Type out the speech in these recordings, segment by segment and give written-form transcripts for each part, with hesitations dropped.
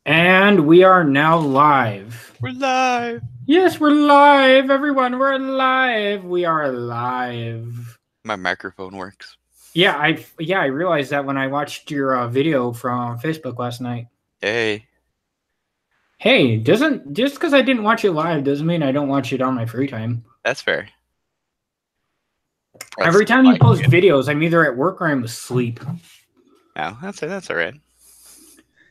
And we are now live. We're live. Yes, we're live, everyone. We're live. We are live. My microphone works. Yeah, I realized that when I watched your video from Facebook last night. Hey. Hey, just because I didn't watch it live doesn't mean I don't watch it on my free time. That's fair. Every time you post videos, I'm either at work or I'm asleep. No, that's all right.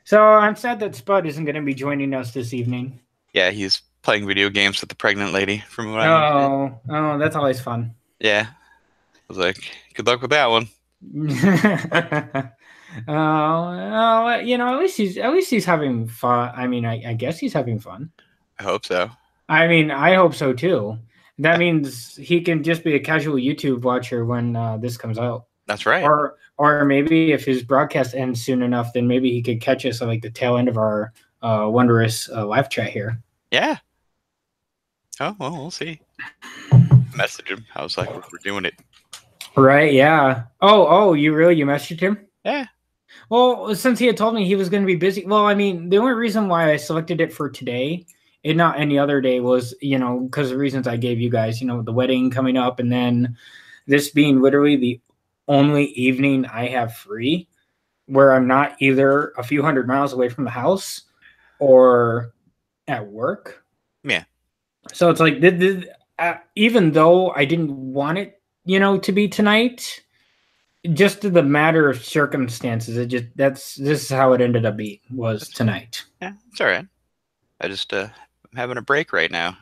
So I'm sad that Spud isn't going to be joining us this evening. Yeah, he's playing video games with the pregnant lady from what I understand. Oh, that's always fun. Yeah. I was like, good luck with that one. At least he's having fun. I mean, I guess he's having fun. I hope so. I mean, I hope so too. That means he can just be a casual YouTube watcher when this comes out. That's right. Or maybe if his broadcast ends soon enough, then maybe he could catch us at like the tail end of our wondrous live chat here. Yeah. Oh, well, we'll see. Message him. I was like, we're doing it. Right, yeah. Oh, you messaged him? Yeah. Well, since he had told me he was going to be busy. Well, I mean, the only reason why I selected it for today and not any other day was, because the reasons I gave you guys, the wedding coming up and then this being literally the only evening I have free where I'm not either a few hundred miles away from the house or at work. Yeah. So it's like, even though I didn't want it, to be tonight, just the matter of circumstances, this is how it ended up being, was tonight. Yeah, it's all right. I just I'm having a break right now.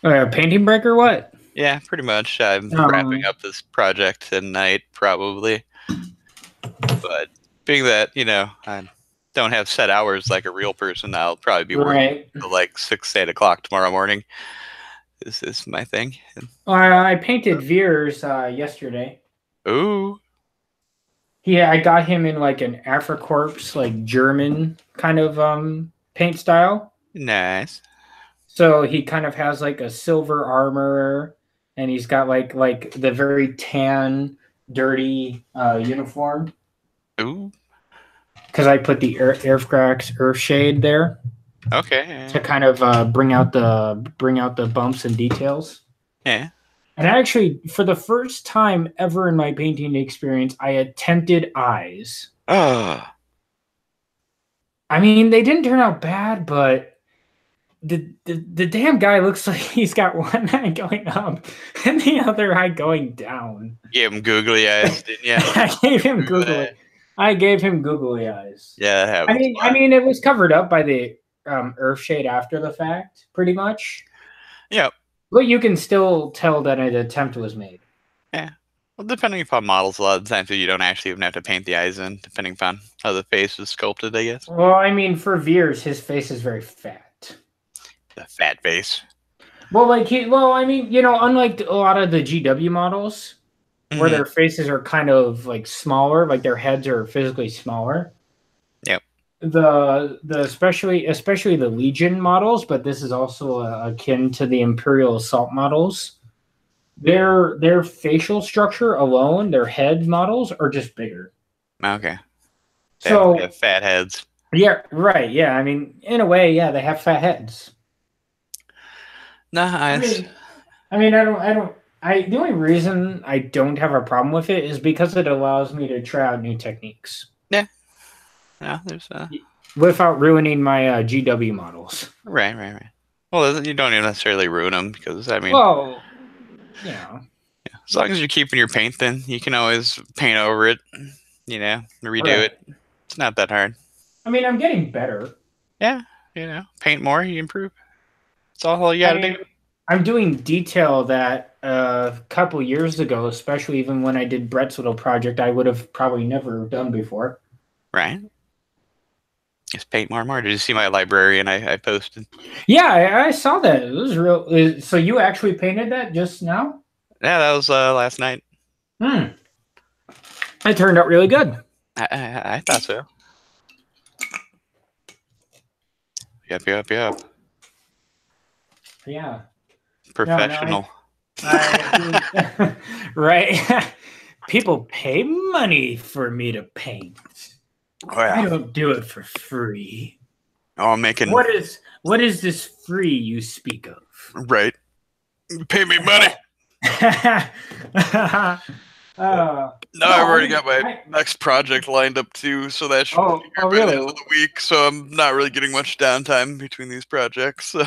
A painting break or what? Yeah, pretty much. I'm wrapping up this project tonight, probably. But being that, I don't have set hours like a real person, I'll probably be working till like 6, 8 o'clock tomorrow morning. This is my thing. I painted Veers yesterday. Ooh. Yeah, I got him in like an Afrocorps, like German kind of paint style. Nice. So he kind of has like a silver armor, and he's got like the very tan, dirty uniform. Ooh. Because I put the Earth shade there. Okay. To kind of bring out the bumps and details. Yeah. And actually, for the first time ever in my painting experience, I attempted eyes. Oh. I mean, they didn't turn out bad, but the damn guy looks like he's got one eye going up and the other eye going down. You gave him googly eyes, didn't you? I gave him googly eyes. Yeah, I mean, it was covered up by the earth shade after the fact, pretty much. Yep. But you can still tell that an attempt was made. Yeah. Well, depending upon models, a lot of the times you don't actually even have to paint the eyes in, depending upon how the face is sculpted, I guess. Well, I mean, for Veers, his face is very fat. The fat face. Well, unlike a lot of the GW models, where their faces are kind of like smaller, like their heads are physically smaller. Yep. The especially the Legion models, but this is also akin to the Imperial Assault models. Their facial structure alone, their head models are just bigger. Okay. They have fat heads. Yeah, right. Yeah, I mean, in a way, yeah, they have fat heads. Nice. I mean, the only reason I don't have a problem with it is because it allows me to try out new techniques. Yeah. Yeah, there's without ruining my GW models. Right. Well, you don't even necessarily ruin them because, I mean... Well, yeah. As long as you're keeping your paint, then you can always paint over it, redo it. It's not that hard. I mean, I'm getting better. Yeah, paint more, you improve. That's all you gotta do. I'm doing detail that a couple years ago, especially even when I did Brett's little project, I would have probably never done before. Right. Just paint more and more. Did you see my librarian I posted? Yeah, I saw that. It was real. So you actually painted that just now? Yeah, that was last night. It turned out really good. I thought so. Yep. Yeah. Professional. Right. People pay money for me to paint. Oh, yeah. I don't do it for free. Oh, I'm making. What is this free you speak of? Right. Pay me money. No, I've already got my next project lined up too, so that should be here by the end of the week. So I'm not really getting much downtime between these projects. So.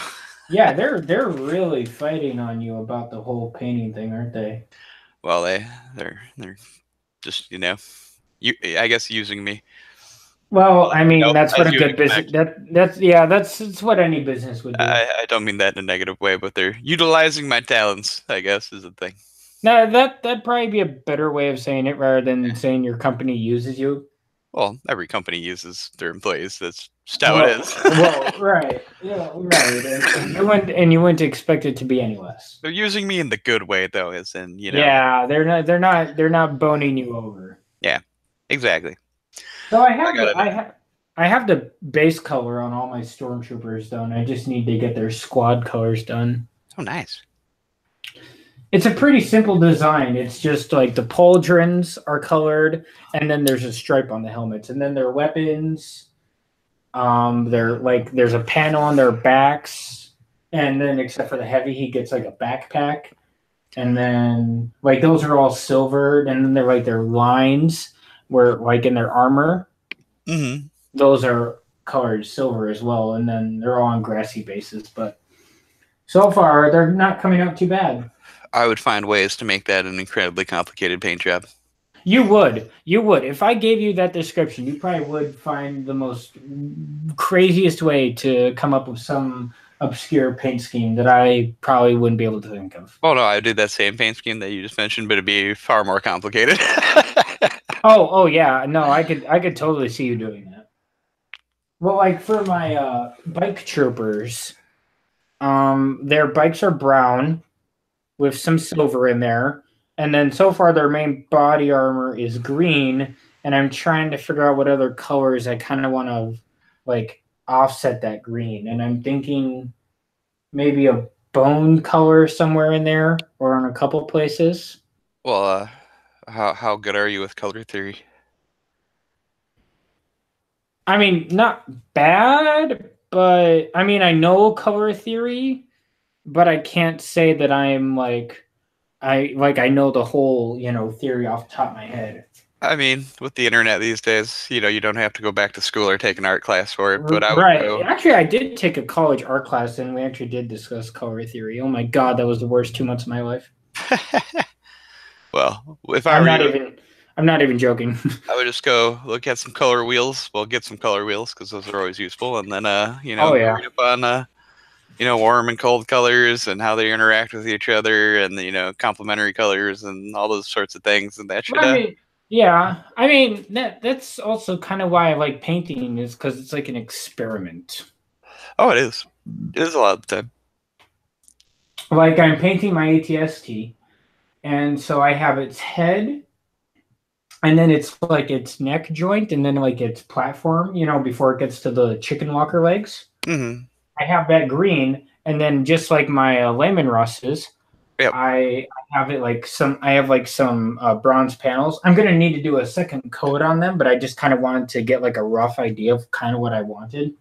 Yeah, they're really fighting on you about the whole painting thing, aren't they? Well, they're just I guess using me. Well, I mean, that's what a good business. That's what any business would do. I don't mean that in a negative way, but they're utilizing my talents, I guess, is the thing. No, that'd probably be a better way of saying it rather than saying your company uses you. Well, every company uses their employees. That's just how it is. Well, right. Yeah, right. And you wouldn't expect it to be any less. They're using me in the good way, though, as in, Yeah, they're not boning you over. Yeah, exactly. So I have the base color on all my stormtroopers done. I just need to get their squad colors done. Oh, nice. It's a pretty simple design. It's just like the pauldrons are colored, and then there's a stripe on the helmets, and then their weapons. They're like there's a panel on their backs, and then except for the heavy, he gets like a backpack, and then like those are all silvered, and then they're like their lines where like in their armor, those are colored silver as well, and then they're all on grassy bases. But so far, they're not coming out too bad. I would find ways to make that an incredibly complicated paint job. You would. If I gave you that description, you probably would find the most craziest way to come up with some obscure paint scheme that I probably wouldn't be able to think of. Oh no, I did that same paint scheme that you just mentioned, but it'd be far more complicated. oh yeah, no, I could totally see you doing that. Well, like for my bike troopers, their bikes are brown with some silver in there. And then so far their main body armor is green, and I'm trying to figure out what other colors I kind of want to like offset that green. And I'm thinking maybe a bone color somewhere in there or on a couple places. Well, how good are you with color theory? I mean, not bad, but I mean, I know color theory, but I can't say that I'm like I know the whole, theory off the top of my head. I mean, with the internet these days, you don't have to go back to school or take an art class for it. But Actually, I did take a college art class, and we actually did discuss color theory. Oh my god, that was the worst 2 months of my life. Well, if I'm not even joking. I would just go look at some color wheels. Well, get some color wheels because those are always useful, and then read up on warm and cold colors and how they interact with each other, and complementary colors and all those sorts of things, and that should. I mean that's also kind of why I like painting, is because it's like an experiment. Oh, it is. It is a lot of the time. Like I'm painting my ATST, and so I have its head, and then it's like its neck joint, and then like its platform, before it gets to the chicken walker legs. Mm-hmm. I have that green, and then just like my Lehman Russes, yep. I have it like some bronze panels. I'm gonna need to do a second coat on them, but I just kind of wanted to get like a rough idea of kind of what I wanted.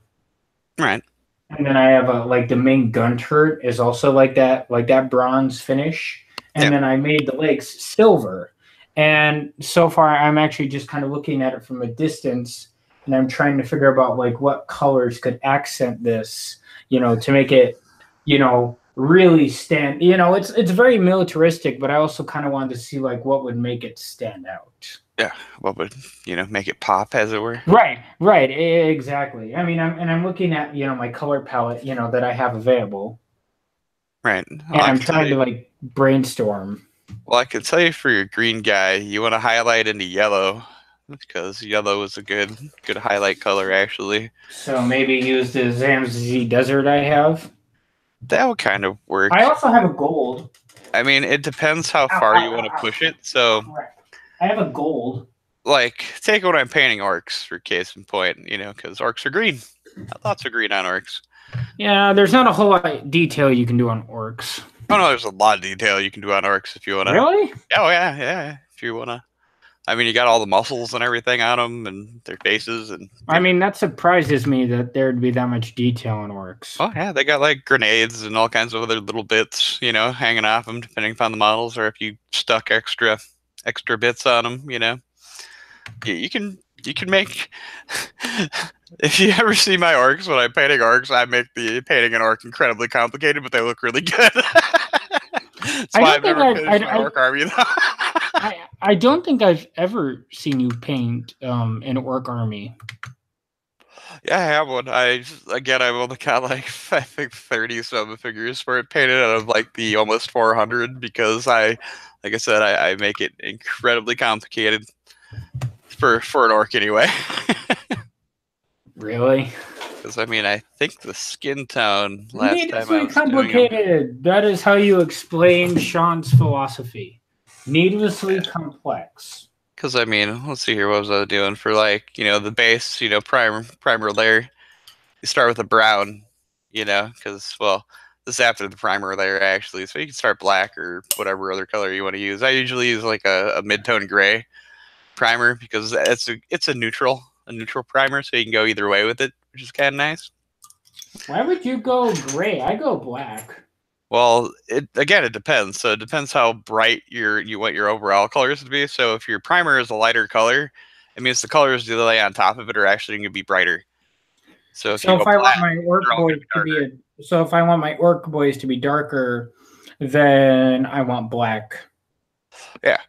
Right. And then I have like the main gun turret is also like that bronze finish, and then I made the legs silver. And so far, I'm actually just kind of looking at it from a distance, and I'm trying to figure out like what colors could accent this, to make it, really stand. It's very militaristic, but I also kind of wanted to see like what would make it stand out. Yeah, what would make it pop, as it were. Right, exactly. I mean, I'm looking at my color palette, that I have available. Right. And I'm trying to like brainstorm. Well, I could tell you for your green guy, you want to highlight into yellow, because yellow is a good highlight color, actually. So maybe use the Zamz Desert I have. That would kind of work. I also have a gold. I mean, it depends how far you want to push it. So I have a gold. Like, take when I'm painting orcs, for case in point, because orcs are green. Lots of green on orcs. Yeah, there's not a whole lot of detail you can do on orcs. Oh no, there's a lot of detail you can do on orcs if you want to. Really? Oh yeah. If you want to I mean, you got all the muscles and everything on them and their faces. And I mean, that surprises me that there'd be that much detail in orcs. Oh, yeah, they got like grenades and all kinds of other little bits, you know, hanging off them depending upon the models, or if you stuck extra bits on them, you know. You can make if you ever see my orcs when I'm painting orcs, I make the painting an orc incredibly complicated, but they look really good. That's why I've never finished my orc army though. I don't think I've ever seen you paint an orc army. Yeah, I have one. I've only got like I think 30 some figures for it painted out of like the almost 400 because like I said, I make it incredibly complicated for an orc anyway. Really? Because I mean, I think the skin tone last time I was complicated. That is how you explain Sean's philosophy. Needlessly complex. Because I mean, let's see here. What was I doing for like the base? Primer layer. You start with a brown. Because this is after the primer layer actually, so you can start black or whatever other color you want to use. I usually use like a mid-tone gray primer because it's a neutral primer, so you can go either way with it, which is kind of nice. Why would you go gray? I go black. Well, it depends. So it depends how bright you want your overall colors to be. So if your primer is a lighter color, it means the colors you lay on top of it are actually going to be brighter. So if I want my orc boys to be if I want my orc boys to be darker, then I want black. Yeah.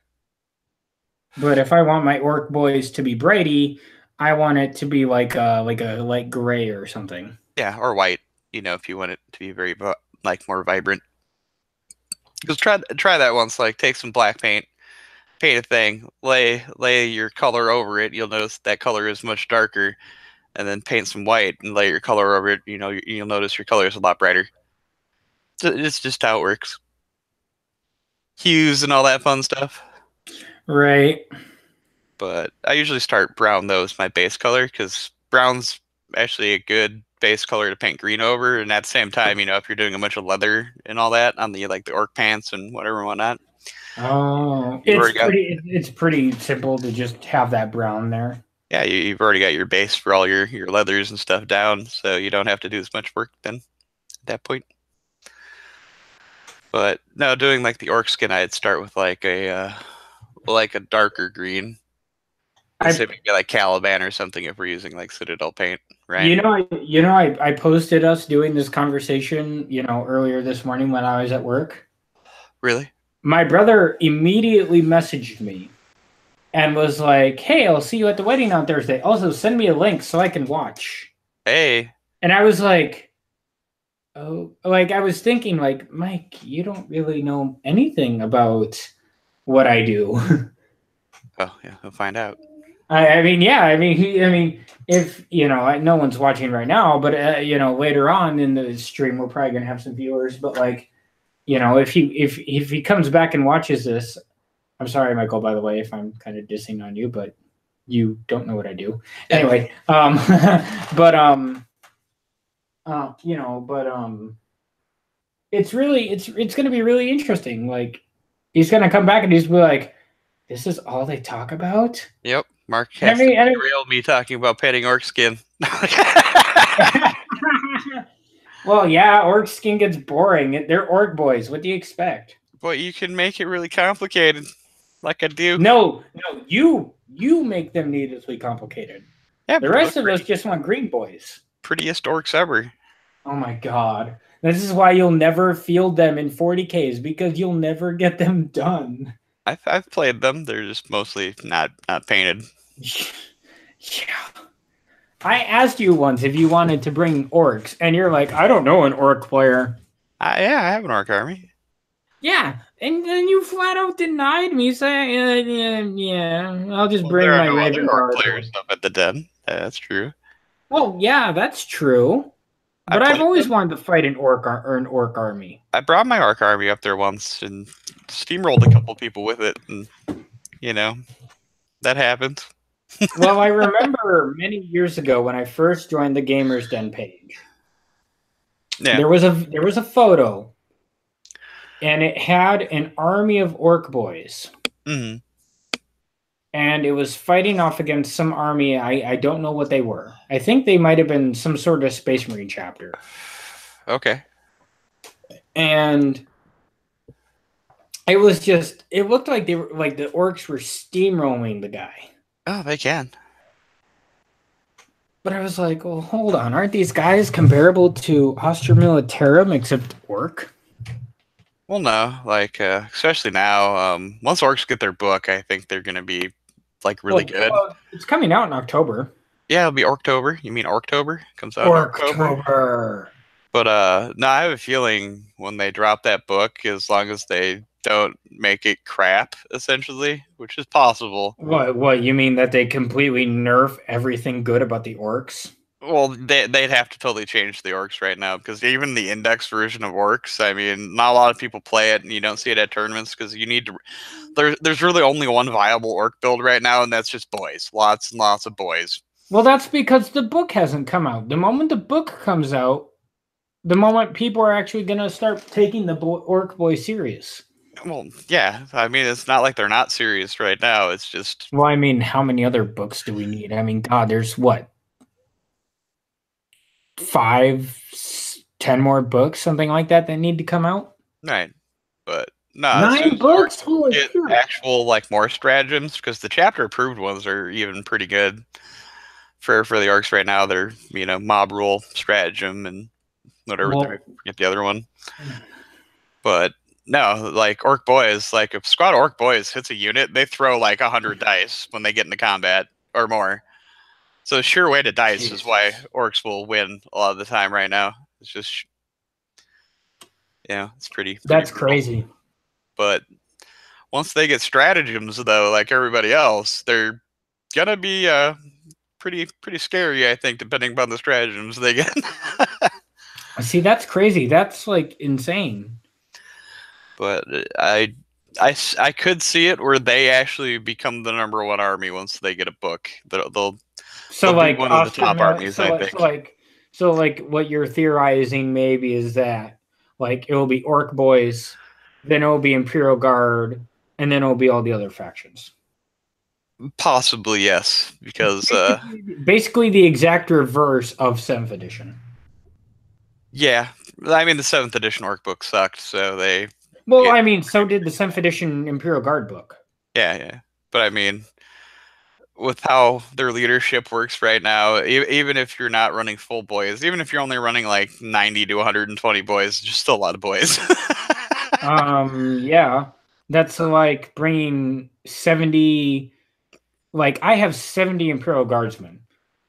But if I want my orc boys to be brighty, I want it to be like a light gray or something. Yeah, or white. If you want it to be very more vibrant. Just try that once. Like take some black paint a thing, lay your color over it. You'll notice that color is much darker. And then paint some white and lay your color over it. You'll notice your color is a lot brighter. It's just how it works. Hues and all that fun stuff. Right. But I usually start brown though as my base color because brown's actually a good base color to paint green over. And at the same time, if you're doing a bunch of leather and all that on the orc pants and whatever and whatnot. Oh, it's pretty simple to just have that brown there. Yeah, you've already got your base for all your leathers and stuff down, so you don't have to do as much work then at that point. But no, doing like the orc skin, I'd start with like a darker green. Say maybe like Caliban or something if we're using like Citadel paint, right? I posted us doing this conversation, earlier this morning when I was at work. Really? My brother immediately messaged me and was like, "Hey, I'll see you at the wedding on Thursday. Also, send me a link so I can watch." Hey. And I was like, oh, like I was thinking, like, Mike, you don't really know anything about what I do. Oh yeah, we'll find out. I mean, if no one's watching right now, but later on in the stream, we're probably gonna have some viewers. But like, if he comes back and watches this. I'm sorry, Michael, by the way, if I'm kind of dissing on you, but you don't know what I do. Anyway, it's going to be really interesting. Like, he's going to come back and he's be like, this is all they talk about? Yep. Mark has to derail me talking about painting orc skin. Well, yeah, orc skin gets boring. They're orc boys. What do you expect? But you can make it really complicated. Like I do. No, you make them needlessly complicated. Yeah, the rest of us just want green boys. Prettiest orcs ever. Oh my god. This is why you'll never field them in 40Ks, because you'll never get them done. I've played them. They're just mostly not painted. Yeah. I asked you once if you wanted to bring orcs, and you're like, I don't know an orc player. Yeah, I have an orc army. Yeah, and then you flat out denied me, saying, yeah, I'll just bring my Raven Guard players up at the den. That's true. Oh, yeah, that's true. But I've always wanted to fight an orc army. I brought my orc army up there once and steamrolled a couple people with it, and that happened. Well, I remember many years ago when I first joined the Gamers Den page. Yeah. There was a photo. And it had an army of orc boys. Mm-hmm. and it was fighting off against some army. I don't know what they were. I think they might have been some sort of Space Marine chapter. Okay. And it was just, it looked like they were like the orcs were steamrolling the guy. Oh, they can. But I was like, well, hold on. Aren't these guys comparable to Astra Militarum except orc? Well, no, like especially now. Once orcs get their book, I think they're gonna be like really good. It's coming out in October. Yeah, it'll be Orktober. You mean Orktober? Comes out Orktober. in October. But no, I have a feeling when they drop that book, as long as they don't make it crap, essentially, which is possible. What you mean that they completely nerf everything good about the orcs? Well, they'd have to totally change the orcs right now, because even the index version of orcs, I mean, not a lot of people play it, and you don't see it at tournaments because you need to. There's really only one viable orc build right now, and that's just boys. Lots and lots of boys. Well, that's because the book hasn't come out. The moment the book comes out, the moment people are actually going to start taking the orc boy serious. Well, yeah. I mean, it's not like they're not serious right now. It's just. Well, I mean, how many other books do we need? I mean, God, there's what? 5, 10 more books, something like that need to come out? Right. But no, 9 books? Get actual like more stratagems, because the chapter approved ones are even pretty good for the orcs right now. They're mob rule stratagem and whatever. I forget the other one. But no, like orc boys, like if squad orc boys hits a unit, they throw like 100 dice when they get into combat or more. So the sure way to dice is why orcs will win a lot of the time right now. It's just, it's pretty That's brutal. crazy. But once they get stratagems, though, like everybody else, they're gonna be pretty scary, I think, depending upon the stratagems they get. See, that's crazy. That's like insane. But I could see it where they actually become the #1 army once they get a book. They'll like be one of the top armies, I think. So what you're theorizing maybe is that like it will be orc boys, then it will be Imperial Guard, and then it will be all the other factions. Possibly, yes, because basically the exact reverse of 7th edition. Yeah, I mean the 7th edition orc book sucked, so they. Well, I mean, so did the 7th edition Imperial Guard book. Yeah, but I mean, with how their leadership works right now, even if you're not running full boys, even if you're only running like 90 to 120 boys, just still a lot of boys. Yeah, that's like bringing 70. Like I have 70 Imperial Guardsmen.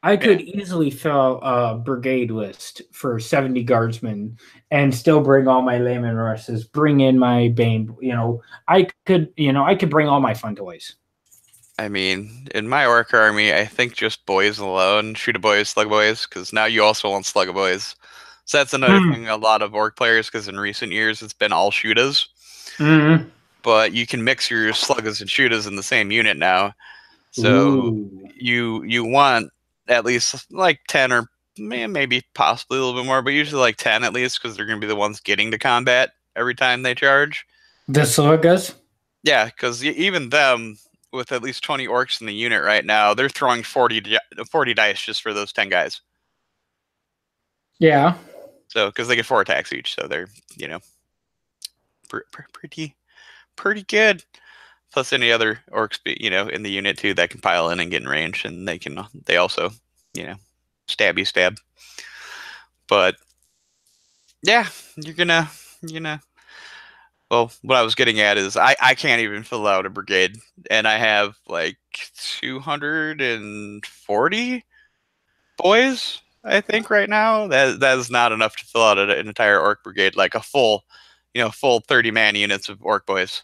I could easily fill a brigade list for 70 guardsmen and still bring all my layman russes, bring in my Bane. I could bring all my fun toys. I mean, in my orc army, I think just boys alone, shoot a boys, slug boys, because now you also want slug boys. So that's another thing a lot of orc players, because in recent years it's been all shootas. But you can mix your sluggas and shootas in the same unit now. So you want at least like 10 or maybe possibly a little bit more, but usually like 10 at least, because they're going to be the ones getting to combat every time they charge. The sluggas? Yeah, because even them, with at least 20 orcs in the unit right now, they're throwing 40 dice just for those 10 guys. Yeah. So, because they get 4 attacks each, so they're, pretty good. Plus any other orcs, in the unit too, that can pile in and get in range, and they also, stab. But yeah, you're gonna. Well, what I was getting at is I can't even fill out a brigade, and I have like 240 boys, I think, right now. That is not enough to fill out an entire orc brigade, like a full 30-man units of orc boys.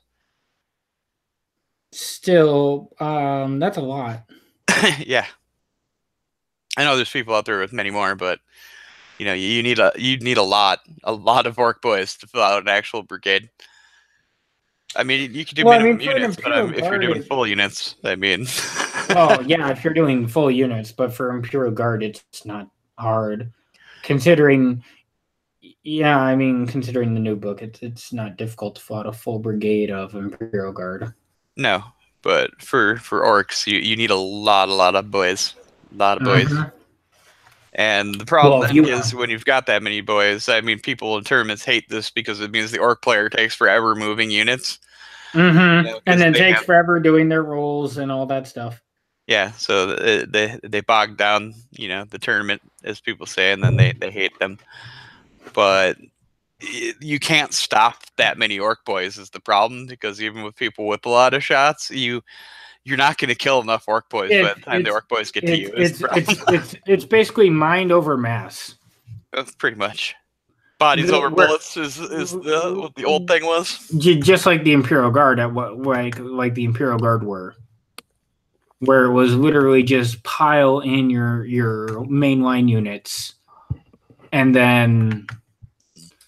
Still, that's a lot. Yeah, I know there's people out there with many more, but you need a lot of orc boys to fill out an actual brigade. I mean, you could do minimum units, but if you're doing full units, I mean. Oh yeah, if you're doing full units, but for Imperial Guard, it's not hard, considering. Yeah, I mean, considering the new book, it's not difficult to fill out a full brigade of Imperial Guard. No, But for orcs, you need a lot of boys, And the problem then is when you've got that many boys. I mean, people in tournaments hate this because it means the orc player takes forever moving units. And then takes forever doing their rolls and all that stuff. Yeah, so they bog down, the tournament, as people say, and then they hate them. But you can't stop that many orc boys is the problem, because even with people with a lot of shots, you're not going to kill enough orc boys by the time the orc boys get to you. It's basically mind over mass. That's pretty much. Bodies over bullets is what the old thing was. Just like the Imperial Guard like the Imperial Guard were, where it was literally just pile in your mainline units, and then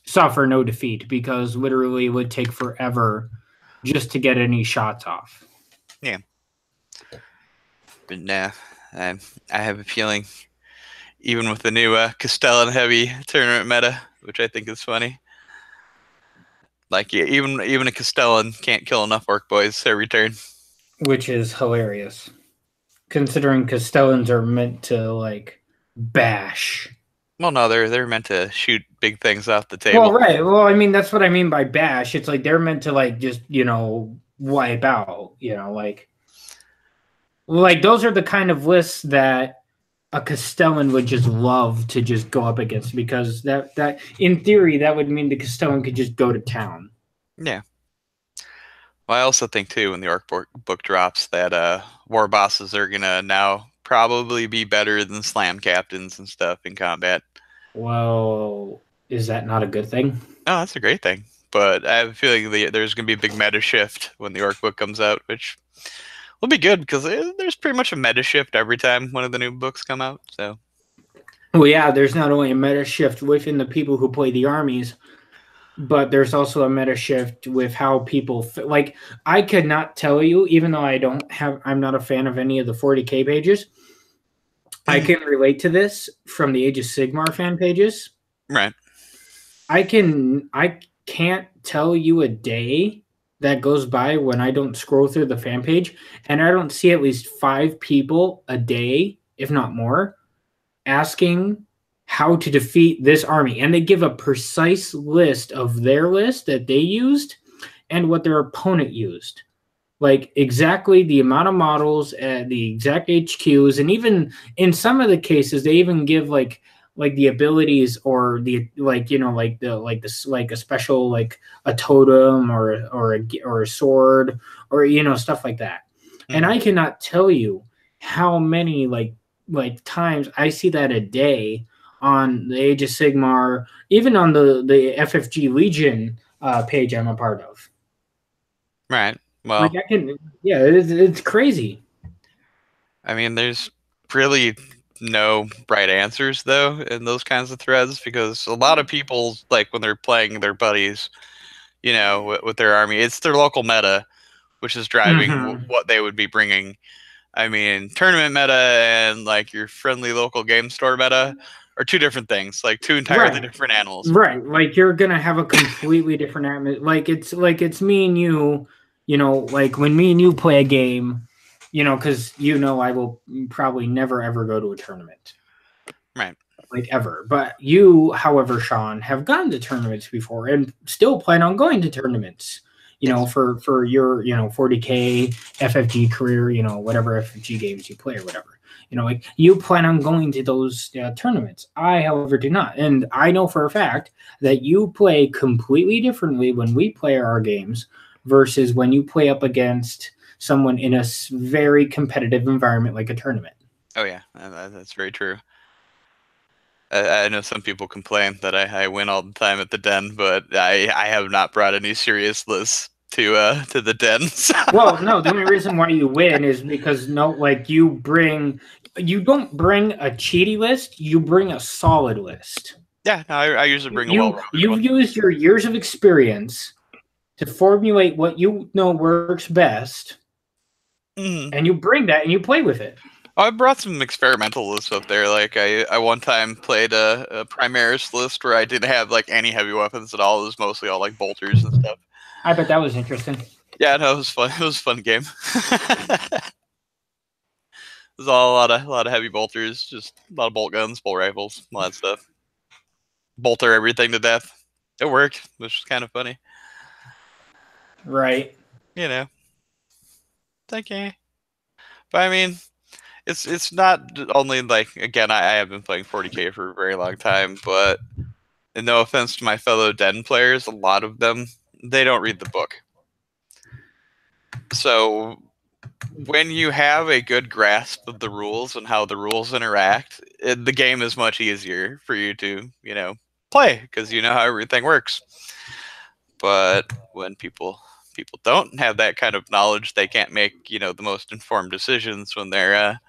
suffer no defeat, because literally it would take forever just to get any shots off. Yeah. But nah, I have a feeling, even with the new Castellan heavy tournament meta, which I think is funny, like even a Castellan can't kill enough orc boys every turn. Which is hilarious, considering Castellans are meant to like bash. Well, no, they're meant to shoot big things off the table. Well, right. Well, I mean, that's what I mean by bash. It's like they're meant to like just wipe out. Like those are the kind of lists that a Castellan would just love to just go up against, because that in theory that would mean the Castellan could just go to town. Yeah. Well, I also think too, when the orc book drops, that war bosses are gonna now probably be better than slam captains and stuff in combat. Well, is that not a good thing? No, that's a great thing. But I have a feeling there's gonna be a big meta shift when the orc book comes out, which will be good, because there's pretty much a meta shift every time one of the new books come out. So, well, yeah, there's not only a meta shift within the people who play the armies, but there's also a meta shift with how people like. I could not tell you, even though I'm not a fan of any of the 40K pages. I can relate to this from the Age of Sigmar fan pages. Right. I can't tell you a day that goes by when I don't scroll through the fan page and I don't see at least 5 people a day, if not more, asking how to defeat this army. And they give a precise list of their list that they used and what their opponent used. Like exactly the amount of models, the exact HQs, and even in some of the cases, they even give like the abilities, or the like a special, like a totem or a sword, or stuff like that. Mm-hmm. And I cannot tell you how many like times I see that a day on the Age of Sigmar, even on the FFG Legion page I'm a part of. Right. Well, it's crazy. I mean, there's really no right answers though in those kinds of threads, because a lot of people, like when they're playing their buddies, with their army, it's their local meta, which is driving what they would be bringing. I mean, tournament meta and like your friendly local game store meta are two different things, like two entirely different animals. Right. Like you're gonna have a completely different atmosphere. Like it's me and you. Like when me and you play a game, because I will probably never, ever go to a tournament. Right. Like ever. But you, however, Sean, have gone to tournaments before and still plan on going to tournaments, for your, 40K, FFG career, whatever FFG games you play or whatever. Like you plan on going to those tournaments. I, however, do not. And I know for a fact that you play completely differently when we play our games versus when you play up against someone in a very competitive environment like a tournament. Oh, yeah, that's very true. I know some people complain that I win all the time at the den, but I have not brought any serious lists to the den. So. Well, no, the only reason why you win is because you don't bring a cheaty list, you bring a solid list. Yeah, no, I usually bring a well-rounded one. You've used your years of experience to formulate what works best, and you bring that and you play with it. I brought some experimental lists up there. Like I one time played a Primaris list where I didn't have like any heavy weapons at all. It was mostly all like bolters and stuff. I bet that was interesting. Yeah, no, it was fun. It was a fun game. It was all a lot of heavy bolters, just a lot of bolt guns, bolt rifles, all that stuff. Bolter everything to death. It worked, which was kind of funny. Right. You know, it's okay. But I mean, it's not only like, again, I have been playing 40K for a very long time, but and no offense to my fellow Den players, a lot of them, they don't read the book. So when you have a good grasp of the rules and how the rules interact, the game is much easier for you to, play because you know how everything works. But when people don't have that kind of knowledge, they can't make, the most informed decisions when they're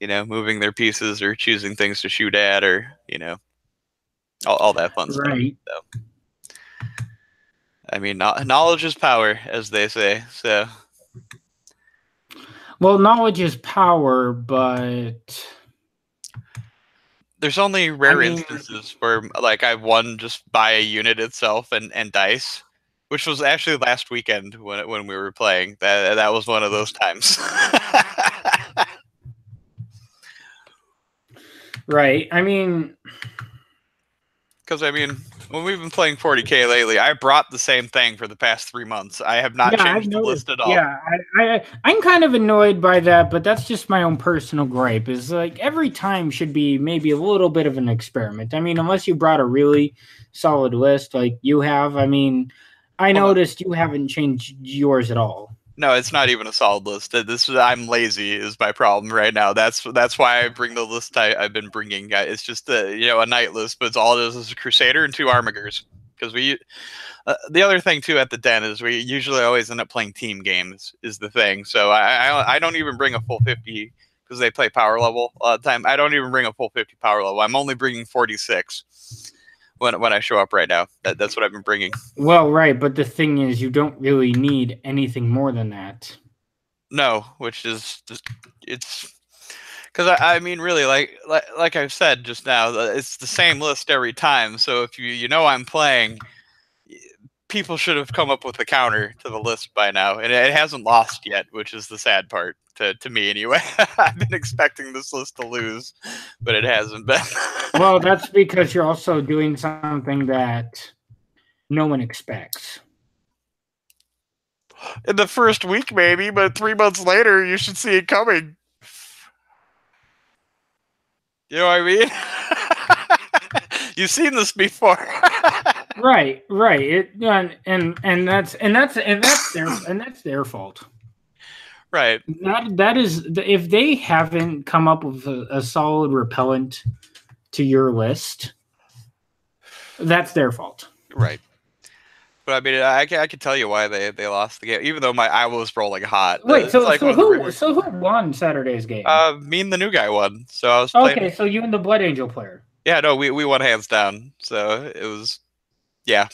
moving their pieces or choosing things to shoot at, or all that fun stuff. So, I mean, knowledge is power, as they say. So, well, knowledge is power, but there's only rare instances where, like, I've won just by a unit itself and dice, which was actually last weekend when we were playing. That was one of those times. Right. I mean, because when we've been playing 40K lately, I brought the same thing for the past 3 months. I have not changed the list at all. Yeah, I'm kind of annoyed by that, but that's just my own personal gripe. Is like every time should be maybe a little bit of an experiment. I mean, unless you brought a really solid list like you have. I mean, I noticed you haven't changed yours at all. No, it's not even a solid list. I'm lazy is my problem right now. That's why I bring the list I've been bringing. It's just a night list, but it's all it is a Crusader and 2 Armigers. Because the other thing too at the Den is we usually always end up playing team games is the thing. So I don't even bring a full 50 because they play power level all the time. I don't even bring a full 50 power level. I'm only bringing 46 when I show up right now. That's what I've been bringing. Well, right, but the thing is, you don't really need anything more than that. No, which is it's because I mean, really, like I've said just now, it's the same list every time. So if I'm playing, people should have come up with a counter to the list by now, and it hasn't lost yet, which is the sad part to me anyway. I've been expecting this list to lose, but it hasn't been. Well, that's because you're also doing something that no one expects. In the first week, maybe, but 3 months later, you should see it coming. You know what I mean? You've seen this before. Right. And that's their fault. Right. That is, if they haven't come up with a solid repellent to your list, that's their fault. Right. But I mean, I can tell you why they lost the game, even though I was rolling hot. Wait, so who won Saturday's game? Me and the new guy won. So I was playing. Okay, so you and the Blood Angel player. Yeah, no, we won hands down. So it was, yeah.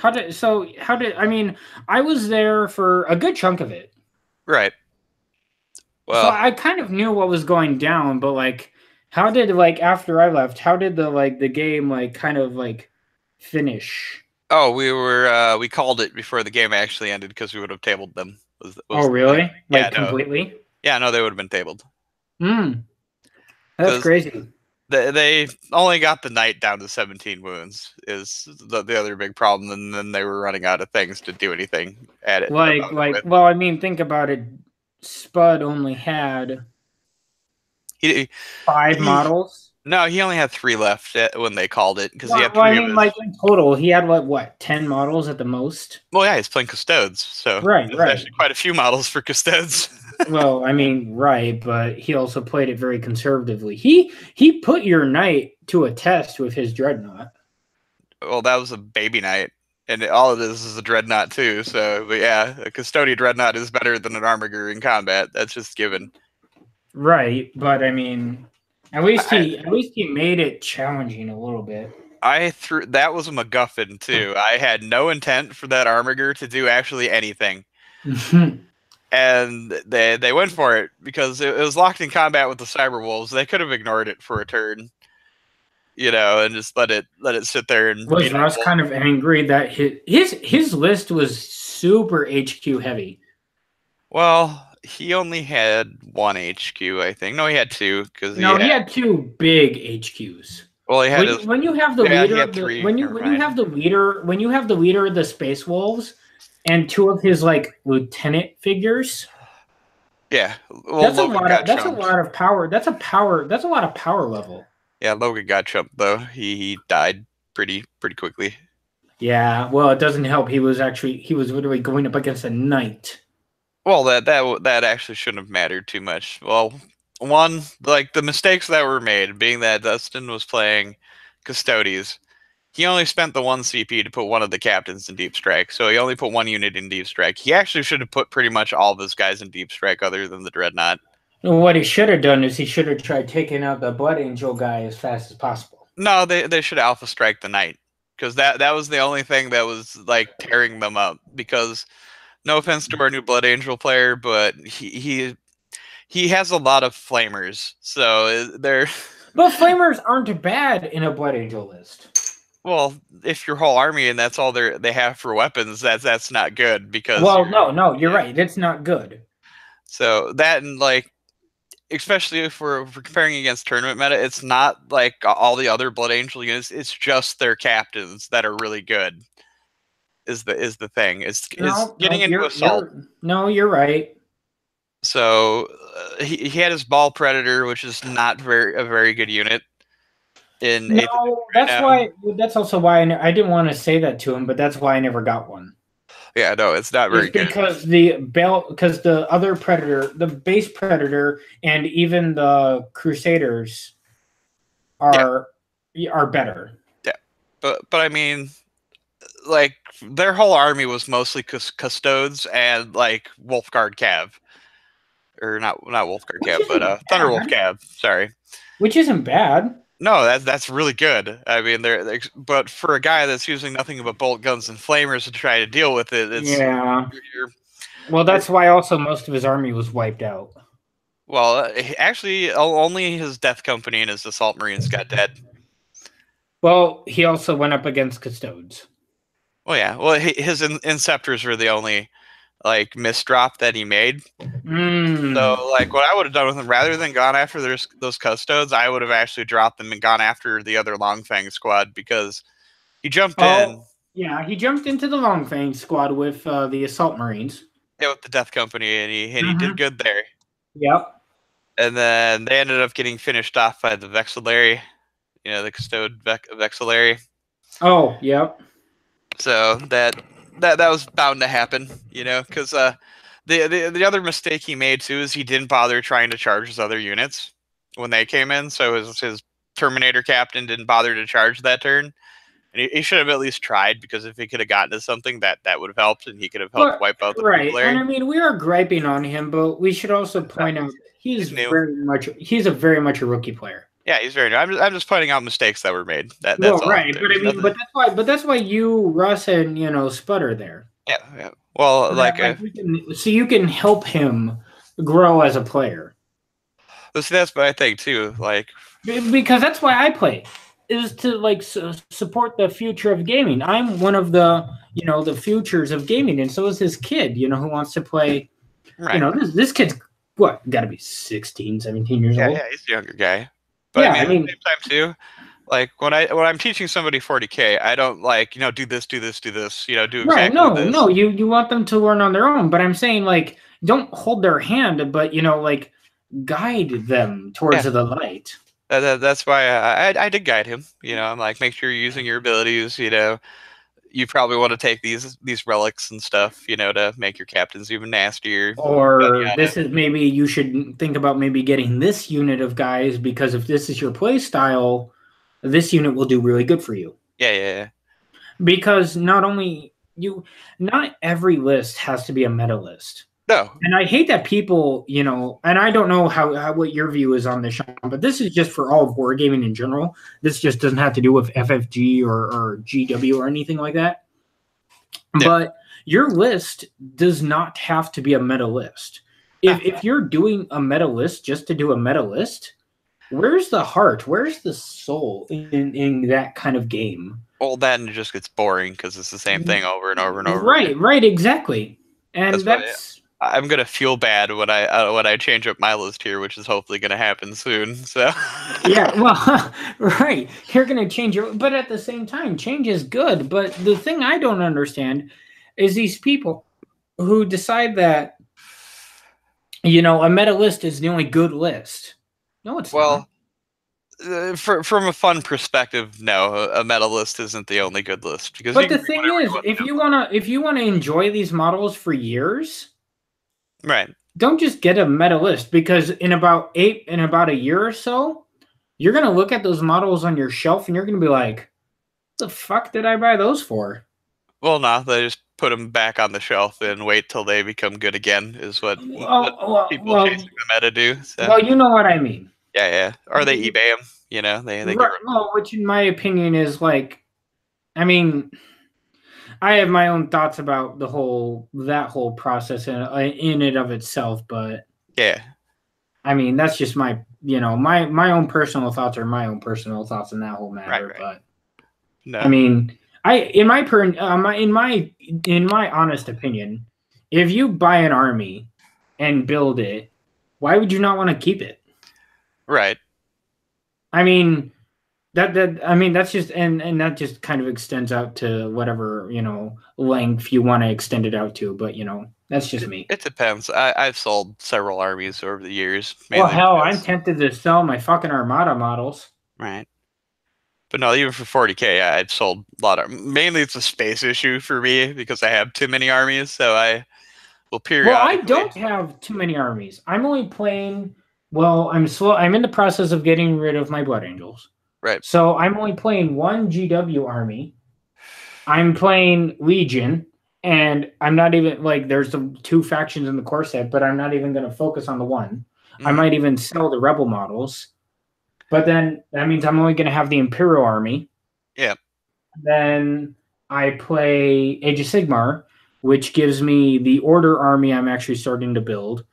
I mean, I was there for a good chunk of it. Right. Well, so I kind of knew what was going down, but like, how did after I left, how did the game kind of finish? Oh, we called it before the game actually ended because we would have tabled them. Oh, really? Completely? No. Yeah, no, they would have been tabled. That's crazy. They only got the knight down to 17 wounds is the other big problem, and then they were running out of things to do anything at it. Well, I mean, think about it. Spud only had 5 models. No, he only had 3 left when they called it because he had 3 of his. In total, he had what 10 models at the most. Well, yeah, he's playing Custodes, so right. Actually quite a few models for Custodes. Well, I mean, right, but he also played it very conservatively. He put your knight to a test with his dreadnought. Well, that was a baby knight, and all of this is a dreadnought too. So, but yeah, a Custodian dreadnought is better than an Armiger in combat. That's just given. Right, but I mean, at least he made it challenging a little bit. That was a MacGuffin too. I had no intent for that Armiger to do actually anything. And they went for it because it was locked in combat with the Cyber Wolves. They could have ignored it for a turn, and just let it sit there. And was Russ kind of angry that his list was super HQ heavy. Well, he only had one HQ, I think. No, he had two because he had two big HQs. Well, he had when you have the leader, he had three. when you have the leader of the Space Wolves, and two of his like lieutenant figures. Yeah, well, that's a lot of power. That's a lot of power level. Yeah, Logan got chumped though. He died pretty quickly. Yeah, well, it doesn't help. He was literally going up against a knight. Well, that actually shouldn't have mattered too much. Well, one, like the mistakes that were made, being that Dustin was playing Custodes, he only spent the one CP to put one of the captains in Deep Strike, so he only put one unit in Deep Strike. He actually should have put pretty much all of his guys in Deep Strike other than the Dreadnought. What he should have done is he should have tried taking out the Blood Angel guy as fast as possible. No, they should Alpha Strike the Knight, because that was the only thing that was like tearing them up. Because no offense to our new Blood Angel player, but he has a lot of flamers, so they're. But flamers aren't bad in a Blood Angel list. Well, if your whole army and that's all they have for weapons, that's not good because. Well, you're right. It's not good. So that, and like, especially if we're comparing against tournament meta, it's not like all the other Blood Angel units. It's just their captains that are really good. Is the thing? Is getting into assault. You're right. So he had his Ball Predator, which is not a very good unit. That's also why I didn't want to say that to him, but that's why I never got one. Yeah, no, it's not very good. Because the other Predator, the base Predator, and even the Crusaders are better. Yeah, but I mean, like their whole army was mostly Custodes and like Wolfguard Cav, or not Wolfguard Cav, but Thunderwolf Cav. Sorry, which isn't bad. No, that's really good. I mean, but for a guy that's using nothing but bolt guns and flamers to try to deal with it, it's well, that's why also most of his army was wiped out. Well, actually, only his Death Company and his Assault Marines got dead. Well, he also went up against Custodes. Well, yeah. Well, his Inceptors were the only like misdrop that he made. So, like, what I would have done with him, rather than gone after those Custodes, I would have actually dropped them and gone after the other Longfang squad, because he jumped in. Yeah, he jumped into the Longfang squad with the Assault Marines. Yeah, with the Death Company, and he did good there. Yep. And then they ended up getting finished off by the Vexillary, the Custode Vexillary. Oh, yep. So that was bound to happen, because the other mistake he made too is he didn't bother trying to charge his other units when they came in. So his Terminator captain didn't bother to charge that turn, and he should have at least tried, because if he could have gotten to something, that would have helped, and he could have helped wipe out the Right. And I mean, we are griping on him, but we should also point out he's very much a rookie player. Yeah, he's very new. I'm just pointing out mistakes that were made. That's all. Right. But I mean, but that's why you, Russ, and Sputter there. Yeah. Well, so you can help him grow as a player. That's what I think too. Like, because that's why I play, is to support the future of gaming. I'm one of the the futures of gaming, and so is this kid who wants to play. Right. This kid's got to be 16, 17 years old. Yeah, he's a younger guy. But I mean, at the same time too, like when I'm teaching somebody 40K, I don't do this, do this, do this, do exactly this. No, you want them to learn on their own. But I'm saying, like, don't hold their hand, but guide them towards the light. That's why I did guide him. I'm like, make sure you're using your abilities. You probably want to take these relics and stuff, to make your captains even nastier. Or this is maybe you should think about maybe getting this unit of guys, because if this is your play style, this unit will do really good for you. Yeah. Because not every list has to be a meta list. No. And I hate that people, and I don't know how what your view is on this, Sean, but this is just for all of wargaming in general. This just doesn't have to do with FFG or GW or anything like that. Yeah. But your list does not have to be a meta list. If you're doing a meta list just to do a meta list, where's the heart? Where's the soul in that kind of game? Well, then it just gets boring because it's the same thing over and over and over. Right, exactly. And that's I'm gonna feel bad when I change up my list here, which is hopefully gonna happen soon. So yeah, well, right. You're gonna change your, but at the same time, change is good. But the thing I don't understand is these people who decide that a meta list is the only good list. No, it's not. From a fun perspective, no, a meta list isn't the only good list because. But the thing is, if you wanna enjoy these models for years, right? Don't just get a meta list, because in about a year or so, you're gonna look at those models on your shelf and you're gonna be like, "The fuck did I buy those for?" Well, no, they just put them back on the shelf and wait till they become good again. Is what people chasing the meta do. So. Well, you know what I mean. Yeah. Or they eBay them. They get. Well, which in my opinion is like, I mean, I have my own thoughts about that whole process in and of itself, but yeah, I mean that's just my my own personal thoughts are my own personal thoughts in that whole matter. Right. But no. I mean, in my honest opinion, if you buy an army and build it, why would you not want to keep it? Right. I mean, that's just and that just kind of extends out to whatever length you want to extend it out to, but that's just me. It depends. I've sold several armies over the years. Well, hell, I'm tempted to sell my fucking Armada models. Right. But no, even for 40K, I've sold a lot of. Mainly, it's a space issue for me because I have too many armies. So I will periodically. Well, I don't have too many armies. I'm only playing. Well, I'm slow. I'm in the process of getting rid of my Blood Angels. Right. So I'm only playing one GW army. I'm playing Legion, and I'm not even there's the 2 factions in the core set, but I'm not even going to focus on the one. Mm-hmm. I might even sell the Rebel models, but then that means I'm only going to have the Imperial army. Yeah. Then I play Age of Sigmar, which gives me the Order army I'm actually starting to build,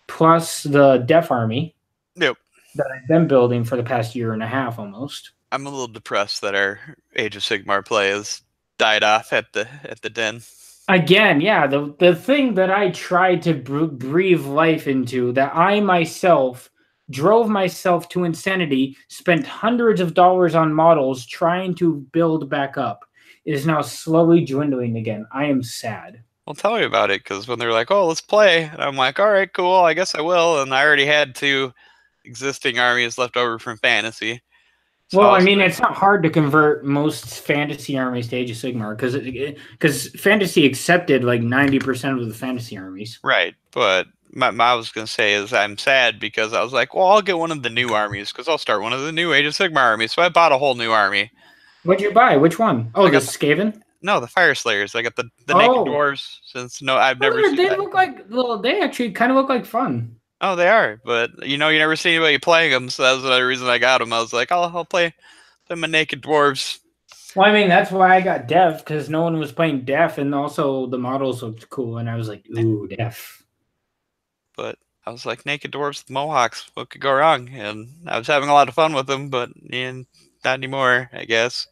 plus the Def army. Yep. That I've been building for the past year and a half almost. I'm a little depressed that our Age of Sigmar play has died off at the den. Again, yeah, the thing that I tried to breathe life into, that I myself drove myself to insanity, spent hundreds of dollars on models trying to build back up, is now slowly dwindling again. I am sad. Well, tell me about it, because when they're like, "Oh, let's play," and I'm like, "All right, cool, I guess I will," and I already had 2 existing armies left over from Fantasy. So well, I mean, it's not hard to convert most Fantasy armies to Age of Sigmar, because Fantasy accepted 90% of the Fantasy armies. Right, but I was going to say is I'm sad because I was like, well, I'll get one of the new armies because I'll start one of the new Age of Sigmar armies. So I bought a whole new army. What'd you buy? Which one? Oh, the Skaven? No, the Fire Slayers. I got the Naked Dwarves. I've never seen they look like they actually kind of look like fun. Oh, they are, but you never see anybody playing them, so that's another reason I got them. I was like, I'll play my Naked Dwarves. Well, I mean, that's why I got Def, because no one was playing Def, and also the models looked cool, and I was like, ooh, Def. But I was like, Naked Dwarves with Mohawks, what could go wrong? And I was having a lot of fun with them, but not anymore, I guess.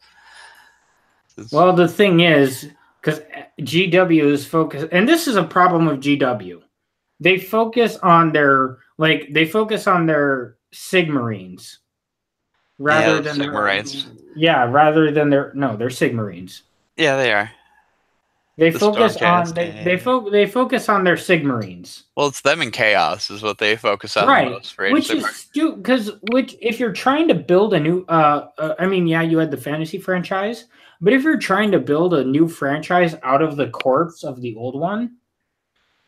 Well, the thing is, because GW is focused, and this is a problem with GW. They focus on their Sigmarines rather than Sigmarines. Rather than they're Sigmarines. Yeah, they are. They focus on they focus on their Sigmarines. Well, it's them in Chaos is what they focus on right. most. Which is stupid, because if you're trying to build a new I mean, yeah, you had the Fantasy franchise, but if you're trying to build a new franchise out of the corpse of the old one,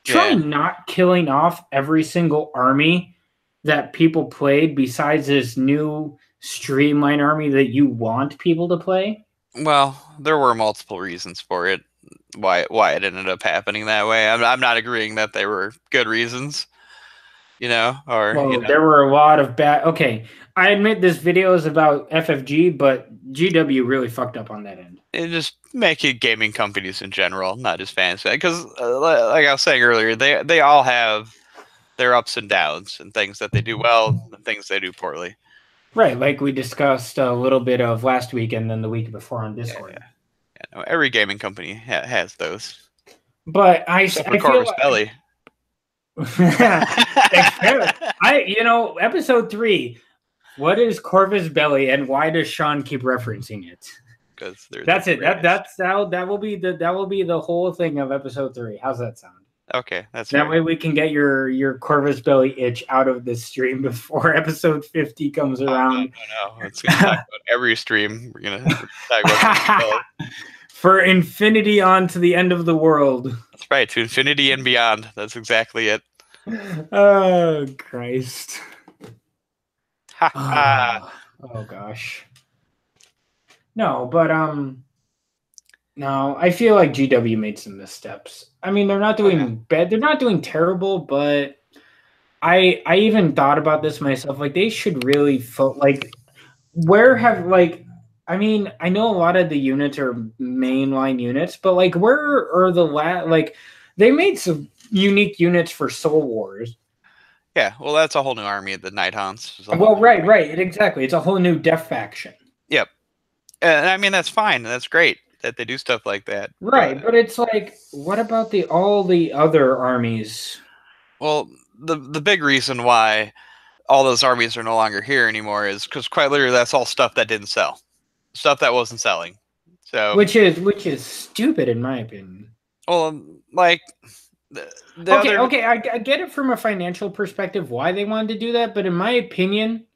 try not killing off every single army that people played besides this new streamline army that you want people to play. Well, there were multiple reasons for it. Why it ended up happening that way. I'm not agreeing that they were good reasons. There were a lot of bad. Okay, I admit this video is about FFG, but GW really fucked up on that end. It just making gaming companies in general, not just Fantasy, because like I was saying earlier, they all have their ups and downs and things that they do well and things they do poorly. Right, like we discussed a little bit of last week and then the week before on Discord. No, every gaming company has those. But Except for I feel Corvus Belly. Episode 3. What is Corvus Belly and why does Sean keep referencing it? Because that's it. That will be the whole thing of episode 3. How's that sound? Okay, that's that way we can get your Corvus Belly itch out of this stream before episode 50 comes around. No. It's gonna talk about every stream. We're gonna talk about for infinity on to the end of the world. That's right, to infinity and beyond. That's exactly it. Oh Christ. Oh gosh. No, but no, I feel like GW made some missteps. I mean, they're not doing bad. They're not doing terrible, but I even thought about this myself. Like they should really where have I mean, I know a lot of the units are mainline units, but like where are the they made some unique units for Soul Wars. Yeah, well, that's a whole new army, the Night Haunts. Well, right, exactly. It's a whole new Death faction. Yep. And I mean, that's fine. That's great that they do stuff like that. Right, but it's like, what about all the other armies? Well, the big reason why all those armies are no longer here anymore is because quite literally that's all stuff that didn't sell, stuff that wasn't selling. So which is stupid in my opinion. Well, like okay, I get it from a financial perspective why they wanted to do that, but in my opinion,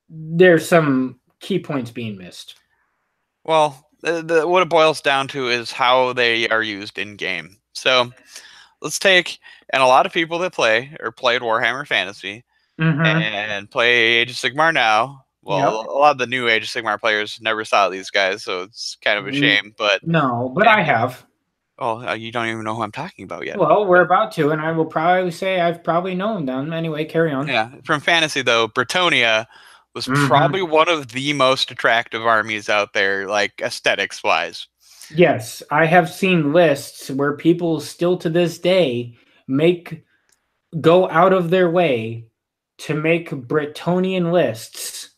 there's some key points being missed. Well, what it boils down to is how they are used in game. So let's take, and a lot of people that played Warhammer Fantasy and play Age of Sigmar now. Well, a lot of the new Age of Sigmar players never saw these guys, so it's kind of a shame. But I have. Oh, you don't even know who I'm talking about yet. Well, we're about to, and I will probably say I've probably known them. Anyway, carry on. Yeah, from Fantasy though, Bretonnia was probably one of the most attractive armies out there, like aesthetics wise. Yes, I have seen lists where people still to this day go out of their way to make Bretonnian lists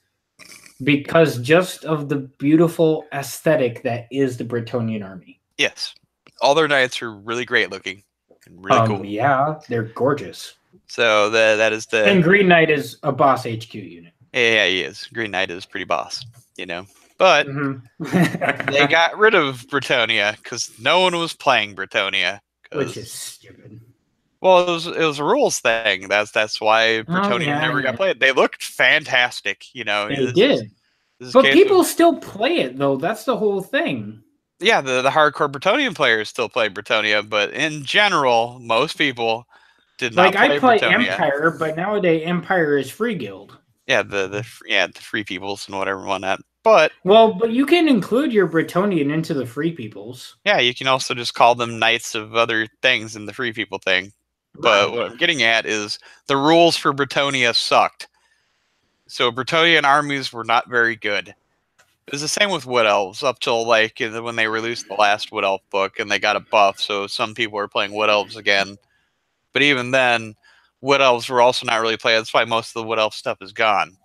because just of the beautiful aesthetic that is the Bretonnian army. Yes, all their knights are really great looking, and really cool. Yeah, they're gorgeous. So that is the. And Green Knight is a boss HQ unit. Yeah, he is. Green Knight is pretty boss, But they got rid of Bretonnia because no one was playing Bretonnia. Which is stupid. Well, it was a rules thing. That's why Bretonnia never got played. They looked fantastic, They did. But people still play it though. That's the whole thing. Yeah, the hardcore Bretonnian players still play Bretonnia, but in general, most people did not play I play Bretonnia. Empire, but nowadays Empire is free guild. Yeah, the free peoples and whatever whatnot. But you can include your Bretonnian into the free peoples. Yeah, you can also just call them knights of other things in the free people thing. But what I'm getting at is the rules for Bretonnia sucked. So Bretonnian armies were not very good. It was the same with Wood Elves up till when they released the last Wood Elf book and they got a buff, so some people were playing Wood Elves again. But even then, Wood Elves were also not really played. That's why most of the Wood Elf stuff is gone.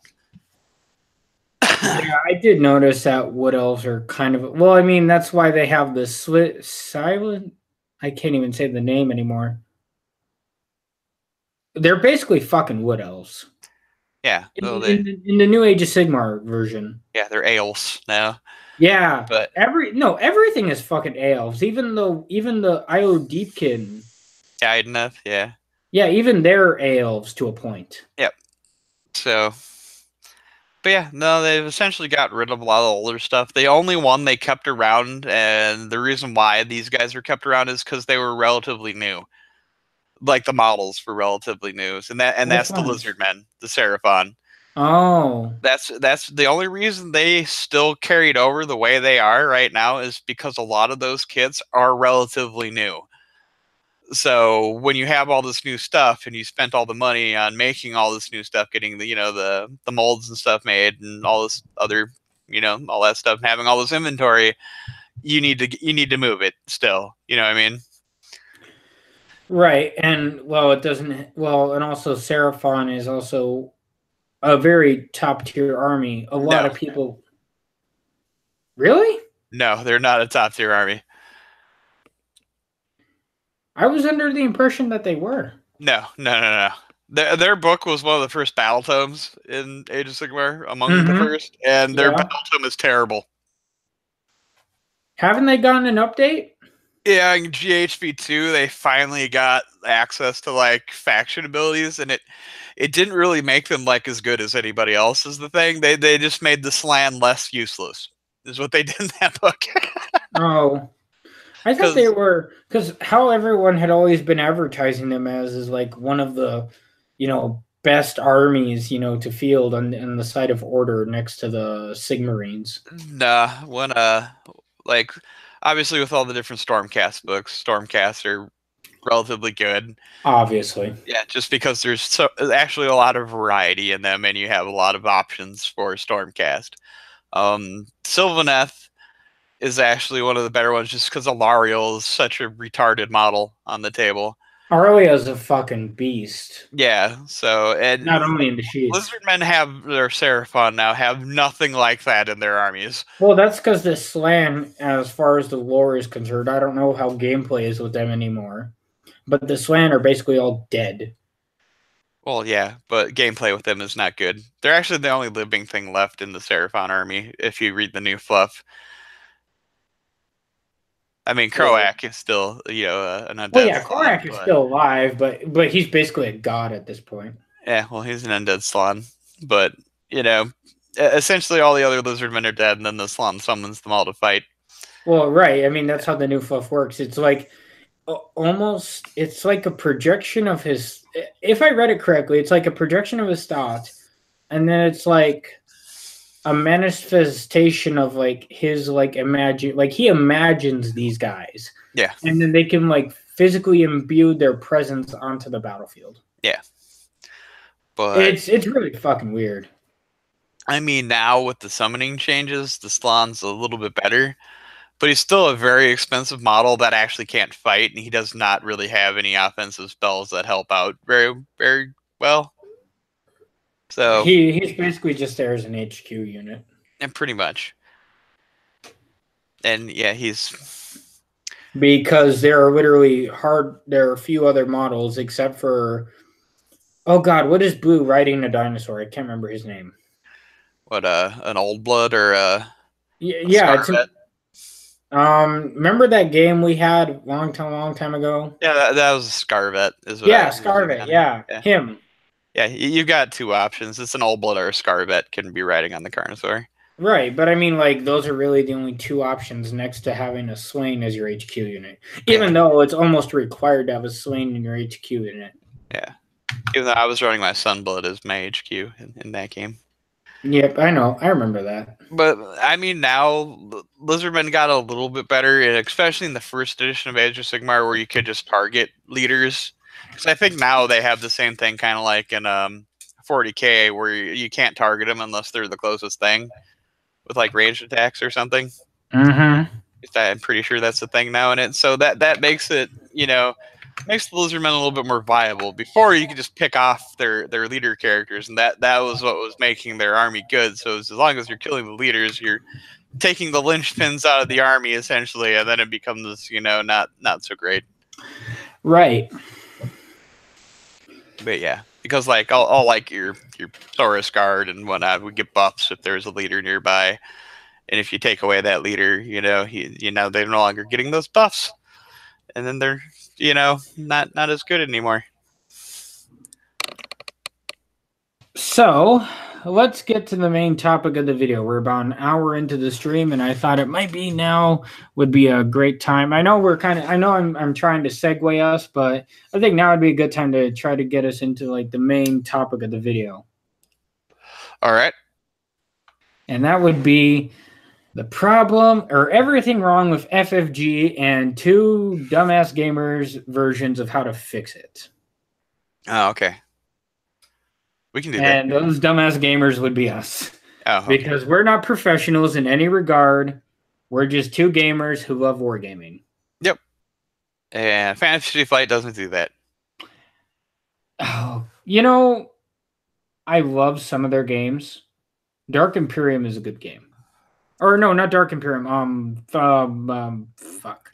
Yeah, I did notice that Wood Elves are kind of I mean, that's why they have the silent. I can't even say the name anymore. They're basically fucking Wood Elves. Yeah, in the new Age of Sigmar version. Yeah, they're Aelves now. Yeah, but everything is fucking Aelves. Even the IO Deepkin. Idoneth, yeah. Yeah, even they're Aelves to a point. Yep. So, but yeah, no, they've essentially got rid of a lot of the older stuff. The only one they kept around, and the reason why these guys were kept around is because they were relatively new. Like the models were relatively new, and that's the Lizardmen, the Seraphon. Oh, that's the only reason they still carried over the way they are right now is because a lot of those kits are relatively new. So when you have all this new stuff and you spent all the money on making all this new stuff, getting the molds and stuff made and all this other all that stuff, and having all this inventory, you need to move it still. You know what I mean? Right, and it doesn't. And also Seraphon is also a very top tier army. A lot of people. Really? No, they're not a top tier army. I was under the impression that they were. No. Their book was one of the first battle tomes in Age of Sigmar, among the first, and their battle tome is terrible. Haven't they gotten an update? Yeah, in GHB2, they finally got access to like faction abilities, and it didn't really make them like as good as anybody else. Is the thing they just made the Slan less useless. Is what they did in that book. Oh, I thought they were, because how everyone had always been advertising them as is like one of the, best armies, to field on the side of Order next to the Sigmarines. Nah, when like obviously with all the different Stormcast books, Stormcast are relatively good. Obviously. Yeah, just because there's actually a lot of variety in them, and you have a lot of options for Stormcast. Sylvaneth is actually one of the better ones, just because Alariel is such a retarded model on the table. Aurelia's a fucking beast. Yeah, so and not only in the sheets. Lizardmen have their Seraphon now have nothing like that in their armies. Well, that's because the Slan, as far as the lore is concerned, I don't know how gameplay is with them anymore. But the Slan are basically all dead. Well, yeah, but gameplay with them is not good. They're actually the only living thing left in the Seraphon army, if you read the new fluff. I mean, Croak is still, an undead. Well, yeah, Croak is still alive, but he's basically a god at this point. Yeah, well, he's an undead Slan. But, essentially all the other lizardmen are dead, and then the Slan summons them all to fight. Well, right. I mean, that's how the new fluff works. It's like almost, it's like a projection of his, if I read it correctly, it's like a projection of his thoughts, and then it's like a manifestation of like his like he imagines these guys. Yeah. And then they can like physically imbue their presence onto the battlefield. Yeah. But it's really fucking weird. I mean, now with the summoning changes, the Slan's a little bit better, but he's still a very expensive model that actually can't fight, and he does not really have any offensive spells that help out very, very well. So he's basically just there as an HQ unit. And pretty much. And yeah, he's because there are literally there are a few other models except for, oh god, what is Blue riding a dinosaur? I can't remember his name. What, an Old Blood or yeah, it's remember that game we had long time ago? Yeah, that was Scarvet. Scarvet. Yeah, him. Yeah, you've got two options. It's an Old Blood or a Scarvet can be riding on the Carnosaur. Right, but I mean, like, those are really the only two options next to having a Swain as your HQ unit. Even though it's almost required to have a Swain in your HQ unit. Yeah. Even though I was running my Sunblood as my HQ in that game. Yep, I know. I remember that. But, I mean, now, Lizardmen got a little bit better, especially in the first edition of Age of Sigmar, where you could just target leaders. Because I think now they have the same thing, kind of like in 40k, where you can't target them unless they're the closest thing, with like ranged attacks or something. Mm-hmm. I'm pretty sure that's the thing now in it. So that makes it, makes the Lizardmen a little bit more viable. Before, you could just pick off their leader characters, and that was what was making their army good. So as long as you're killing the leaders, you're taking the linchpins out of the army essentially, and then it becomes not so great. Right. But yeah, because like all like your Taurus Guard and whatnot would get buffs if there's a leader nearby, and if you take away that leader, they're no longer getting those buffs, and then they're not as good anymore. So let's get to the main topic of the video. We're about an hour into the stream, and I thought it might be now would be a great time. I know I'm trying to segue us, but I think now would be a good time to try to get us into like the main topic of the video. All right. And that would be the problem or everything wrong with FFG and two dumbass gamers versions of how to fix it. Oh, okay. We can do that. And those dumbass gamers would be us. Oh, okay. Because we're not professionals in any regard. We're just two gamers who love wargaming. Yep. And Fantasy Flight doesn't do that. Oh, I love some of their games. Dark Imperium is a good game. Or no, not Dark Imperium. Fuck.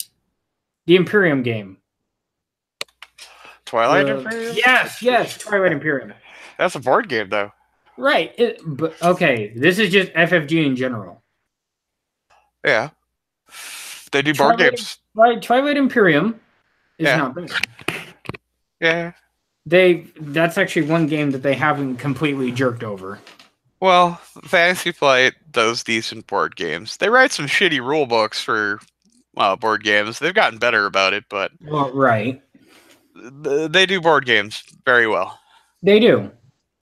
The Imperium game. Twilight Imperium? Yes, Twilight Imperium. That's a board game, though. Right. But okay, this is just FFG in general. Yeah. They do board games. Right, Twilight Imperium is not bad. Yeah. That's actually one game that they haven't completely jerked over. Well, Fantasy Flight does decent board games. They write some shitty rule books for board games. They've gotten better about it, but well, right. They do board games very well. They do.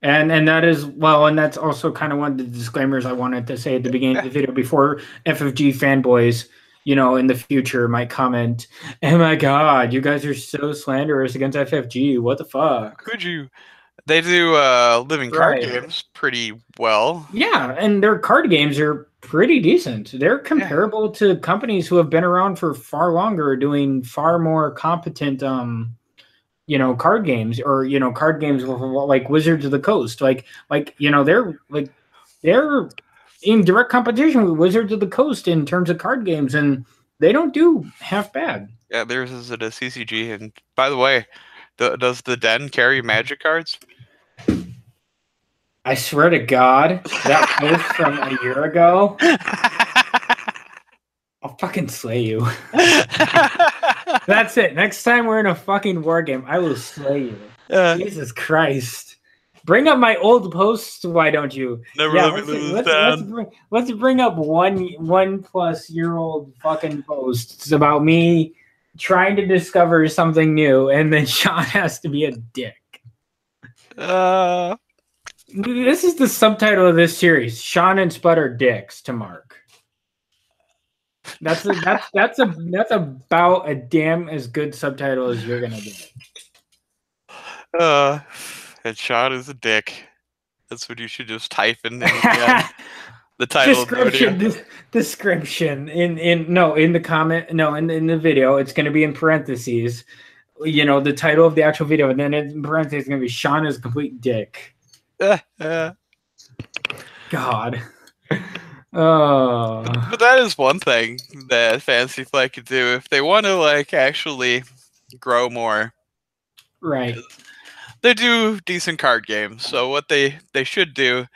And that is, well, and that's also kind of one of the disclaimers I wanted to say at the beginning of the video before FFG fanboys, in the future might comment, oh my God, you guys are so slanderous against FFG. What the fuck? Could you? They do living card games pretty well. Yeah, and their card games are pretty decent. They're comparable to companies who have been around for far longer, doing far more competent card games, or card games like Wizards of the Coast, they're in direct competition with Wizards of the Coast in terms of card games, and they don't do half bad. Yeah, theirs is at a CCG, and by the way, does the Den carry Magic cards? I swear to God, that post from a year ago, I'll fucking slay you. That's it. Next time we're in a fucking war game, I will slay you. Jesus Christ. Bring up my old posts, why don't you? Never let me lose that. Let's bring up one plus year old fucking posts about me trying to discover something new, and then Sean has to be a dick. This is the subtitle of this series. Sean and Spud are dicks to Mark. That's about a damn as good subtitle as you're gonna get. And Sean is a dick. That's what you should just type in the title of the video. Description in the comment, in the video, it's gonna be in parentheses. The title of the actual video, and then in parentheses it's gonna be Sean is a complete dick. God. But that is one thing that Fantasy Flight could do if they want to actually grow more. Right. They do decent card games, so what they should do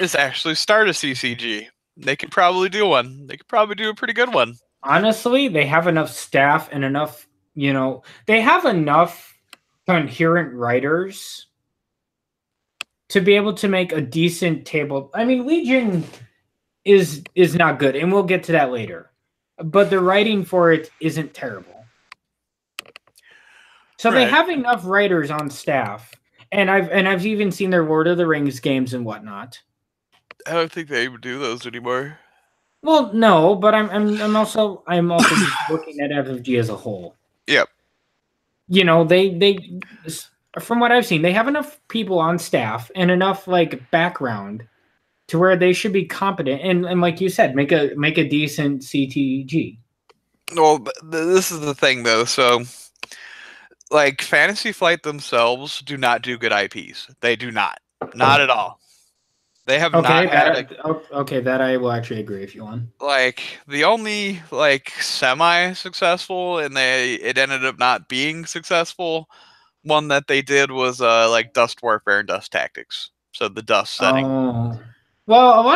is actually start a CCG. They could probably do one. They could probably do a pretty good one. Honestly, they have enough staff and enough, they have enough coherent writers to be able to make a decent table. I mean, Legion is not good, and we'll get to that later. But the writing for it isn't terrible. So they have enough writers on staff, and I've even seen their Lord of the Rings games and whatnot. I don't think they even do those anymore. Well, no, but I'm also just looking at FFG as a whole. Yep. They from what I've seen, they have enough people on staff and enough background to where they should be competent, and like you said, make a decent CTG. Well, this is the thing though. So, Fantasy Flight themselves do not do good IPs. They do not at all. They have not had that I will actually agree with you on. The only semi-successful, and it ended up not being successful, one that they did was Dust Warfare and Dust Tactics. So the Dust setting. Oh. Well,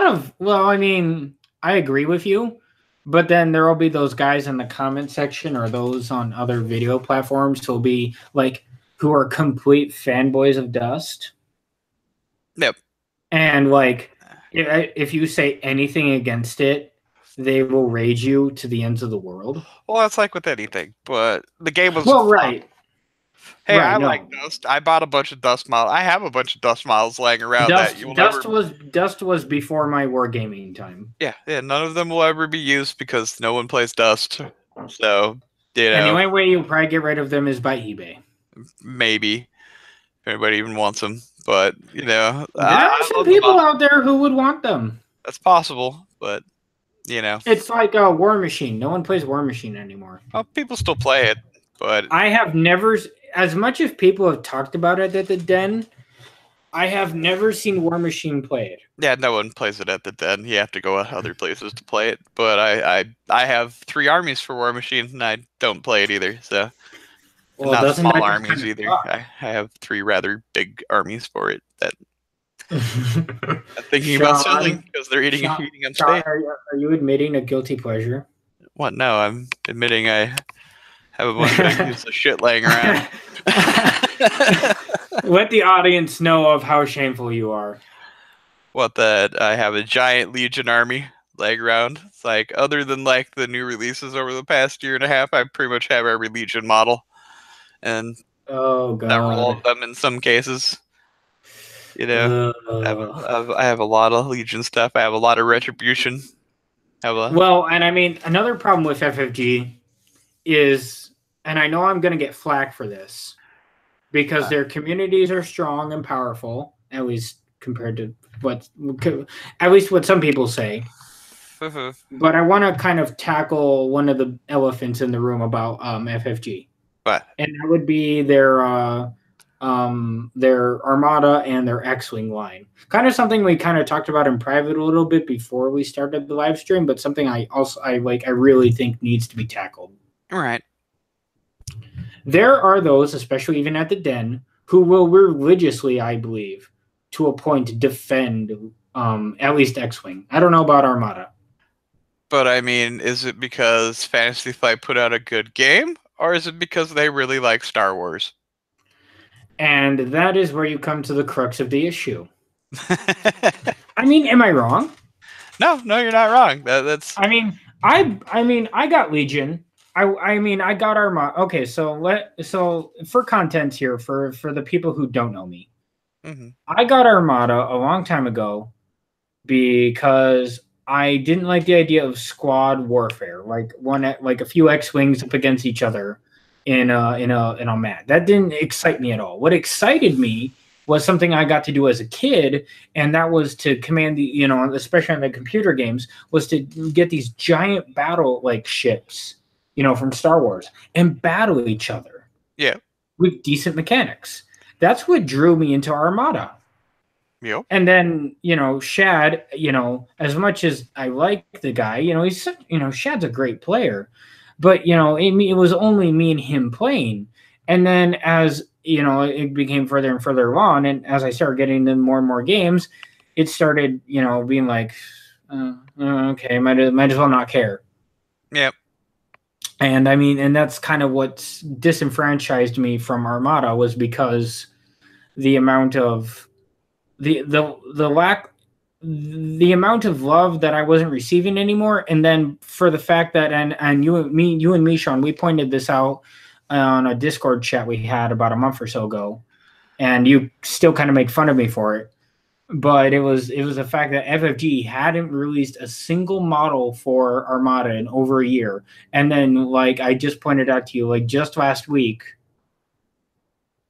I mean, I agree with you, but then there will be those guys in the comment section or those on other video platforms who'll be who are complete fanboys of Dust. Yep. And if you say anything against it, they will rage you to the ends of the world. Well, that's like with anything, but the game was right. Hey, I like Dust. I bought a bunch of Dust models. I have a bunch of Dust models laying around. Dust was before my wargaming time. Yeah. None of them will ever be used because no one plays Dust. So, And the only way you'll probably get rid of them is by eBay. Maybe. If anybody even wants them. But, there are some people out there who would want them. That's possible, but, It's like a War Machine. No one plays War Machine anymore. Well, people still play it, but... I have never... As much as people have talked about it at the Den, I have never seen War Machine play it. Yeah, no one plays it at the Den. You have to go other places to play it. But I have 3 armies for War Machine, and I don't play it either. So, Well, not doesn't small that just armies kind either. of I have 3 rather big armies for it that I'm thinking about Sean, selling because they're eating Sean, on Sean, space. are you admitting a guilty pleasure? What? No, I'm admitting I have a bunch of useless shit laying around. Let the audience know of how shameful you are. What, that I have a giant Legion army laying around. It's like, other than like the new releases over the past year and a half, I pretty much have every Legion model. And Oh several God. of them in some cases. You know, I have a lot of Legion stuff. I have a lot of Retribution. Well, and I mean, another problem with FFG is, and I know I'm going to get flack for this, because their communities are strong and powerful, at least compared to at least what some people say. But I want to kind of tackle one of the elephants in the room about FFG. What? And that would be their Armada and their X-Wing line. Kind of something we kind of talked about in private a little bit before we started the live stream, but something I really think needs to be tackled. All right. There are those, especially even at the Den, who will religiously, I believe, to a point, defend at least X-Wing. I don't know about Armada. But I mean, is it because Fantasy Flight put out a good game, or is it because they really like Star Wars? And that is where you come to the crux of the issue. I mean, am I wrong? No, you're not wrong. That's. I mean, I got Legion. I got Armada. Okay, so for content here, for the people who don't know me, I got Armada a long time ago because I didn't like the idea of squad warfare, like a few X-wings up against each other in a mat. That didn't excite me at all. What excited me was something I got to do as a kid, and that was to command the, especially on the computer games, was to get these giant battle ships, from Star Wars and battle each other. Yeah. With decent mechanics. That's what drew me into Armada. Yep. And then, Shad, as much as I like the guy, he's, Shad's a great player, but, it was only me and him playing. And then as, it became further and further along, and as I started getting into more and more games, it started, being like, okay, might as well not care. Yep. And I mean, and that's kind of what disenfranchised me from Armada, was because the amount of the amount of love that I wasn't receiving anymore. And then for the fact that, and you and me, Sean, we pointed this out on a Discord chat we had about a month or so ago, and you still kind of make fun of me for it. But it was the fact that FFG hadn't released a single model for Armada in over a year. And then, like I just pointed out to you, like just last week,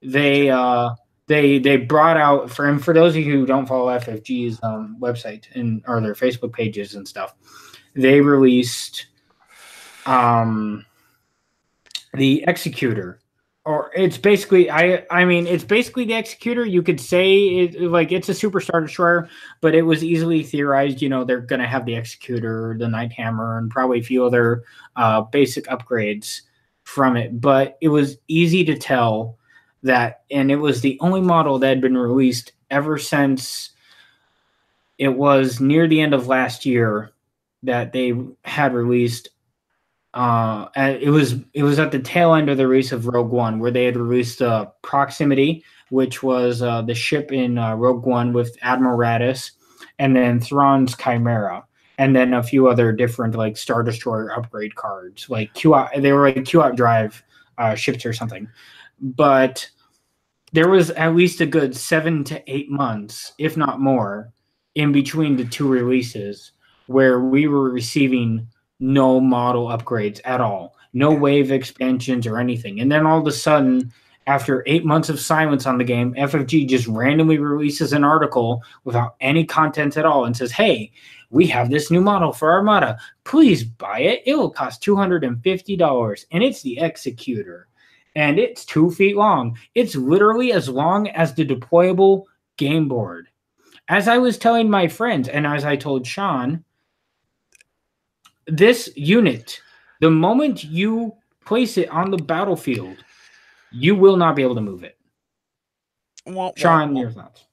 they brought out, for those of you who don't follow FFG's website or their Facebook pages and stuff, they released the Executor. Or it's basically, it's basically the Executor. You could say it's a Superstar Destroyer, but it was easily theorized, they're going to have the Executor, the Night Hammer, and probably a few other basic upgrades from it. But it was easy to tell that, and it was the only model that had been released ever since it was near the end of last year that they had released. It was at the tail end of the release of Rogue One, where they had released Proximity, which was the ship in Rogue One with Admiral Raddus, and then Thrawn's Chimera, and then a few other different Star Destroyer upgrade cards, they were Q-Out drive ships or something. But there was at least a good 7 to 8 months, if not more, in between the two releases where we were receiving no model upgrades at all, no wave expansions or anything. And then all of a sudden, after 8 months of silence on the game, FFG just randomly releases an article without any content at all and says, hey, we have this new model for Armada. Please buy it. It will cost $250. And it's the Executor. And it's 2 feet long. It's literally as long as the deployable game board. As I was telling my friends, and as I told Sean, this unit, the moment you place it on the battlefield, you will not be able to move it. Sean, your thoughts?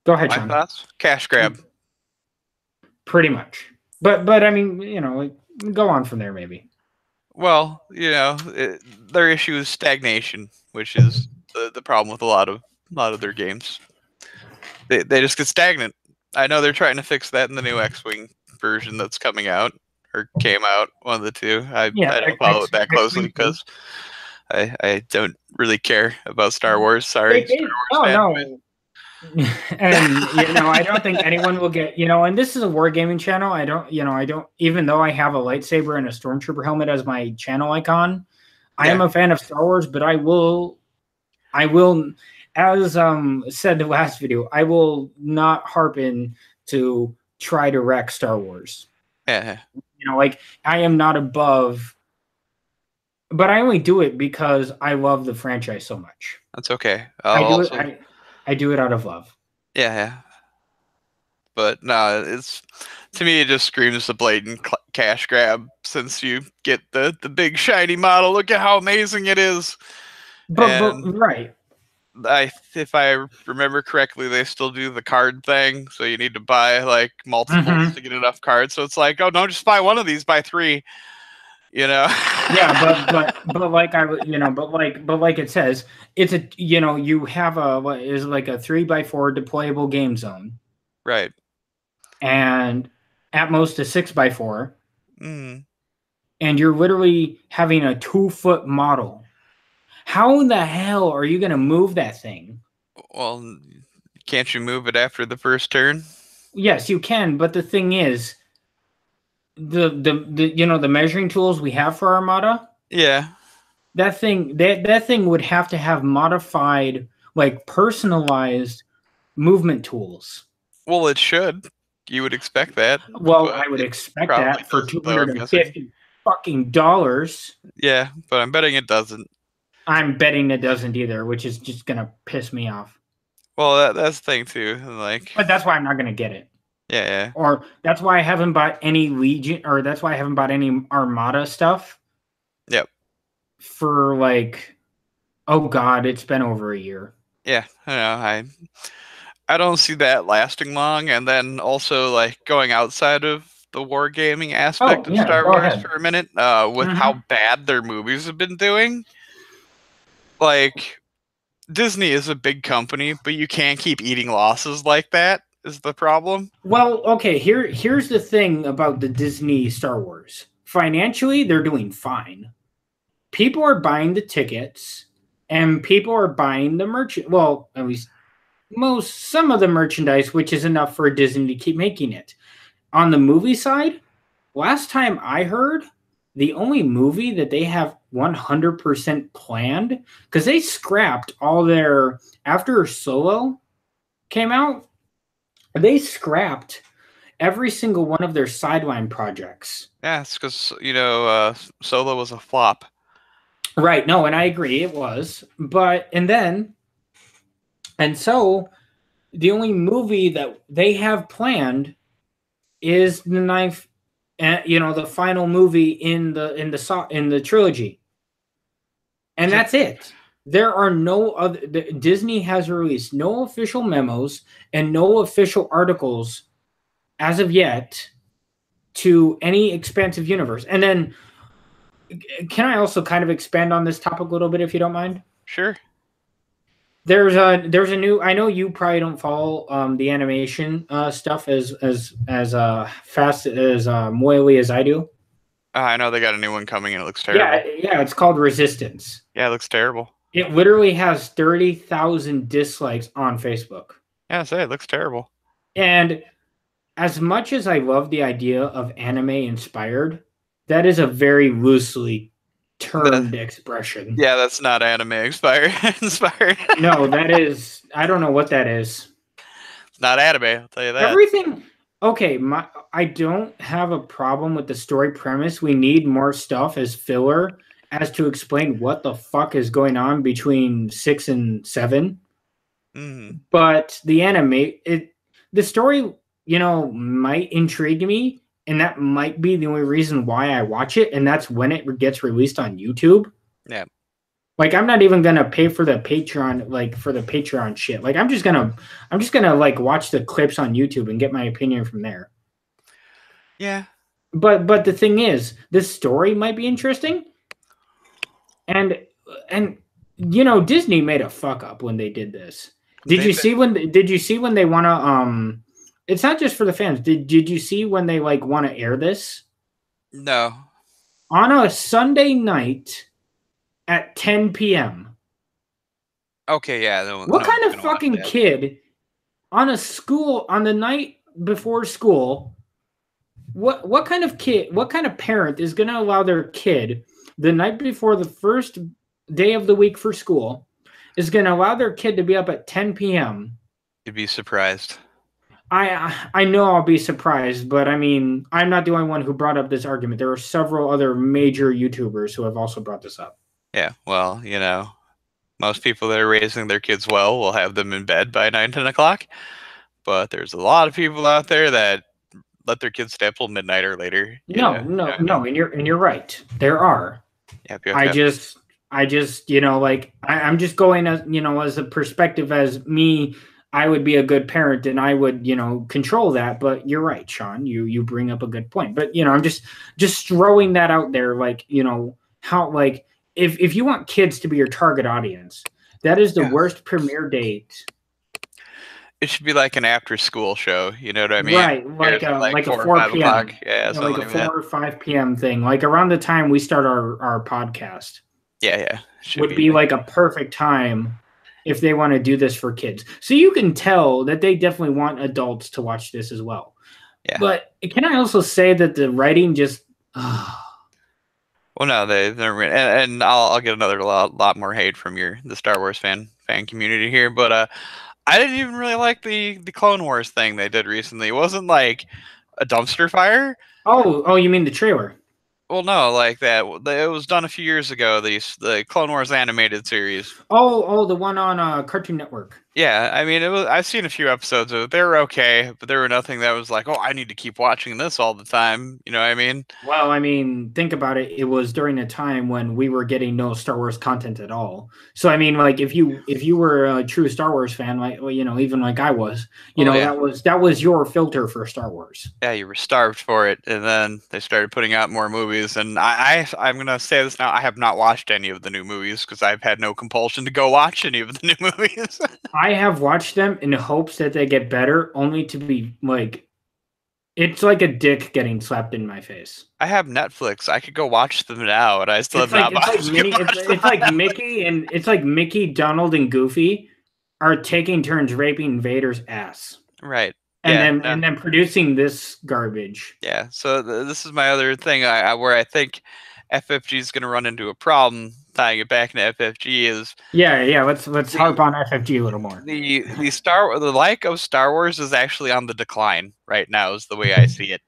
Go ahead, Sean. My thoughts? Cash grab. Pretty much. But I mean, go on from there maybe. Well, their issue is stagnation, which is the problem with a lot of their games. They just get stagnant. I know they're trying to fix that in the new X-Wing version that's coming out or came out, one of the two. I don't follow it that closely because I don't really care about Star Wars. Sorry, Star Wars fan. No. And I don't think anyone will get, and this is a wargaming channel. I don't, even though I have a lightsaber and a stormtrooper helmet as my channel icon, I am a fan of Star Wars, but I will, as said the last video, I will not harp in to try to wreck Star Wars. Yeah. I am not above, but I only do it because I love the franchise so much. That's okay. I do it out of love. Yeah. But no, to me it just screams a blatant cash grab since you get the big shiny model. Look at how amazing it is. But right. If I remember correctly, they still do the card thing, so you need to buy like multiples to get enough cards. So it's like, oh, don't just buy one of these, buy three. Yeah, but like but like it says, it's a you have a 3x4 deployable game zone, right? And at most a 6x4, and you're literally having a 2-foot model. How in the hell are you going to move that thing? Well, can't you move it after the first turn? Yes, you can, but the thing is, the measuring tools we have for Armada, that thing would have to have modified, like personalized movement tools. Well, it should. You would expect that. Well, I would expect that for $250 fucking dollars. Yeah, but I'm betting it doesn't. I'm betting it doesn't either, which is just gonna piss me off. Well, that's the thing too. But that's why I'm not gonna get it. Yeah. Or that's why I haven't bought any Legion, or that's why I haven't bought any Armada stuff. Yep. For oh god, it's been over a year. Yeah, I don't see that lasting long, and then also going outside of the wargaming aspect of Star Wars for a minute, with how bad their movies have been doing. Disney is a big company, but you can't keep eating losses like that. Is the problem? Well, okay, here's the thing about the Disney Star Wars. Financially, they're doing fine. People are buying the tickets, and people are buying the merchandise. Well, at least some of the merchandise, which is enough for Disney to keep making it. On the movie side, last time I heard, the only movie that they have 100% planned, because they scrapped all their, after Solo came out, they scrapped every single one of their sideline projects. Yeah, it's because, Solo was a flop. Right, no, and I agree, it was. So the only movie that they have planned is the ninth, the final movie in the trilogy. And that's it. There are no other. Disney has released no official memos and no official articles as of yet to any expansive universe. And then, can I also kind of expand on this topic a little bit, if you don't mind? Sure. There's a new. I know you probably don't follow the animation stuff as fast as moily as I do. I know they got a new one coming and it looks terrible. Yeah, it's called Resistance. Yeah, it looks terrible. It literally has 30,000 dislikes on Facebook. Yeah, it looks terrible. And as much as I love the idea of anime inspired, that is a very loosely termed expression. Yeah, that's not anime inspired. No, that is, I don't know what that is. It's not anime, I'll tell you that. Everything, okay, I don't have a problem with the story premise. We need more stuff as filler as to explain what the fuck is going on between 6 and 7. But the story, might intrigue me, and that might be the only reason why I watch it, and that's when it gets released on YouTube. Yeah. Like, I'm not even gonna pay for the Patreon, like for the Patreon shit. Like, I'm just gonna like watch the clips on YouTube and get my opinion from there. Yeah. But the thing is, this story might be interesting, and Disney made a fuck up when they did this. Did you see when they want to it's not just for the fans. Did you see when they like want to air this? No. On a Sunday night at 10 p.m. Okay, yeah. What kind of fucking kid on the night before school? What kind of kid? What kind of parent is going to allow their kid the night before the first day of the week for school is going to allow their kid to be up at 10 p.m.? You'd be surprised. I know I'll be surprised, but I mean, I'm not the only one who brought up this argument. There are several other major YouTubers who have also brought this up. Yeah, well, most people that are raising their kids well will have them in bed by 9, 10 o'clock. But there's a lot of people out there that let their kids stay up till midnight or later. No, and you're right. There are. Yeah, I just I'm just going as a perspective as me. I would be a good parent and I would, control that. But you're right, Sean. You bring up a good point. But I'm just throwing that out there, like, how, like, if you want kids to be your target audience, that is the worst premiere date. It should be like an after-school show. You know what I mean? Right, like a 4 p.m. Yeah, like a 4 or 5 p.m. thing, like around the time we start our podcast. Yeah. Would be like a perfect time if they want to do this for kids. So you can tell that they definitely want adults to watch this as well. Yeah. But can I also say that the writing just... Well, no, they're and I'll get another lot more hate from the Star Wars fan community here, but I didn't even really like the Clone Wars thing they did recently. It wasn't like a dumpster fire. Oh, you mean the trailer? Well, no, like that. It was done a few years ago. The Clone Wars animated series. Oh, the one on Cartoon Network. Yeah, I mean, I've seen a few episodes of it. They were okay, but there were nothing that was like, oh, I need to keep watching this all the time. You know what I mean? Well, I mean, think about it. It was during a time when we were getting no Star Wars content at all. So, I mean, like, if you were a true Star Wars fan, like, well, even like I was, that was your filter for Star Wars. Yeah, you were starved for it, and then they started putting out more movies. And I'm gonna say this now: I have not watched any of the new movies because I've had no compulsion to go watch any of the new movies. I have watched them in hopes that they get better, only to be like, it's like a dick getting slapped in my face. I have Netflix. I could go watch them now, and I still have not watched them. It's like Mickey, Donald, and Goofy are taking turns raping Vader's ass. Right. And then producing this garbage. Yeah. So this is my other thing where I think FFG is going to run into a problem. Tying it back into FFG is let's harp on FFG a little more. The like of Star Wars is actually on the decline right now, is the way I see it.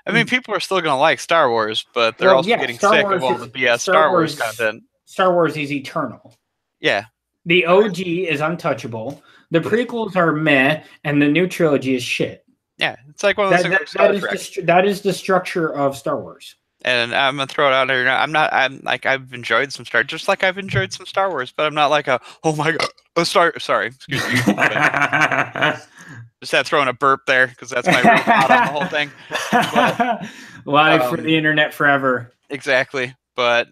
I mean, people are still going to like Star Wars, but they're also getting sick of all the BS Star Wars content. Star Wars is eternal. Yeah. The OG is untouchable. The prequels are meh, and the new trilogy is shit. Yeah, it's like one of those things. That is the structure of Star Wars. And I'm gonna throw it out there. I've enjoyed some Star, just like I've enjoyed some Star Wars, but I'm not like oh my god, sorry, excuse me. Just had throwing a burp there because that's my real thought on the whole thing. But, live for the internet forever. Exactly, but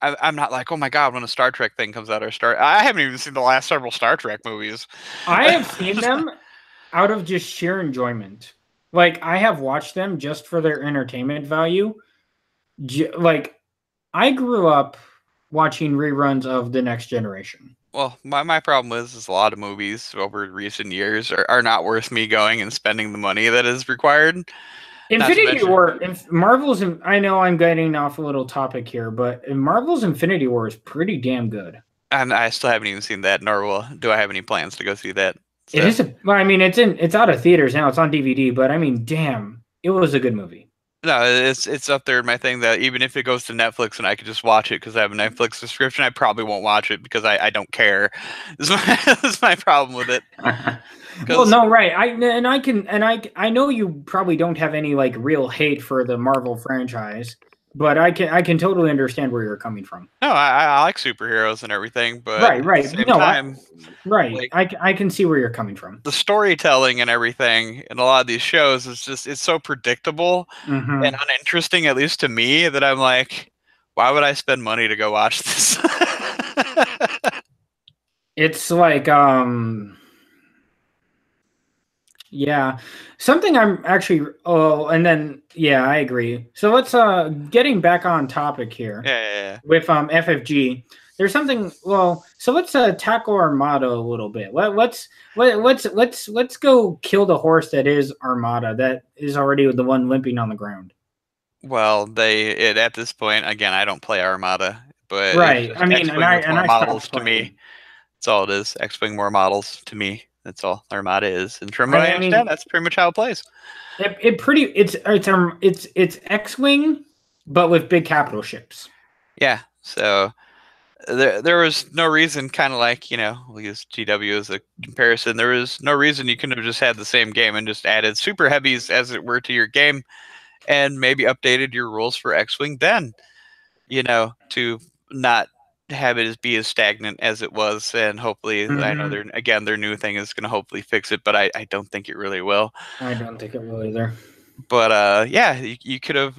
I'm not like, oh my god, when a Star Trek thing comes out I haven't even seen the last several Star Trek movies. I have seen them out of just sheer enjoyment. Like, I have watched them just for their entertainment value. Like, I grew up watching reruns of The Next Generation. Well, my problem is a lot of movies over recent years are not worth me going and spending the money that is required. Infinity War, Marvel's, I know I'm getting off a little topic here, but Marvel's Infinity War is pretty damn good. And I still haven't even seen that, nor do I have any plans to go see that. So. It is. It's out of theaters now. It's on DVD, but I mean, damn, it was a good movie. No, it's up there in my thing that even if it goes to Netflix and I could just watch it because I have a Netflix subscription, I probably won't watch it because I don't care. That's my problem with it. Well, no, right. I know you probably don't have any like real hate for the Marvel franchise, but I can totally understand where you're coming from. No, I like superheroes and everything, but at the Right. same No, time, right. like I can see where you're coming from. the storytelling and everything in a lot of these shows is just it's so predictable and uninteresting, at least to me, that I'm like, why would I spend money to go watch this? It's like yeah, something I'm actually. Oh, and then yeah, I agree. So let's getting back on topic here Yeah. with FFG. There's something. Well, so let's tackle Armada a little bit. Let's go kill the horse that is Armada. That is already the one limping on the ground. Well, at this point again, I don't play Armada, but it's Right. just I mean, X-wing with more I models stopped to playing. me. That's all it is. X-wing more models to me. That's all Armada is. And from what I I understand, mean, that's pretty much how it plays. It's X-wing, but with big capital ships. Yeah. So there was no reason, kind of like, we'll use GW as a comparison. There was no reason you couldn't have just had the same game and just added super heavies as it were to your game, and maybe updated your rules for X-wing then, to not have it be as stagnant as it was. And hopefully, I know their new thing is going to hopefully fix it, but I don't think it really will. I don't think it will either. But yeah, you could have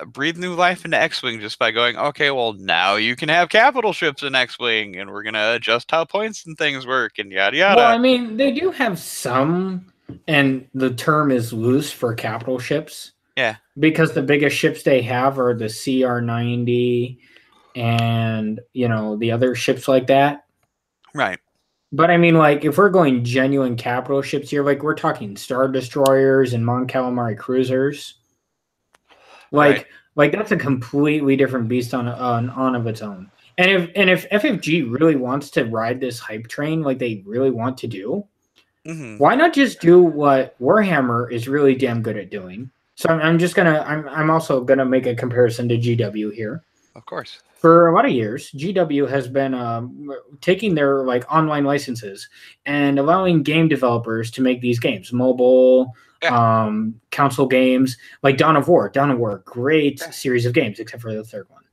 breathed new life into X-wing just by going, okay, well now you can have capital ships in X-wing, and we're gonna adjust how points and things work, and yada yada. Well, I mean, they do have some, and the term is loose for capital ships. Yeah, because the biggest ships they have are the CR-90 and the other ships like that. Right. But I mean, like, if we're going genuine capital ships here, like we're talking Star Destroyers and Mon Calamari cruisers, like that's a completely different beast on of its own. And if FFG really wants to ride this hype train, like they really want to do, why not just do what Warhammer is really damn good at doing? So I'm also gonna make a comparison to GW here. Of course. For a lot of years, GW has been taking their like online licenses and allowing game developers to make these games, mobile, console games, like Dawn of War. Dawn of War, great series of games, except for the third one.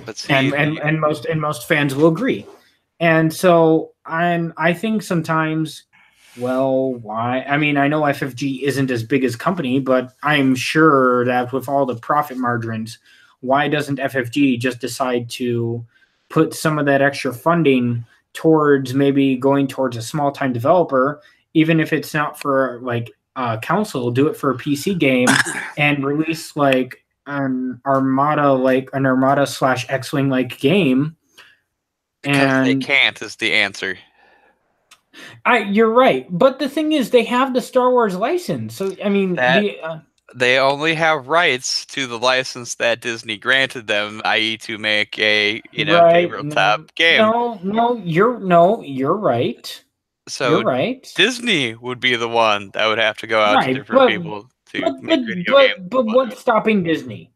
But see, and most fans will agree. And so I think sometimes, well, why? I mean, I know FFG isn't as big as company, but I'm sure that with all the profit margins, why doesn't FFG just decide to put some of that extra funding towards maybe going towards a small time developer, even if it's not for like console, do it for a PC game and release like an Armada / X-wing like game. Because they can't is the answer. You're right, but the thing is, they have the Star Wars license. So I mean, they only have rights to the license that Disney granted them, i.e., to make a tabletop game. No, you're right. So you're right. Disney would be the one that would have to go out to different people to make video games. But what's stopping Disney?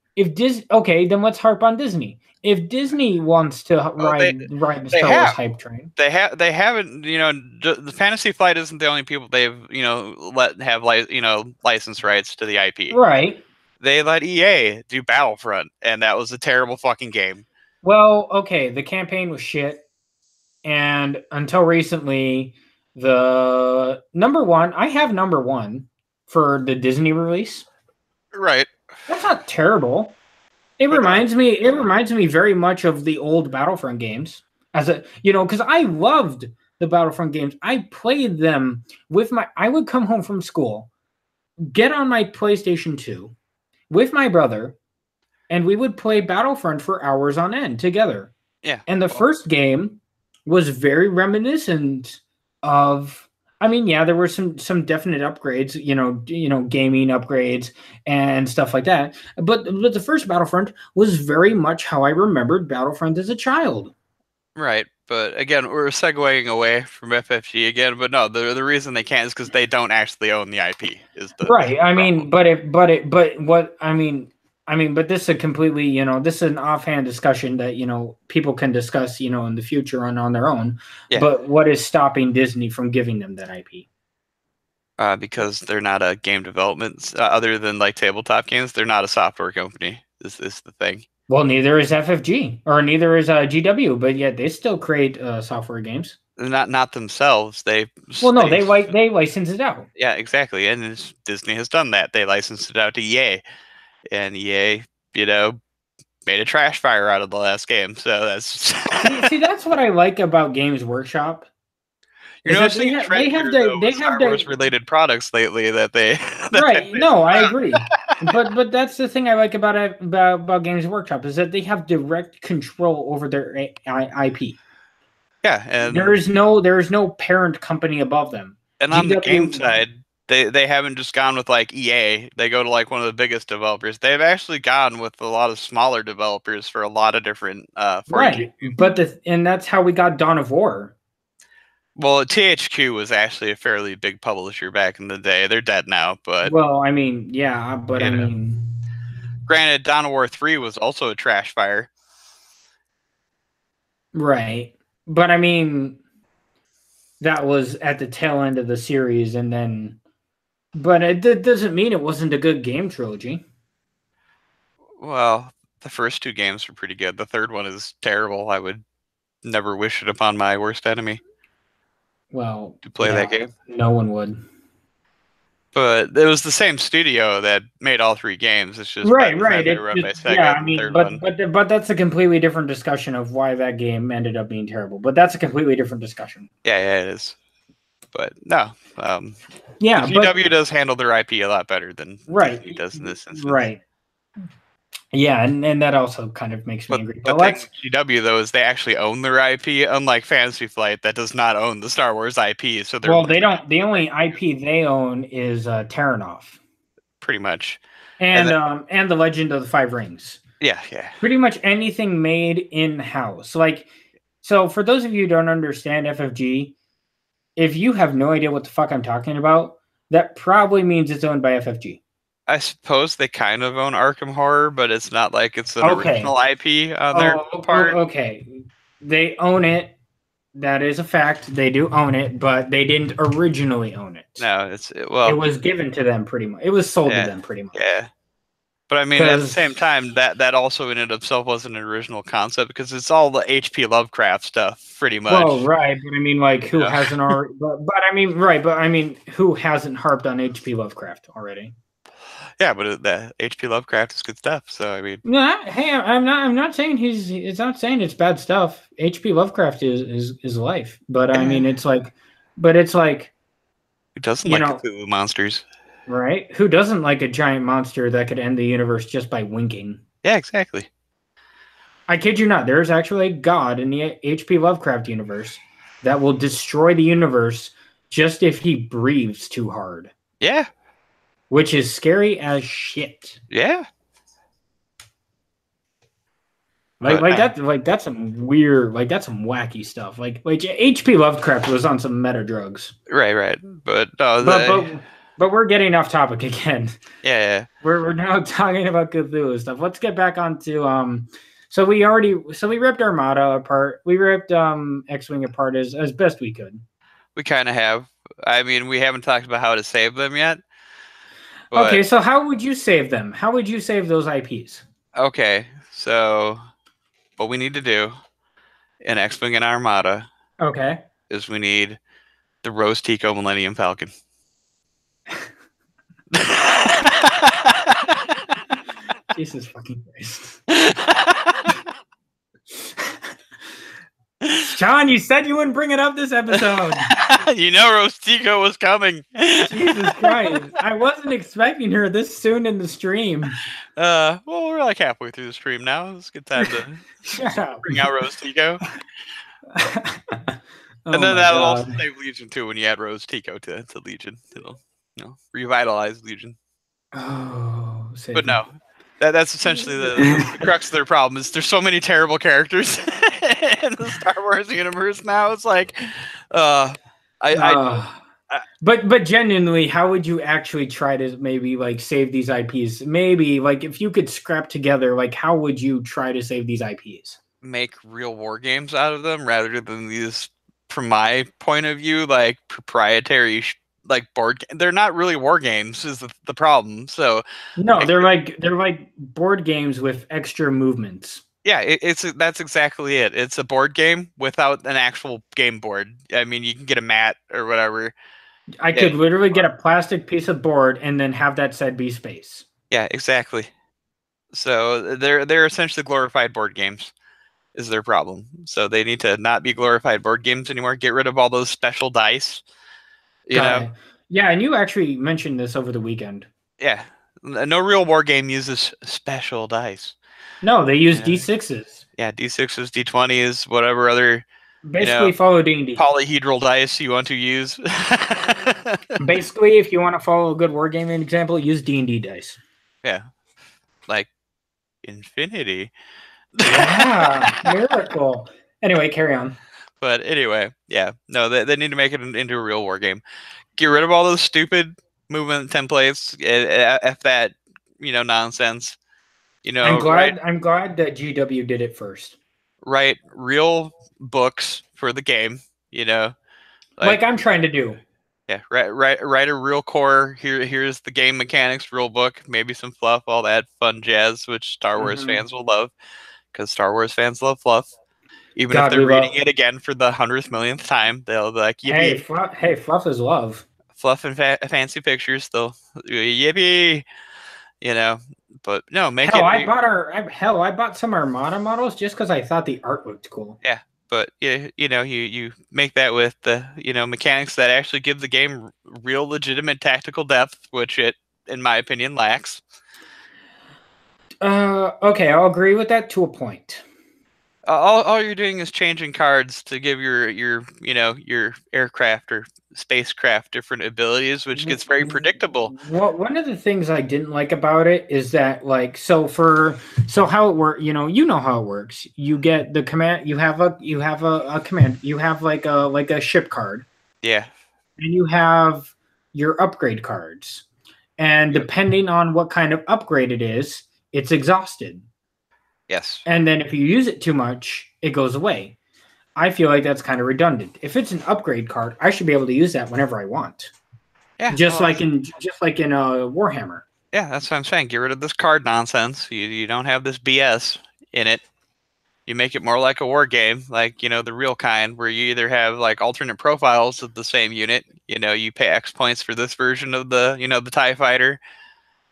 Okay, then let's harp on Disney. If Disney wants to ride the Star Wars hype train, they haven't. The Fantasy Flight isn't the only people they've let have license rights to the IP. Right. They let EA do Battlefront, and that was a terrible fucking game. Well, okay, the campaign was shit, and until recently, the number one for the Disney release. Right. That's not terrible. It reminds me very much of the old Battlefront games. Because I loved the Battlefront games. I played them I would come home from school, get on my PlayStation 2 with my brother, and we would play Battlefront for hours on end together. Yeah. And the first game was very reminiscent of, I mean, yeah, there were some definite upgrades, gaming upgrades and stuff like that. But the first Battlefront was very much how I remembered Battlefront as a child. Right. But again, we're segueing away from FFG again. But no, the reason they can't is because they don't actually own the IP. Is the right? I problem. mean, but this is a completely, this is an offhand discussion that people can discuss, in the future on their own. Yeah. But what is stopping Disney from giving them that IP? Because they're not a game development, other than like tabletop games. They're not a software company. This is the thing. Well, neither is FFG or neither is GW, but yet they still create software games. Not themselves. They license it out. Yeah, exactly. And Disney has done that. They licensed it out to EA, and EA, made a trash fire out of the last game. So that's see, that's what I like about Games Workshop. You're noticing a trend here, though, with Star Wars related products lately that they right. No, I agree. but that's the thing I like about Games Workshop is that they have direct control over their IP. Yeah, and there is no parent company above them. And on the game side, they haven't just gone with like EA. They go to like one of the biggest developers. They've actually gone with a lot of smaller developers for a lot of different right. But and that's how we got Dawn of War. Well, THQ was actually a fairly big publisher back in the day. They're dead now, but well, I mean, yeah, but I mean, granted, Dawn of War 3 was also a trash fire. Right. But I mean, that was at the tail end of the series, and then, but it doesn't mean it wasn't a good game trilogy. Well, the first two games were pretty good. The third one is terrible. I would never wish it upon my worst enemy. Well, to play that game. No one would. But it was the same studio that made all three games. It's just right. They were run by Sega. Yeah, I mean, but that's a completely different discussion of why that game ended up being terrible. But that's a completely different discussion. Yeah, it is. But no, yeah, GW does handle their IP a lot better than Disney does in this instance. Right. Yeah, and that also kind of makes me angry. But the thing with GW, though, is they actually own their IP, unlike Fantasy Flight, that does not own the Star Wars IP. So they don't. The only IP they own is Terranov. Pretty much. And the Legend of the Five Rings. Yeah. Pretty much anything made in-house. So for those of you who don't understand FFG, if you have no idea what the fuck I'm talking about, that probably means it's owned by FFG. I suppose they kind of own Arkham Horror, but it's not like it's an original IP on their part. Okay. They own it. That is a fact. They do own it, but they didn't originally own it. No, it was given to them pretty much. It was sold to them pretty much. Yeah. But I mean, at the same time, that also in and of itself wasn't an original concept because it's all the H.P. Lovecraft stuff, pretty much. Well, right, but I mean, who hasn't already? But I mean, right, but I mean, who hasn't harped on H.P. Lovecraft already? Yeah, but the H.P. Lovecraft is good stuff. So I mean, no, hey, I'm not saying it's not saying it's bad stuff. H.P. Lovecraft is life, but I mean, it's like, who doesn't like Cthulhu monsters? Right? Who doesn't like a giant monster that could end the universe just by winking? Yeah, exactly. I kid you not. There's actually a god in the H.P. Lovecraft universe that will destroy the universe just if he breathes too hard. Yeah. Which is scary as shit. Yeah. That's some weird, that's some wacky stuff. Like H.P. Lovecraft was on some meta drugs. Right. But we're getting off topic again. Yeah. We're now talking about Cthulhu stuff. Let's get back onto so we ripped Armada apart. We ripped X-Wing apart as best we could. We kind of have. I mean, we haven't talked about how to save them yet. Okay, so how would you save them? How would you save those IPs? Okay, so what we need to do in X-Wing and Armada is we need the Rose Tico Millennium Falcon. Jesus fucking Christ. Sean, you said you wouldn't bring it up this episode. You know Rose Tico was coming. Jesus Christ. I wasn't expecting her this soon in the stream. Well, we're like halfway through the stream now. It's a good time to bring out Rose Tico. And then that'll also save Legion too when you add Rose Tico to Legion. It'll revitalize Legion. Oh, but no. That's essentially the crux of their problem. Is there's so many terrible characters in the Star Wars universe now. It's like, but genuinely, how would you actually try to maybe like save these IPs? Maybe like if you could scrap together, like how would you try to save these IPs? Make real war games out of them rather than these, from my point of view, like proprietary like board. They're not really war games is the problem. So no, they're like board games with extra movements. Yeah, that's exactly it. It's a board game without an actual game board. I mean, you can get a mat or whatever. I could literally get a plastic piece of board and then have that said be space. Yeah, exactly. So they're essentially glorified board games is their problem. So they need to not be glorified board games anymore. Get rid of all those special dice. You know? Yeah, and you actually mentioned this over the weekend. Yeah. No real war game uses special dice. No, they use D6s. Yeah, D6s, D20s, whatever other basically follow D&D. Polyhedral dice you want to use. Basically, if you want to follow a good wargaming example, use D&D dice. Yeah. Like Infinity. Yeah, miracle. Anyway, carry on. But anyway, yeah. No, they need to make it into a real war game. Get rid of all those stupid movement templates. F that, nonsense. I'm glad that GW did it first. Write real books for the game, like I'm trying to do. Yeah, write a real core. Here's the game mechanics, real book, maybe some fluff, all that fun jazz, which Star Wars fans will love, because Star Wars fans love fluff. Even if they're reading it again for the 100th millionth time, they'll be like, "Yippee!" Hey, fluff is love. Fluff and fancy pictures, they'll yippee. But no, make it. I bought some Armada models just because I thought the art looked cool. Yeah, but you make that with the mechanics that actually give the game real legitimate tactical depth, which it, in my opinion, lacks. Okay, I'll agree with that to a point. All you're doing is changing cards to give your aircraft or spacecraft different abilities, which gets very predictable. Well, one of the things I didn't like about it is that so how it works, you know how it works. You get the command, you have a command, you have like a ship card. Yeah. And you have your upgrade cards. And depending on what kind of upgrade it is, it's exhausted. Yes. And then if you use it too much, it goes away. I feel like that's kind of redundant. If it's an upgrade card, I should be able to use that whenever I want. Yeah. Just like in Warhammer. Yeah, that's what I'm saying. Get rid of this card nonsense. You don't have this BS in it. You make it more like a war game, like, the real kind, where you either have like alternate profiles of the same unit. You pay X points for this version of the, the TIE fighter,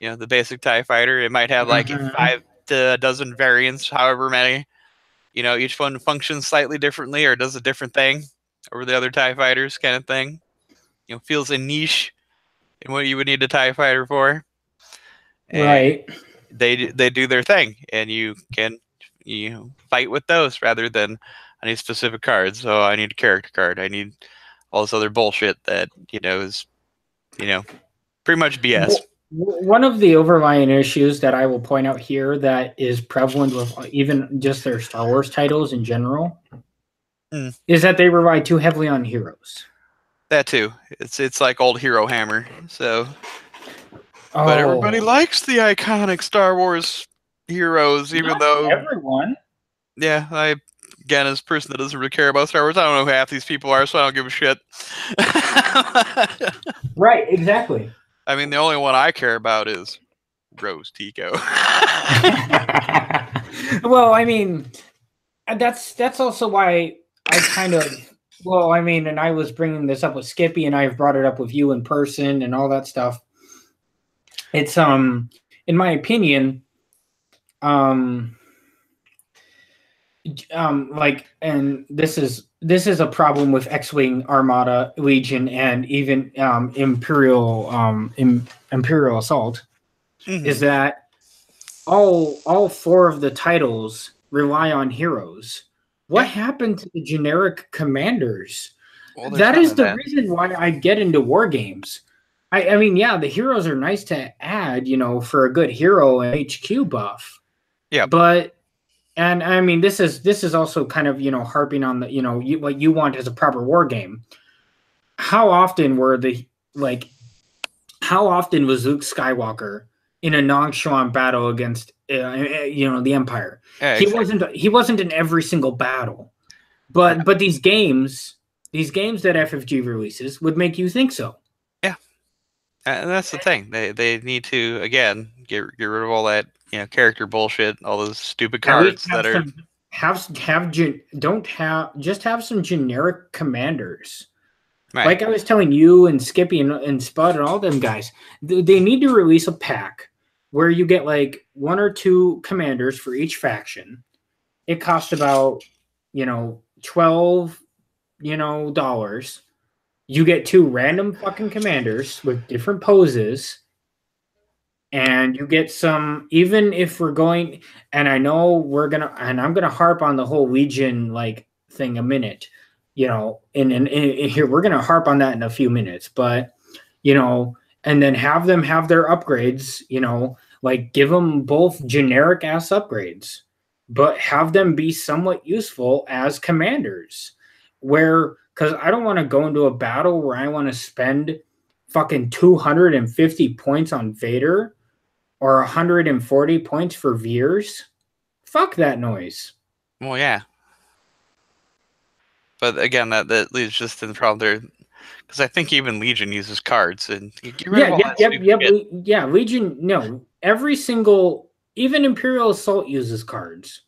the basic TIE fighter. It might have like 5 to a dozen variants, however many. Each one functions slightly differently or does a different thing over the other TIE fighters, kind of thing. Feels a niche in what you would need a TIE fighter for. And right. They do their thing, and you can fight with those rather than I need specific cards. So I need a character card. I need all this other bullshit that is pretty much BS. One of the overlying issues that I will point out here that is prevalent with even just their Star Wars titles in general is that they rely too heavily on heroes. That too. It's like old Hero Hammer. So, but everybody likes the iconic Star Wars heroes, even though everyone. Yeah, again, as a person that doesn't really care about Star Wars, I don't know who half these people are, so I don't give a shit. Right, exactly. I mean, the only one I care about is Rose Tico. Well, I mean, that's also why I kind of, and I was bringing this up with Skippy, and I've brought it up with you in person and all that stuff. It's in my opinion, and this is a problem with X-Wing, Armada, Legion, and even Imperial Assault, is that all 4 of the titles rely on heroes. What happened to the generic commanders? Well, that is the reason why I get into war games. I mean, yeah, the heroes are nice to add, for a good hero and HQ buff. Yeah. But and I mean, this is also kind of harping on the what you want as a proper war game. How often how often was Luke Skywalker in a nonchalant battle against the Empire? Yeah, exactly. He wasn't in every single battle, but these games that FFG releases would make you think so. Yeah, and that's the thing. They need to again get rid of all that character bullshit, all those stupid cards that are just have some generic commanders. right. Like I was telling you and Skippy and Spud and all them guys, they need to release a pack where you get like 1 or 2 commanders for each faction. It costs about $12 dollars. You get 2 random fucking commanders with different poses. And you get some, even if we're going, and I know I'm gonna harp on the whole Legion like thing a minute, and here we're gonna harp on that in a few minutes, but and then have them have their upgrades, like give them both generic ass upgrades, but have them be somewhat useful as commanders, because I don't want to go into a battle where I want to spend fucking 250 points on Vader or 140 points for Veers. Fuck that noise. Well, yeah. But again, that leads just to the problem there, because I think even Legion uses cards, and yeah. Legion, no, every single, even Imperial Assault uses cards.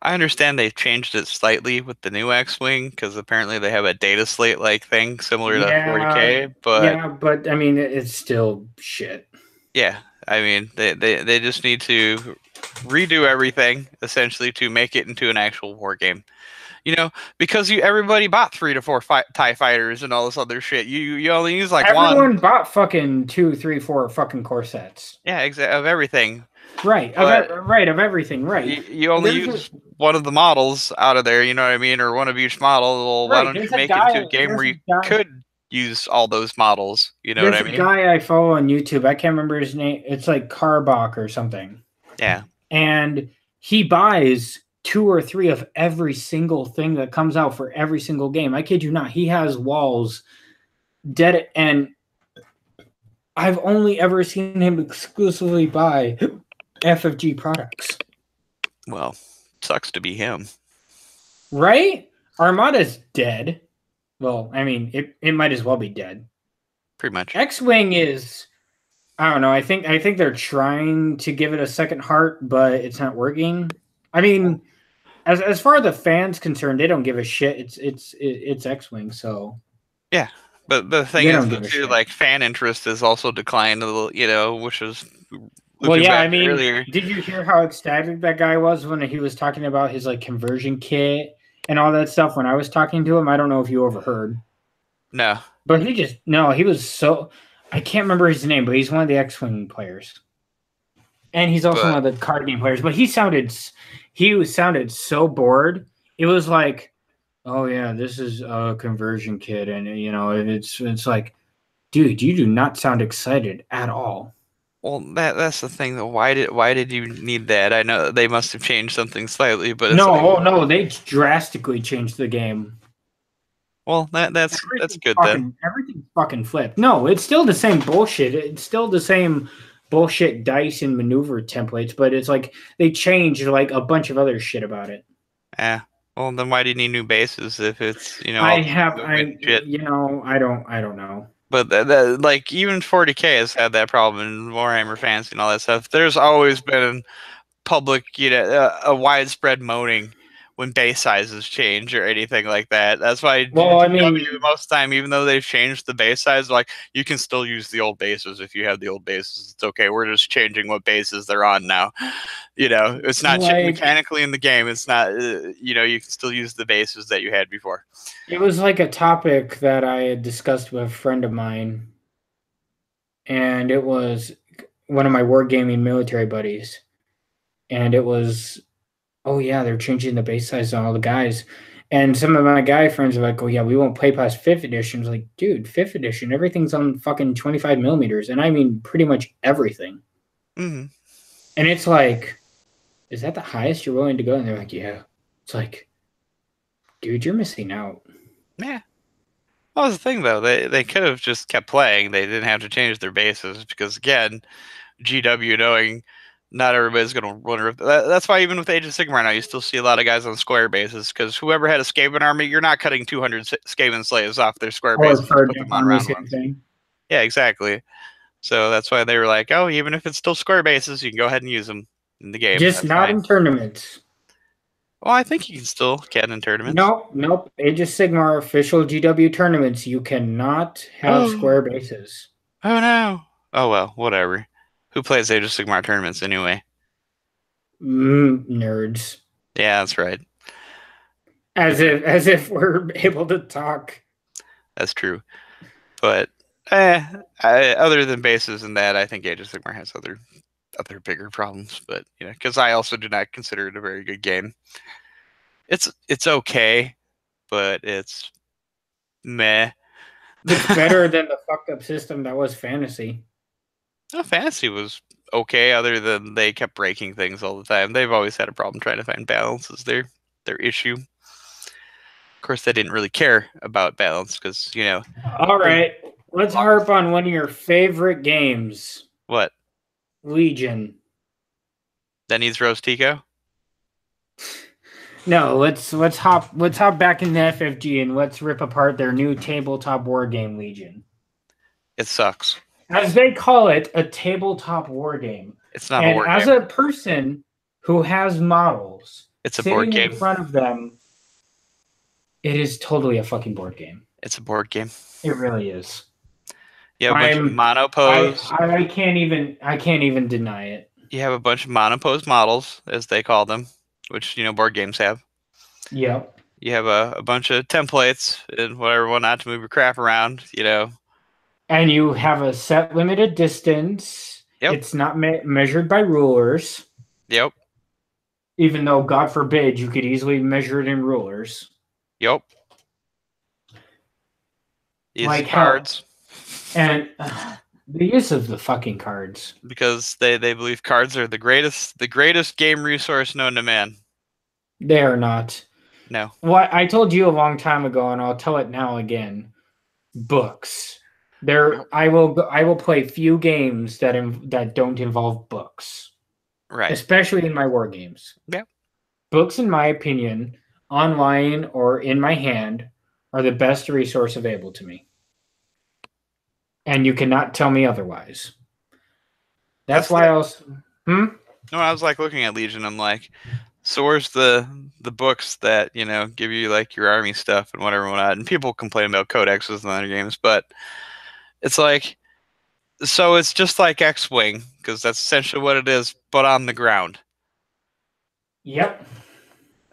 I understand they've changed it slightly with the new X-Wing, because apparently they have a data slate like thing similar to 40K, but I mean it's still shit. Yeah, I mean they just need to redo everything essentially to make it into an actual war game. Because everybody bought 3 to 4 TIE fighters and all this other shit. You only use like everyone bought fucking 2, 3, 4 fucking core sets. Yeah, exactly, of everything. Right, of everything, right. You only use one of the models out of there, you know what I mean, or one of each model. Well, why don't you make it into a game where you could use all those models? You know what I mean? There's a guy I follow on YouTube. I can't remember his name. It's like Carbach or something. Yeah. And he buys 2 or 3 of every single thing that comes out for every single game. I kid you not. He has walls dead, and I've only ever seen him exclusively buy FFG products. Well, sucks to be him. Right? Armada's dead. Well, I mean, it might as well be dead. Pretty much. X-Wing is, I don't know. I think they're trying to give it a second heart, but it's not working. I mean, as far as the fans concerned, they don't give a shit. It's X-Wing, so yeah. But the thing is, too, like fan interest has also declined a little, which is. Well, yeah, I mean, did you hear how ecstatic that guy was when he was talking about his like conversion kit and all that stuff when I was talking to him? I don't know if you overheard. No. But he was so, I can't remember his name, but he's one of the X-Wing players. And he's also one of the card game players, but he sounded so bored. It was like, oh yeah, this is a conversion kit, and it's like, dude, you do not sound excited at all. Well, that's the thing though. Why did you need that? I know they must have changed something slightly, but it's no, they drastically changed the game. Well, that's good then. Everything fucking flipped. No, it's still the same bullshit. It's still the same bullshit dice and maneuver templates, but it's like they changed like a bunch of other shit about it. Yeah. Well, then why do you need new bases if it's I don't know. But like even 40K has had that problem in Warhammer Fantasy and all that stuff. There's always been public, a widespread moaning when base sizes change or anything like that. That's why most of the time, even though they've changed the base size, like you can still use the old bases if you have the old bases. It's okay. We're just changing what bases they're on now. It's not mechanically in the game. It's not. You can still use the bases that you had before. It was like a topic that I had discussed with a friend of mine, and it was one of my wargaming military buddies, and it was, oh yeah, they're changing the base size on all the guys. And some of my guy friends are like, "Oh yeah, we won't play past fifth edition." I was like, dude, fifth edition, everything's on fucking 25 millimeters, and I mean pretty much everything. Mm-hmm. And it's like, is that the highest you're willing to go? And they're like, yeah. It's like, dude, you're missing out. Yeah. Well, that's the thing though. They could have just kept playing. They didn't have to change their bases because again, GW knowing not everybody's going to run. That's why even with Age of Sigmar now, you still see a lot of guys on square bases because whoever had a Skaven army, you're not cutting 200 Skaven slaves off their square bases to put them on round ones. Yeah, exactly. So that's why they were like, oh, even if it's still square bases, you can go ahead and use them in the game. Just not in tournaments. Well, I think you can still get in tournaments. Nope. Age of Sigmar official GW tournaments, you cannot have square bases. Oh no. Oh well, whatever. Who plays Age of Sigmar tournaments anyway? Nerds. Yeah, that's right. As if we're able to talk. That's true. But other than bases and that, I think Age of Sigmar has other bigger problems. But you know, because I also do not consider it a very good game. It's okay, but it's meh. It's better than the fucked up system that was Fantasy. No, Fantasy was okay, other than they kept breaking things all the time. They've always had a problem trying to find balance as their issue. Of course, they didn't really care about balance because, you know. All right, let's harp on one of your favorite games. What? Legion. That needs Roast Tico? No, let's hop back in the FFG and let's rip apart their new tabletop war game, Legion. It sucks. As they call it, a tabletop war game. It's not a war game. And as a person who has models, it's a board game in front of them, it is totally a fucking board game. It's a board game. It really is. You have a bunch of monopose. I can't even deny it. You have a bunch of monopose models, as they call them, which, you know, board games have. Yep. You have a bunch of templates and whatnot to move your crap around, you know. And you have a set limited distance. Yep. It's not measured by rulers. Yep. Even though, God forbid, you could easily measure it in rulers. Yep. Use cards. And the use of the fucking cards. Because they believe cards are the greatest game resource known to man. They are not. No. What I told you a long time ago, and I'll tell it now again. Books. I will play few games that don't involve books. Right. Especially in my war games. Yeah. Books, in my opinion, online or in my hand, are the best resource available to me. And you cannot tell me otherwise. That's why I was... No, I was like looking at Legion. I'm like, so where's the books that, you know, give you like your army stuff and whatever and whatnot? And people complain about codexes in other games, but it's like, so it's just like X-Wing, because that's essentially what it is, but on the ground. Yep.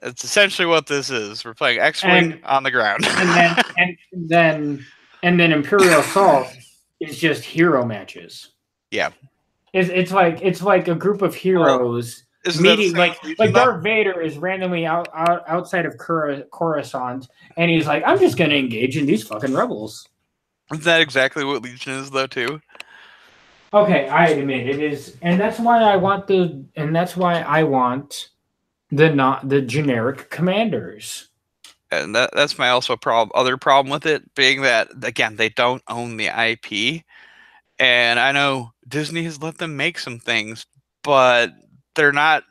It's essentially what this is. We're playing X-Wing on the ground. and then Imperial Assault is just hero matches. Yeah. It's like a group of heroes meeting, like Darth Vader is randomly outside of Coruscant, and he's like, I'm just gonna engage in these fucking rebels. Isn't that exactly what Legion is, though, too? Okay, I admit it is, and that's why I want the generic commanders. And that's my other problem with it, being that, again, they don't own the IP. And I know Disney has let them make some things, but they're not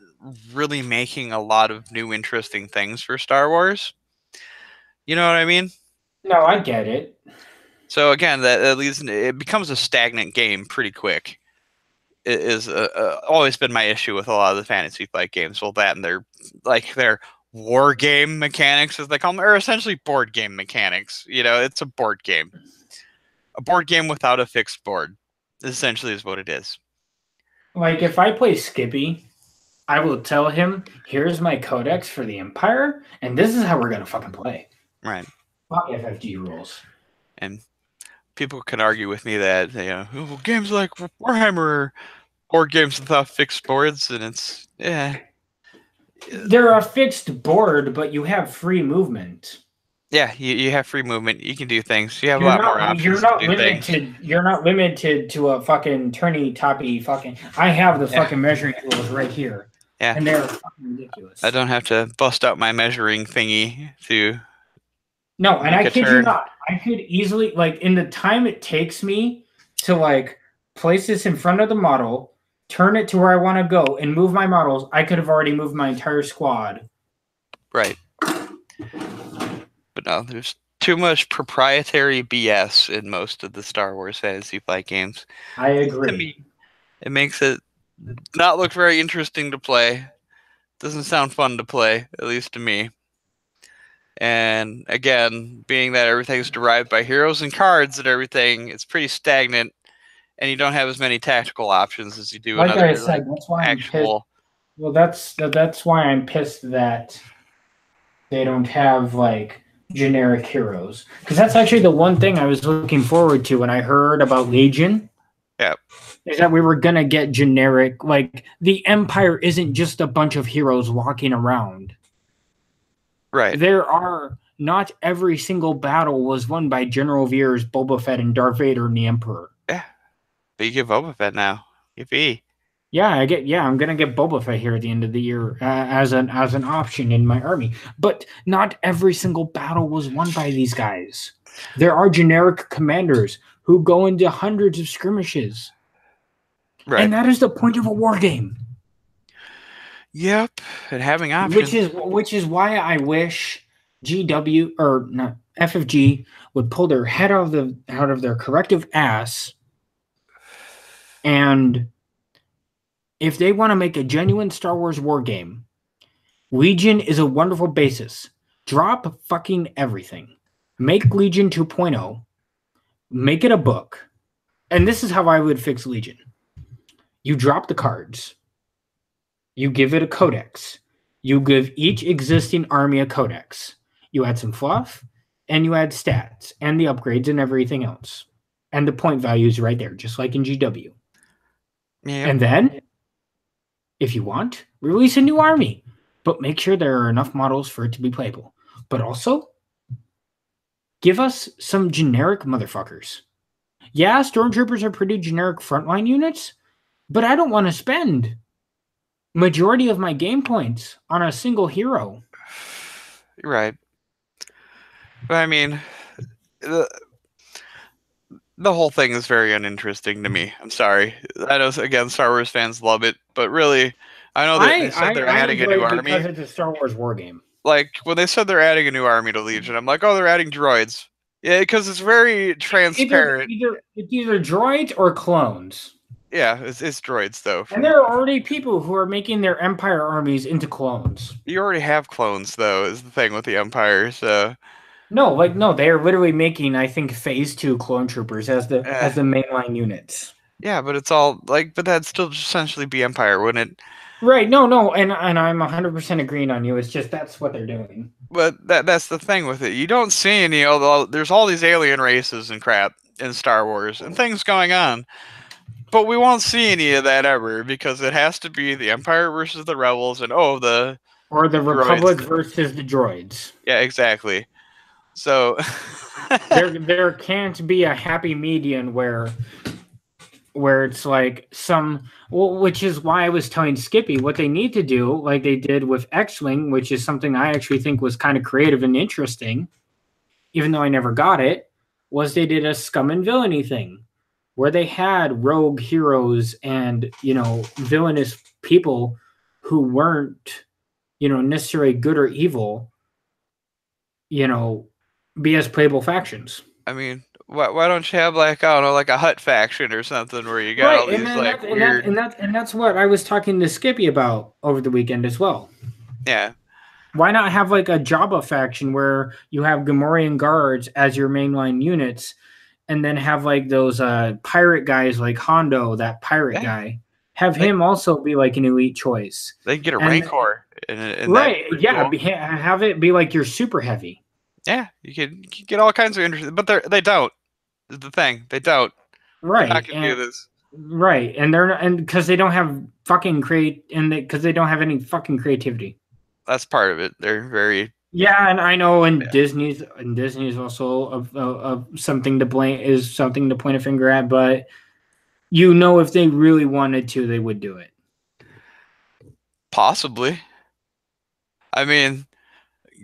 really making a lot of new interesting things for Star Wars. You know what I mean? No, I get it. So again, that leads, it becomes a stagnant game pretty quick. It is always been my issue with a lot of the Fantasy Flight games. Well, that and their war game mechanics, as they call them, are essentially board game mechanics. You know, it's a board game. A board game without a fixed board, essentially, is what it is. Like, if I play Skippy, I will tell him, here's my codex for the Empire, and this is how we're going to fucking play. Right. Fuck FFG rules. And people can argue with me that, you know, games like Warhammer are board games without fixed boards, and it's, yeah. They're a fixed board, but you have free movement. Yeah, you have free movement. You can do things. You have a lot more options to do things. You're not limited to a fucking turny toppy fucking. I have the fucking measuring tools right here. Yeah. And they're fucking ridiculous. I don't have to bust out my measuring thingy to. No, and I kid you not. I could easily, like, in the time it takes me to, like, place this in front of the model, turn it to where I want to go, and move my models, I could have already moved my entire squad. Right. But no, there's too much proprietary BS in most of the Star Wars Fantasy Flight games. I agree. To me, it makes it not look very interesting to play. Doesn't sound fun to play, at least to me. And again, being that everything's derived by heroes and cards and everything, it's pretty stagnant, and you don't have as many tactical options as you do in other that's why actual. Well, that's why I'm pissed that they don't have like generic heroes, because that's actually the one thing I was looking forward to when I heard about Legion. Yeah, is that we were gonna get generic, like the Empire isn't just a bunch of heroes walking around. Right. There are not every single battle was won by General Veers, Boba Fett, and Darth Vader and the Emperor. Yeah, but you get Boba Fett now. Yippee. Yeah, I'm gonna get Boba Fett here at the end of the year as an option in my army. But not every single battle was won by these guys. There are generic commanders who go into hundreds of skirmishes. Right. And that is the point of a war game. Yep, and having options. Which is why I wish GW or not FFG would pull their head out of their corrective ass, and if they want to make a genuine Star Wars war game, Legion is a wonderful basis. Drop fucking everything. Make Legion 2.0. Make it a book. And this is how I would fix Legion. You drop the cards. You give it a codex. You give each existing army a codex. You add some fluff, and you add stats, and the upgrades and everything else. And the point values right there, just like in GW. Yeah. And then, if you want, release a new army. But make sure there are enough models for it to be playable. But also, give us some generic motherfuckers. Yeah, Stormtroopers are pretty generic frontline units, but I don't want to spend majority of my game points on a single hero. Right. But I mean, the whole thing is very uninteresting to me. I'm sorry. I know, again, Star Wars fans love it, but really, I know that they said they're adding a new army. Because it's a Star Wars war game. Like, when they said they're adding a new army to Legion, I'm like, oh, they're adding droids. Yeah, because it's very transparent. It's either droids or clones. Yeah, it's droids, though. And there are already people who are making their Empire armies into clones. You already have clones, though, is the thing with the Empire, so... No, they are literally making, I think, Phase 2 clone troopers as the mainline units. Yeah, but it's all, like, but that'd still essentially be Empire, wouldn't it? Right, no, and I'm 100% agreeing on you. It's just that's what they're doing. But that's the thing with it. You don't see any, there's all these alien races and crap in Star Wars, and things going on. But we won't see any of that ever, because it has to be the Empire versus the Rebels, and or the Republic versus the droids. Yeah, exactly. So there can't be a happy median where it's like which is why I was telling Skippy what they need to do, like they did with X-Wing, which is something I actually think was kind of creative and interesting, even though I never got it, was they did a scum and villainy thing where they had rogue heroes and, villainous people who weren't, necessarily good or evil, be as playable factions. I mean, why don't you have like, I don't know, like a Hutt faction or something where you got all these weird... And that's what I was talking to Skippy about over the weekend as well. Yeah. Why not have like a Jabba faction where you have Gamorrean guards as your mainline units, and then have like those pirate guys like Hondo, that pirate guy, have him also be like an elite choice. They get a Rancor. Right, yeah, cool. Have it be like your super heavy. Yeah, you can get all kinds of interesting, but they don't. Is the thing, they don't. Right, they're not gonna do this. Right, and they're not, and because they don't have fucking because they don't have any fucking creativity. that's part of it. They're very and I know, and Disney's also something to blame, is something to point a finger at, but if they really wanted to, they would do it. Possibly. I mean,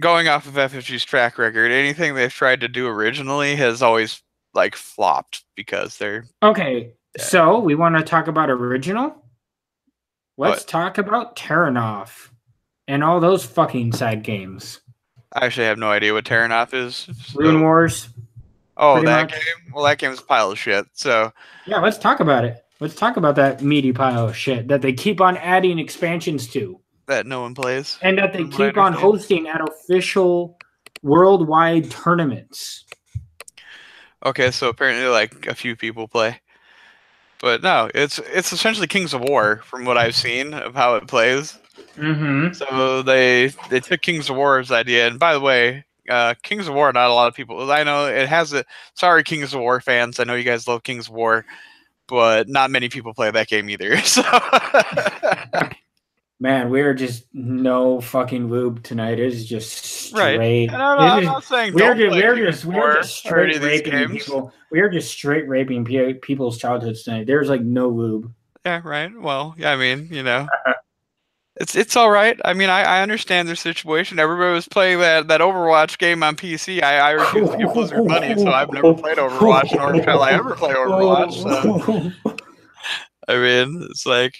going off of FFG's track record, anything they've tried to do originally has always like flopped because they're okay. So we want to talk about original. Let's what? talk about Terranov and all those fucking side games. I actually have no idea what Terranov is. Rune Wars. Oh, that game? Well, that game's a pile of shit. So yeah, let's talk about it. Let's talk about that meaty pile of shit that they keep on adding expansions to. That no one plays. And that they keep on hosting at official worldwide tournaments. Okay, so apparently like a few people play. But no, it's essentially Kings of War from what I've seen of how it plays. Mm-hmm. So they took Kings of War's idea, and by the way, Kings of War, not a lot of people. I know it has a. Sorry, Kings of War fans. I know you guys love Kings of War, but not many people play that game either. So, man, we're just no fucking lube tonight. It's just straight. Right. And I'm not saying we're just straight raping people. We're just straight raping people's childhoods tonight. There's like no lube. Yeah. Right. Well, yeah. I mean, It's all right. I mean, I understand their situation. Everybody was playing that Overwatch game on PC. I refuse to give Blizzard money, so I've never played Overwatch, nor shall I ever play Overwatch. So. I mean, it's like,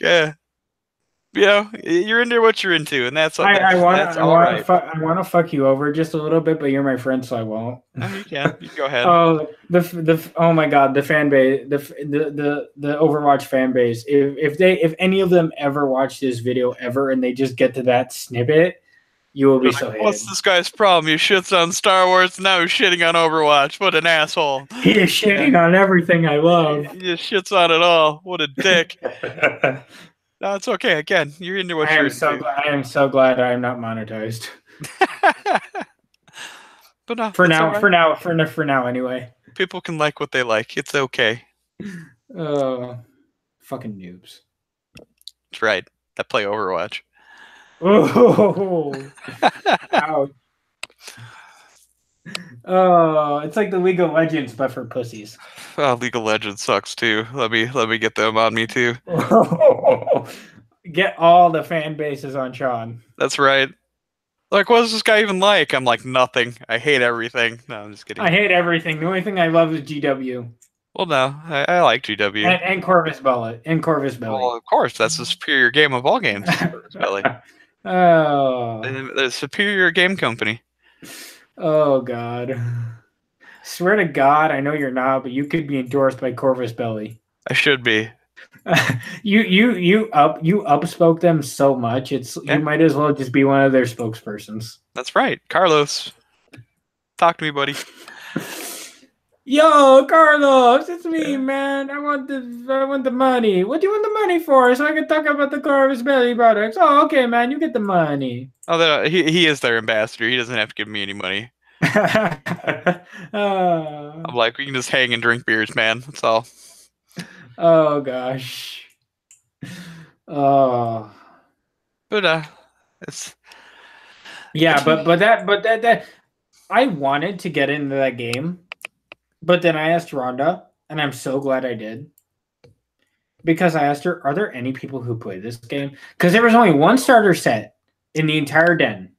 you're into what you're into, and that's all right. I want to fuck you over just a little bit, but you're my friend, so I won't. No, you can go ahead. Oh my god, the fan base, the Overwatch fan base. If any of them ever watch this video ever, and they just get to that snippet, you will be so hated. What's this guy's problem? He shits on Star Wars, now he's shitting on Overwatch. What an asshole! He is shitting on everything I love. He just shits on it all. What a dick! No, it's okay. Again, you're into what you're into. I am so glad I am not monetized. But no, for now, anyway. People can like what they like. It's okay. Fucking noobs. That's right. That play Overwatch. Oh, ouch. Oh, it's like the League of Legends, but for pussies. Oh, League of Legends sucks too. Let me get them on me too. Get all the fan bases on Sean. That's right. Like, what is this guy even like? I'm like, nothing. I hate everything. No, I'm just kidding. I hate everything. The only thing I love is GW. Well, no, I like GW. And Corvus Belly. Well, of course, that's the superior game of all games. Corvus Belly. Oh. The superior game company. Oh, God. Swear to God, I know you're not, but you could be endorsed by Corvus Belly. I should be. You upspoke them so much. You might as well just be one of their spokespersons. That's right, Carlos. Talk to me, buddy. Yo, Carlos, it's me, man. I want the money. What do you want the money for? So I can talk about the Corvus Belly products. Oh, okay, man. You get the money. Oh, he is their ambassador. He doesn't have to give me any money. I'm like, we can just hang and drink beers, man. That's all. Oh gosh. Oh. But it's. Yeah, but that I wanted to get into that game, but then I asked Rhonda, and I'm so glad I did. Because I asked her, are there any people who play this game? Because there was only one starter set in the entire den.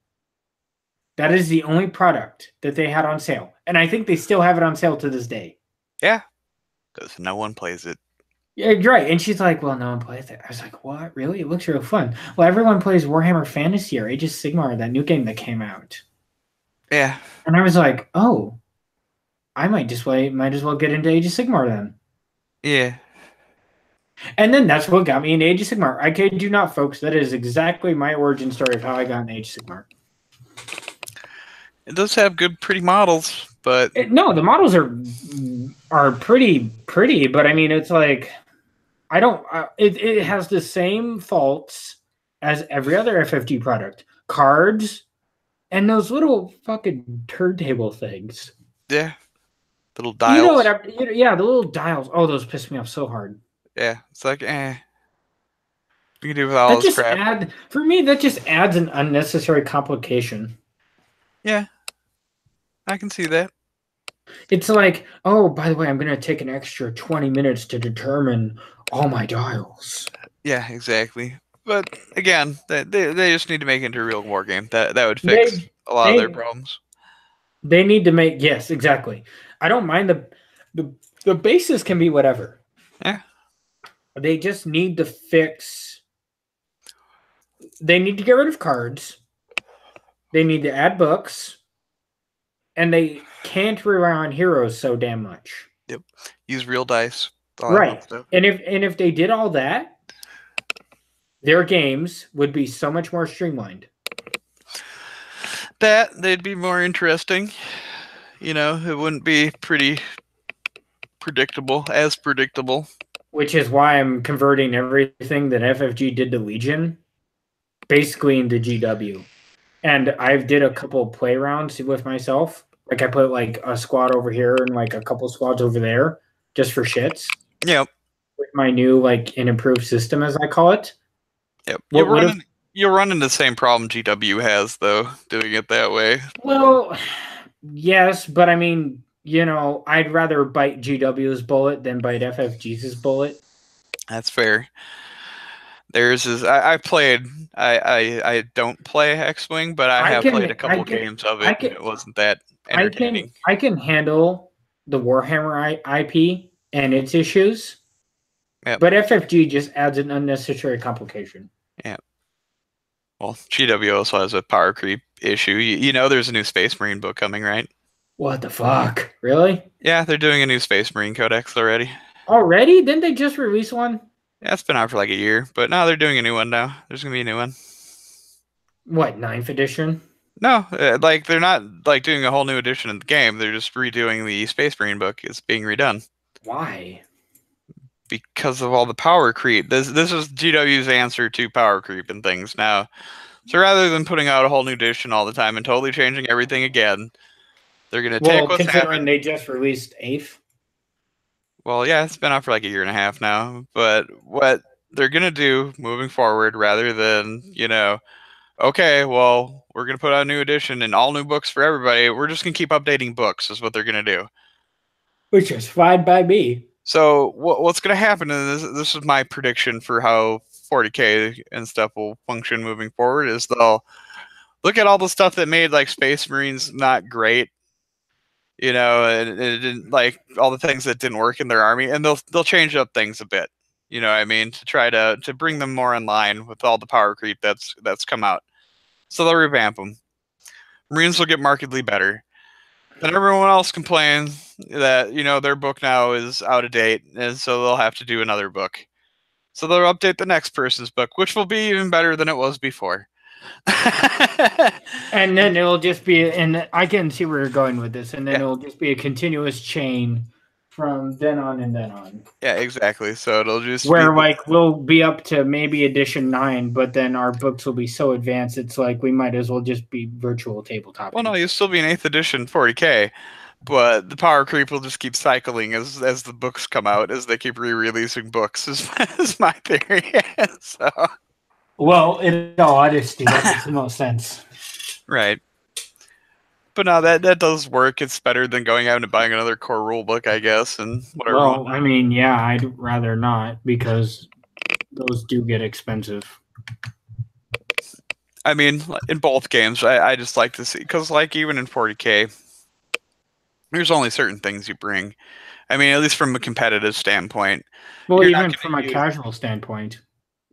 That is the only product that they had on sale. And I think they still have it on sale to this day. Yeah. Because no one plays it. Yeah, you're right. And she's like, well, no one plays it. I was like, what? Really? It looks real fun. Well, everyone plays Warhammer Fantasy or Age of Sigmar, that new game that came out. Yeah. And I was like, oh, I might as well get into Age of Sigmar then. Yeah. And then that's what got me into Age of Sigmar. I kid you not, folks. That is exactly my origin story of how I got into Age of Sigmar. It does have good, pretty models, but... No, the models are pretty, but I mean, it's like... I don't... it has the same faults as every other FFG product. Cards and those little fucking turntable things. Yeah. Little dials. You know what? Yeah, the little dials. Oh, those piss me off so hard. Yeah, it's like, eh. You can do with all that this crap. For me, that just adds an unnecessary complication. Yeah, I can see that. It's like, oh, by the way, I'm going to take an extra 20 minutes to determine all my dials. Yeah, exactly. But again, they just need to make it into a real war game. That would fix a lot of their problems. They need to make, yes, exactly. I don't mind the basis can be whatever. Yeah. They just need to fix. They need to get rid of cards. They need to add books, and they can't rely on heroes so damn much. Yep. Use real dice. Right. And if they did all that, their games would be so much more streamlined. They'd be more interesting. You know, it wouldn't be pretty predictable. Which is why I'm converting everything that FFG did to Legion basically into GW. And I did a couple of play rounds with myself. Like I put like a squad over here and like a couple squads over there just for shits. Yep. With my new like an improved system, as I call it. Yep. You'll run into the same problem GW has though, doing it that way. Well, yes, but I mean, you know, I'd rather bite GW's bullet than bite FFG's bullet. That's fair. Theirs is I don't play X-Wing, but I have played a couple games of it. It wasn't that entertaining. I can handle the Warhammer IP and its issues. Yep. But FFG just adds an unnecessary complication. Yeah. Well, GW also has a power creep issue. You know there's a new Space Marine book coming, right? What the fuck? Really? Yeah, they're doing a new Space Marine Codex already. Already? Didn't they just release one? Yeah, it's been out for like a year, but no, they're doing a new one now. There's going to be a new one. What, 9th edition? No, like they're not like doing a whole new edition of the game. They're just redoing the Space Marine book. It's being redone. Why? Because of all the power creep. This is GW's answer to power creep and things now. So rather than putting out a whole new edition all the time and totally changing everything again, they're going to take what's happened. They just released 8th. Well, yeah, it's been out for like a year and a half now. But what they're going to do moving forward, rather than, you know, okay, well, we're going to put out a new edition and all new books for everybody. We're just going to keep updating books is what they're going to do. Which is fine by me. So what's going to happen, and this is my prediction for how 40K and stuff will function moving forward, is they'll look at all the stuff that made like Space Marines not great, you know, and it didn't, like all the things that didn't work in their army, and they'll change up things a bit, you know what I mean, to try to bring them more in line with all the power creep that's come out. So they'll revamp them. Marines will get markedly better. Then everyone else complains that, you know, their book now is out of date, and so they'll have to do another book. So they'll update the next person's book, which will be even better than it was before. And then it'll just be, and I can see where you're going with this, and then it'll just be a continuous chain from then on and then on. Yeah, exactly. So it'll just where like we'll be up to maybe edition 9, but then our books will be so advanced, it's like we might as well just be virtual tabletop. Well, no, you'll still be an 8th edition 40K, but the power creep will just keep cycling as the books come out, as they keep re-releasing books. Is my theory. So. Well, in all honesty, that makes the most sense. Right. But no, that does work. It's better than going out and buying another core rule book, I guess, and whatever. Well, I mean, yeah, I'd rather not, because those do get expensive. I mean, in both games, I just like to see, because like even in 40K, there's only certain things you bring. I mean, at least from a competitive standpoint. Well, even from a casual standpoint.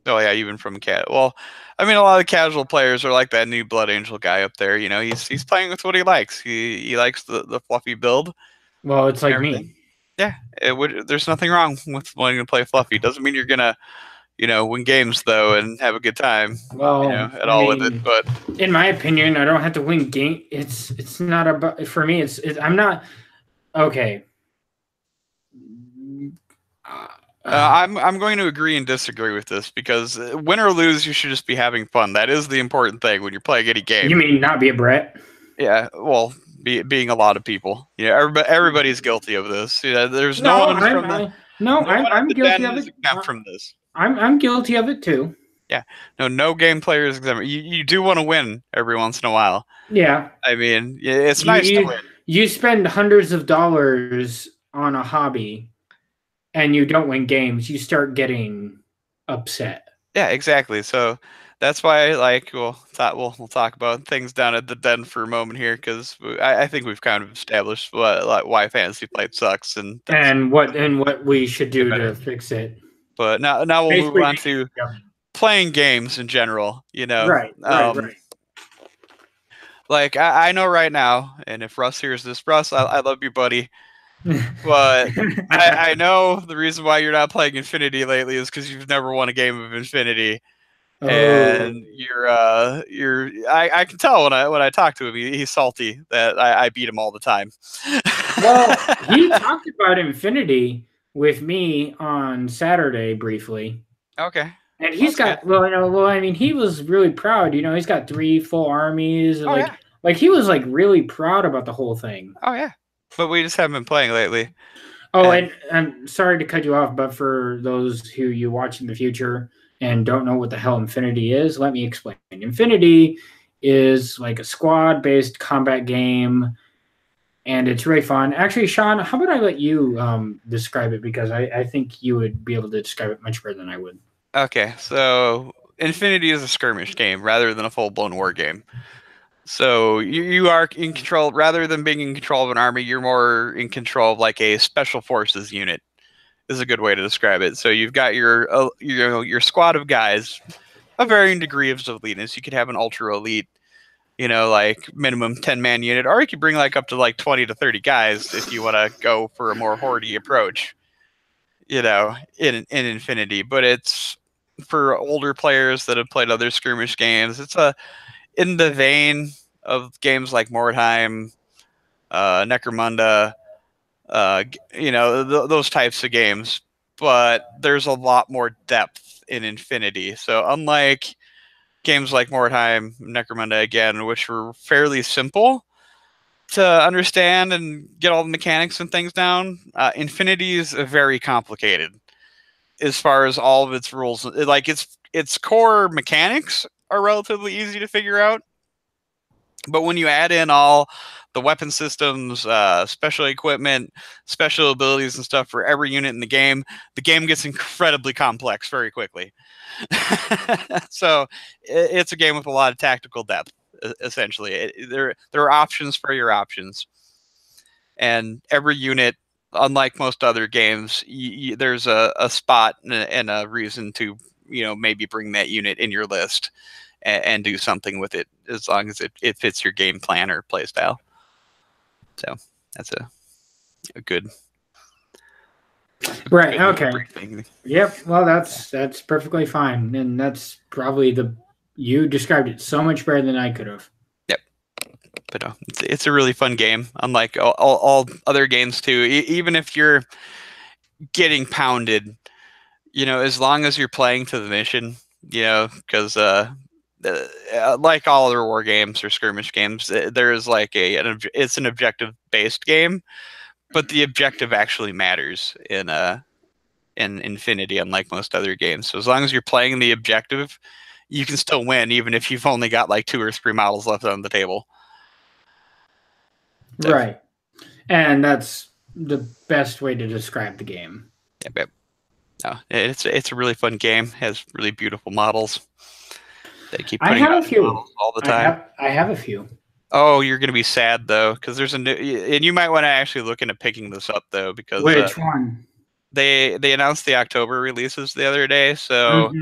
Oh yeah, even from a cat. Well, I mean, a lot of casual players are like that new Blood Angel guy up there. You know, he's playing with what he likes. He likes the fluffy build. Well, it's like me. Yeah, there's nothing wrong with wanting to play fluffy. Doesn't mean you're gonna, you know, win games though and have a good time. Well, you know, at all with it. But in my opinion, I don't have to win game. It's not about, for me. I'm not okay. I'm going to agree and disagree with this, because win or lose, you should just be having fun. That is the important thing when you're playing any game. You mean not be a Brett? Yeah, well, being a lot of people. Yeah, everybody's guilty of this. Yeah, there's no one from I'm guilty of it. Exempt from this. I'm guilty of it too. Yeah. No game player is exempt. You do want to win every once in a while. Yeah. I mean, it's nice to win. You spend hundreds of dollars on a hobby and you don't win games, you start getting upset. Yeah, exactly. So that's why, like, we'll talk about things down at the den for a moment here, because I think we've kind of established why fantasy flight sucks, and what we should do better. to fix it. But now we'll move Basically, on to playing games in general. right. Like I know right now, and if Russ hears this, Russ, I love you, buddy. But I know the reason why you're not playing Infinity lately is because you've never won a game of Infinity. And I can tell when I talk to him, he's salty that I beat him all the time. Well, he talked about Infinity with me on Saturday briefly. Okay. And he's got I mean, he was really proud. He's got 3 full armies. And like he was like really proud about the whole thing. Oh yeah, but we just haven't been playing lately. Oh, and I'm sorry to cut you off, but for those who you watch in the future and don't know what the hell Infinity is, let me explain. Infinity is like a squad-based combat game, and it's really fun. Actually, Sean, how about I let you describe it, because I think you would be able to describe it much better than I would. Okay, so Infinity is a skirmish game rather than a full-blown war game. So you are in control, rather than being in control of an army, you're more in control of like a special forces unit, is a good way to describe it. So you've got your squad of guys, a varying degree of eliteness. You could have an ultra elite, like minimum 10-man unit, or you could bring like up to like 20 to 30 guys if you want to go for a more horde approach, in Infinity. But it's for older players that have played other skirmish games. It's in the vein of games like Mordheim, Necromunda, those types of games, but there's a lot more depth in Infinity. So unlike games like Mordheim, Necromunda again, which were fairly simple to understand and get all the mechanics and things down, Infinity is very complicated as far as all of its rules. Like its core mechanics are relatively easy to figure out, but when you add in all the weapon systems, special equipment, special abilities, and stuff for every unit in the game gets incredibly complex very quickly. So it's a game with a lot of tactical depth, essentially. There are options for your options. And every unit, unlike most other games, there's a spot and a reason to, maybe bring that unit in your list and do something with it, as long as it fits your game plan or play style. So that's a good. Right. Okay. Yep. Well, that's perfectly fine, and that's probably you described it so much better than I could have. Yep. But it's a really fun game, unlike all other games too. Even if you're getting pounded, as long as you're playing to the mission, because like all other war games or skirmish games, there is like it's an objective based game, but the objective actually matters in Infinity, unlike most other games. So as long as you're playing the objective, you can still win, even if you've only got like 2 or 3 models left on the table. So. Right, and that's the best way to describe the game. Yep. No, it's a really fun game. It has really beautiful models. They keep putting out models all the time. I have a few. Oh, you're going to be sad though, because there's a new, and you might want to actually look into picking this up though, because which one? They announced the October releases the other day, so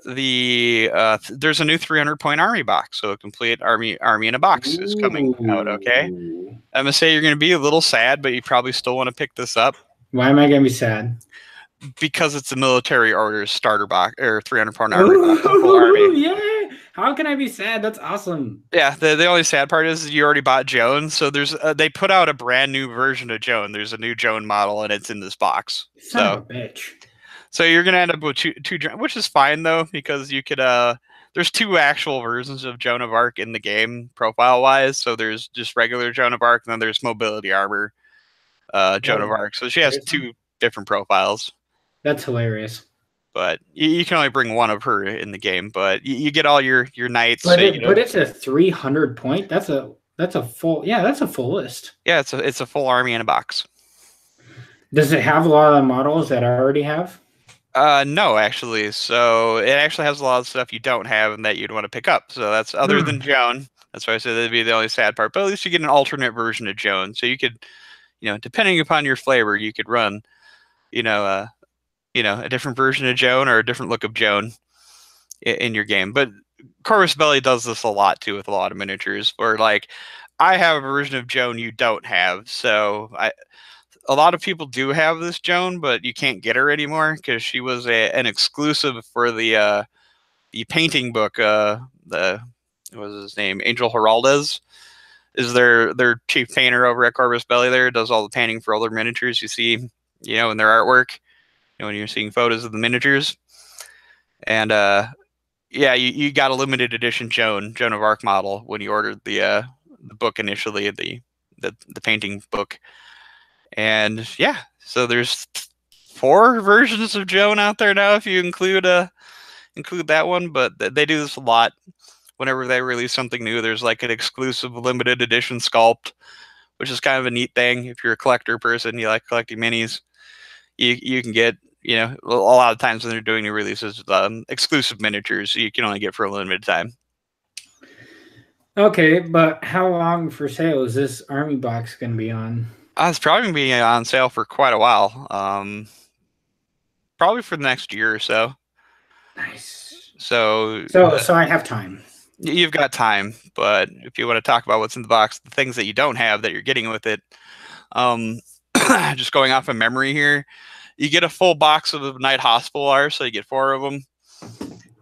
there's a new 300-point army box, so a complete army in a box is coming out. Okay, I'm gonna say you're gonna be a little sad, but you probably still want to pick this up. Why am I gonna be sad? Because it's a military orders starter box, or 300-point army box. Full army. Yeah. How can I be sad? That's awesome. Yeah, the only sad part is you already bought Joan, so there's they put out a brand new version of Joan. There's a new Joan model, and it's in this box. Son of a bitch. So you're gonna end up with two, which is fine though, because you could there's 2 actual versions of Joan of Arc in the game profile wise. So there's just regular Joan of Arc, and then there's mobility armor Joan of Arc. So she has 2 different profiles. That's hilarious. but you can only bring one of her in the game. But you get all your knights. But it's a 300 point. That's a full. Yeah, that's a full list. Yeah, it's a full army in a box. Does it have a lot of the models that I already have? No, actually. So it actually has a lot of stuff you don't have and that you'd want to pick up. So that's other than Joan. That's why I said that'd be the only sad part. But at least you get an alternate version of Joan. So you could, depending upon your flavor, you could run, a different version of Joan or a different look of Joan in your game. But Corvus Belli does this a lot too with a lot of miniatures. Where like, I have a version of Joan you don't have. So a lot of people do have this Joan, but you can't get her anymore because she was an exclusive for the painting book. What was his name? Angel Heraldez is their chief painter over at Corvus Belli. There does all the painting for all their miniatures. You see, in their artwork. When you're seeing photos of the miniatures, and yeah, you got a limited edition Joan of Arc model when you ordered the book initially, the painting book. And yeah, so there's 4 versions of Joan out there now if you include that one, but they do this a lot. Whenever they release something new, there's like an exclusive limited edition sculpt, which is kind of a neat thing. If you're a collector person, you like collecting minis, you can get, a lot of times when they're doing new releases, exclusive miniatures you can only get for a limited time. Okay, but how long for sale is this army box going to be on? It's probably going to be on sale for quite a while. Probably for the next year or so. Nice. So I have time. You've got time, but if you want to talk about what's in the box, the things that you don't have that you're getting with it, just going off of memory here, you get a full box of Night Hospitaller, so you get 4 of them.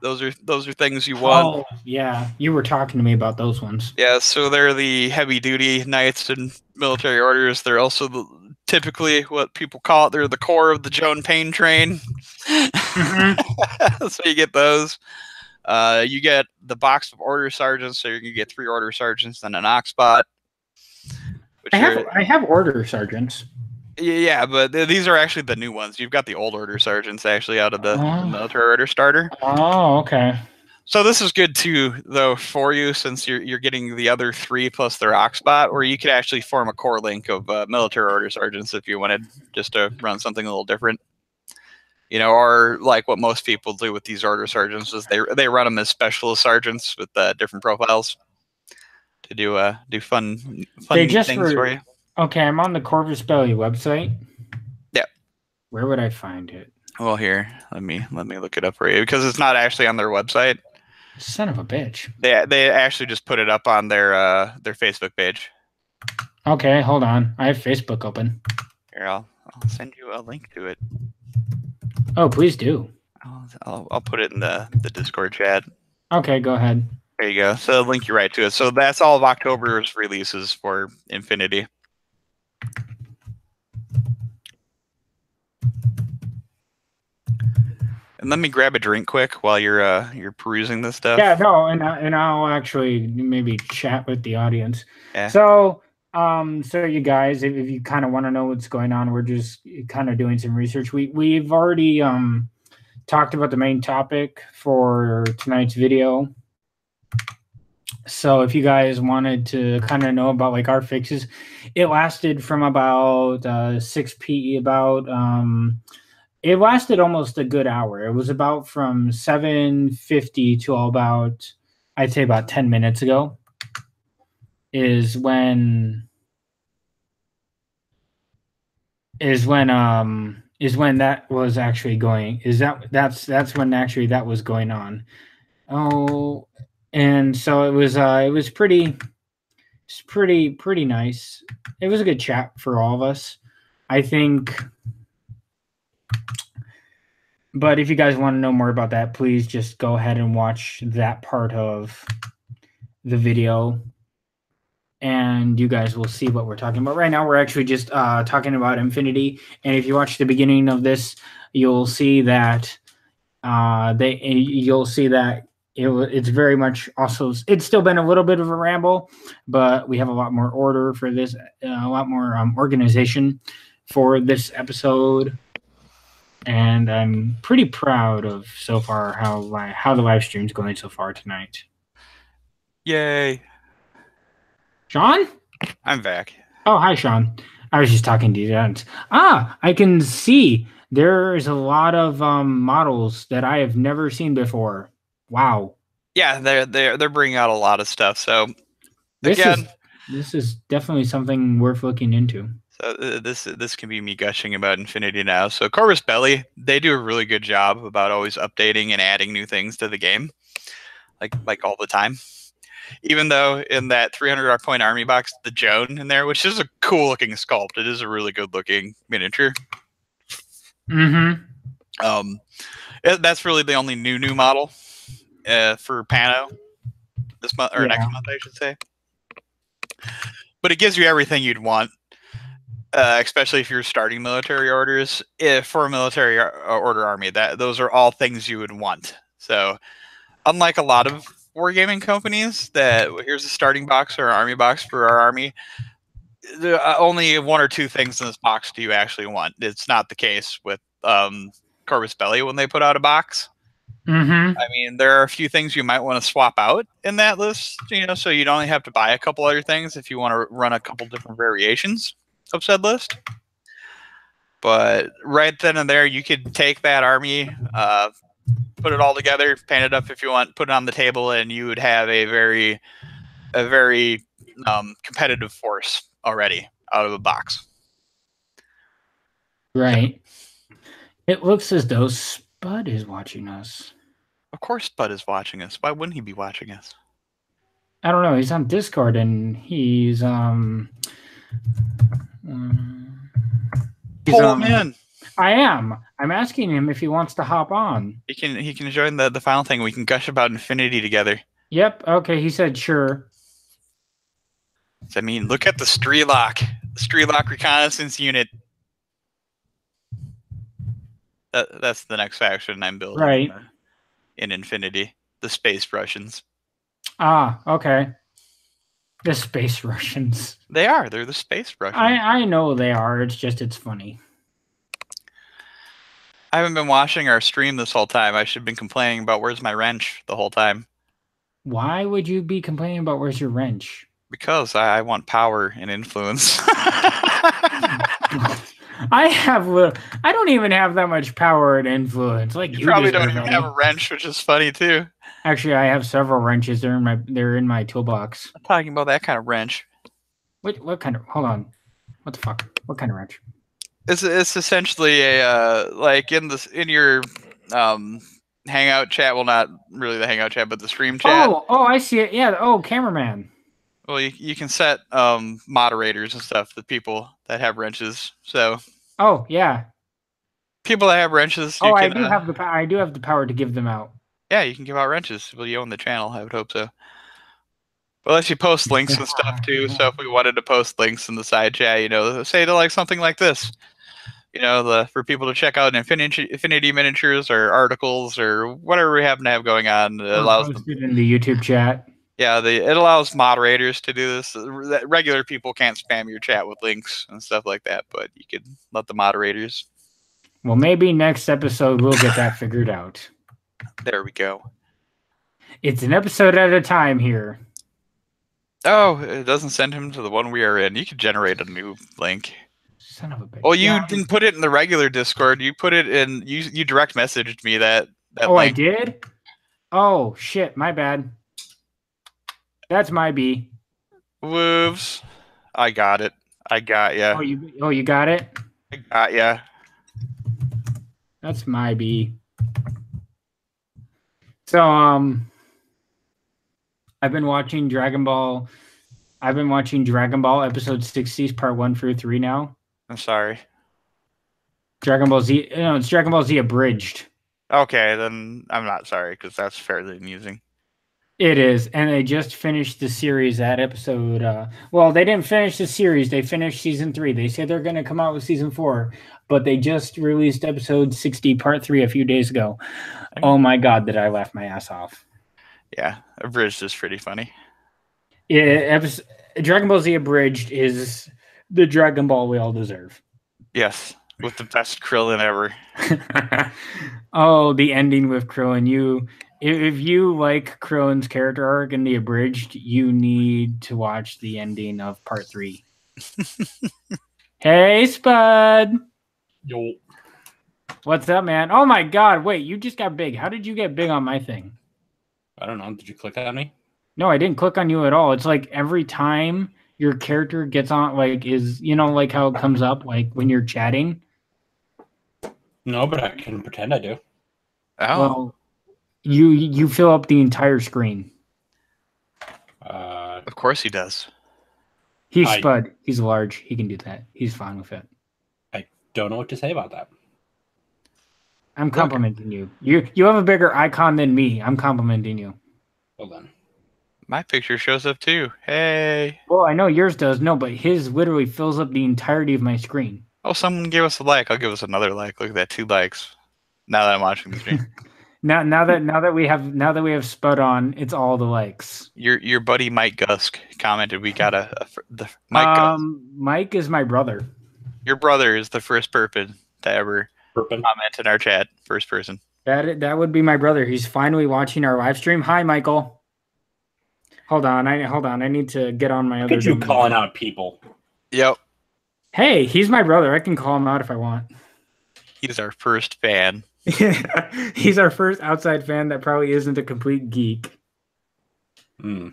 Those are things you want. Oh, yeah. You were talking to me about those ones. Yeah, so they're the heavy-duty knights and military orders. They're also typically what people call it. They're the core of the Joan Payne train. Mm-hmm. So you get those. You get the box of order sergeants, so you can get 3 order sergeants and an Oxbot. I have order sergeants. Yeah, but these are actually the new ones. You've got the old order sergeants actually out of the military order starter. Oh, okay. So this is good too, though, for you, since you're getting the other 3 plus their Oxbot, or you could actually form a core link of military order sergeants if you wanted, just to run something a little different. Or like what most people do with these order sergeants is they run them as specialist sergeants with different profiles to do fun things for you. Okay, I'm on the Corvus Belli website. Yeah. Where would I find it? Well, here, let me look it up for you, because it's not actually on their website. Son of a bitch. They actually just put it up on their Facebook page. Okay, hold on. I have Facebook open. Here, I'll send you a link to it. Oh, please do. I'll put it in the Discord chat. Okay, go ahead. There you go. So link you right to it. So that's all of October's releases for Infinity. And let me grab a drink quick while you're perusing this stuff. Yeah, no, and I'll actually maybe chat with the audience. Yeah. So you guys, if you kind of want to know what's going on, we're just kind of doing some research. We've already talked about the main topic for tonight's video. So if you guys wanted to kind of know about like our fixes, it lasted from about 6 p.m. It lasted almost a good hour. It was about from 7:50 to about, I'd say about 10 minutes ago is when that was actually going. That's when actually that was going on. Oh, and so it was pretty nice. It was a good chat for all of us, I think. But if you guys want to know more about that, please just go ahead and watch that part of the video, and you guys will see what we're talking about. Right now, we're actually just talking about Infinity, and if you watch the beginning of this, you'll see that it's very much also. It's still been a little bit of a ramble, but we have a lot more order for this, a lot more organization for this episode. and I'm pretty proud of so far how the live stream's going so far tonight. Yay! Sean? I'm back. Oh, hi, Sean. I was just talking to you. I can see there's a lot of models that I have never seen before. Wow. Yeah, they're bringing out a lot of stuff. So this is definitely something worth looking into. So this can be me gushing about Infinity now. So Corvus Belli, they do a really good job about always updating and adding new things to the game, like all the time. Even though in that 300 point army box, the Joan in there, which is a cool looking sculpt, it is a really good looking miniature. That's really the only new model for Pano this month or next month, I should say. But it gives you everything you'd want, especially if you're starting military orders. For a military order army, those are all things you would want. So, unlike a lot of wargaming companies, that here's a starting box or army box for our army. Only one or two things in this box do you actually want. It's not the case with Corvus Belli when they put out a box. I mean, there are a few things you might want to swap out in that list, so you'd only have to buy a couple other things if you want to run a couple different variations of said list. But right then and there, you could take that army, put it all together, paint it up if you want, put it on the table, and you would have a very competitive force already out of the box. Right. So, it looks as though Spud is watching us. Of course Spud is watching us. Why wouldn't he be watching us? I don't know. He's on Discord and he's pull him in. I am. I'm asking him if he wants to hop on. He can join the final thing. We can gush about Infinity together. Yep. Okay. He said sure. I mean, look at the Strelok reconnaissance unit. That's the next faction I'm building. Right. In Infinity, the Space Russians. Ah, okay. The Space Russians. They're the Space Russians. I know they are. It's funny. I haven't been watching our stream this whole time. I should have been complaining about where's my wrench the whole time. Why would you be complaining about where's your wrench? Because I want power and influence. I don't even have that much power and influence. Like you probably don't even have a wrench, which is funny too. Actually, I have several wrenches. They're in my toolbox. I'm talking about that kind of wrench. What kind of? Hold on. What the fuck? What kind of wrench? It's essentially a like in your Hangout chat. Well, not really the Hangout chat, but the stream chat. Oh, I see it. Yeah. Oh, cameraman. Well, you can set moderators and stuff, the people that have wrenches. So. Oh yeah. People that have wrenches. I do have the power. I do have the power to give them out. Yeah, you can give out wrenches. Well, you own the channel. I would hope so. But unless you post links and stuff too. So if we wanted to post links in the side chat, say to like something like this, for people to check out Infinity miniatures or articles or whatever we happen to have going on. It allows them in the YouTube chat. Yeah, it allows moderators to do this. Regular people can't spam your chat with links and stuff like that, but you could let the moderators. Well, maybe next episode we'll get that figured out. There we go. It's an episode at a time here. Oh, it doesn't send him to the one we are in. You could generate a new link. Son of a bitch. Well, you didn't put it in the regular Discord. You put it in. You direct messaged me that oh, link. I did? Oh, shit. My bad. That's my B. Whoops. I got it. I got ya. Oh, you got it? I got ya. That's my B. So, I've been watching Dragon Ball. I've been watching Dragon Ball episode 60s, part 1 through 3 now. I'm sorry. Dragon Ball Z. It's Dragon Ball Z abridged. Okay, then I'm not sorry because that's fairly amusing. It is, and they just finished the series at episode. Well, they didn't finish the series; they finished season 3. They said they're going to come out with season 4, but they just released episode 60, part 3, a few days ago. Oh my god, did I laugh my ass off? Yeah, abridged is pretty funny. Dragon Ball Z abridged is the Dragon Ball we all deserve. Yes, with the best Krillin ever. Oh, the ending with Krillin. If you like Krillin's character arc in the abridged, you need to watch the ending of part 3. Hey, Spud. Yo. What's up, man? Oh my God! Wait, you just got big. How did you get big on my thing? I don't know. Did you click on me? No, I didn't click on you at all. It's like every time your character gets on, like, like how it comes up, like when you're chatting. No, but I can pretend I do. Oh. Well, you fill up the entire screen. Of course he does. He's Spud. He's large. He can do that. He's fine with it. I don't know what to say about that. I'm complimenting you. You have a bigger icon than me. I'm complimenting you. Hold on. My picture shows up too. Hey. Well, I know yours does. No, but his literally fills up the entirety of my screen. Oh, someone gave us a like. I'll give us another like. Look at that, 2 likes. Now that I'm watching the stream. now that we have Spud on, it's all the likes. Your buddy Mike Gusk commented we got the Mike Gusk. Mike is my brother. Your brother is the first person to ever comment in our chat. First person. That would be my brother. He's finally watching our live stream. Hi, Michael. Hold on. I need to get on my other. Look at you calling out people. Yep. Hey, he's my brother. I can call him out if I want. He's our first fan. He's our first outside fan that probably isn't a complete geek. Hmm.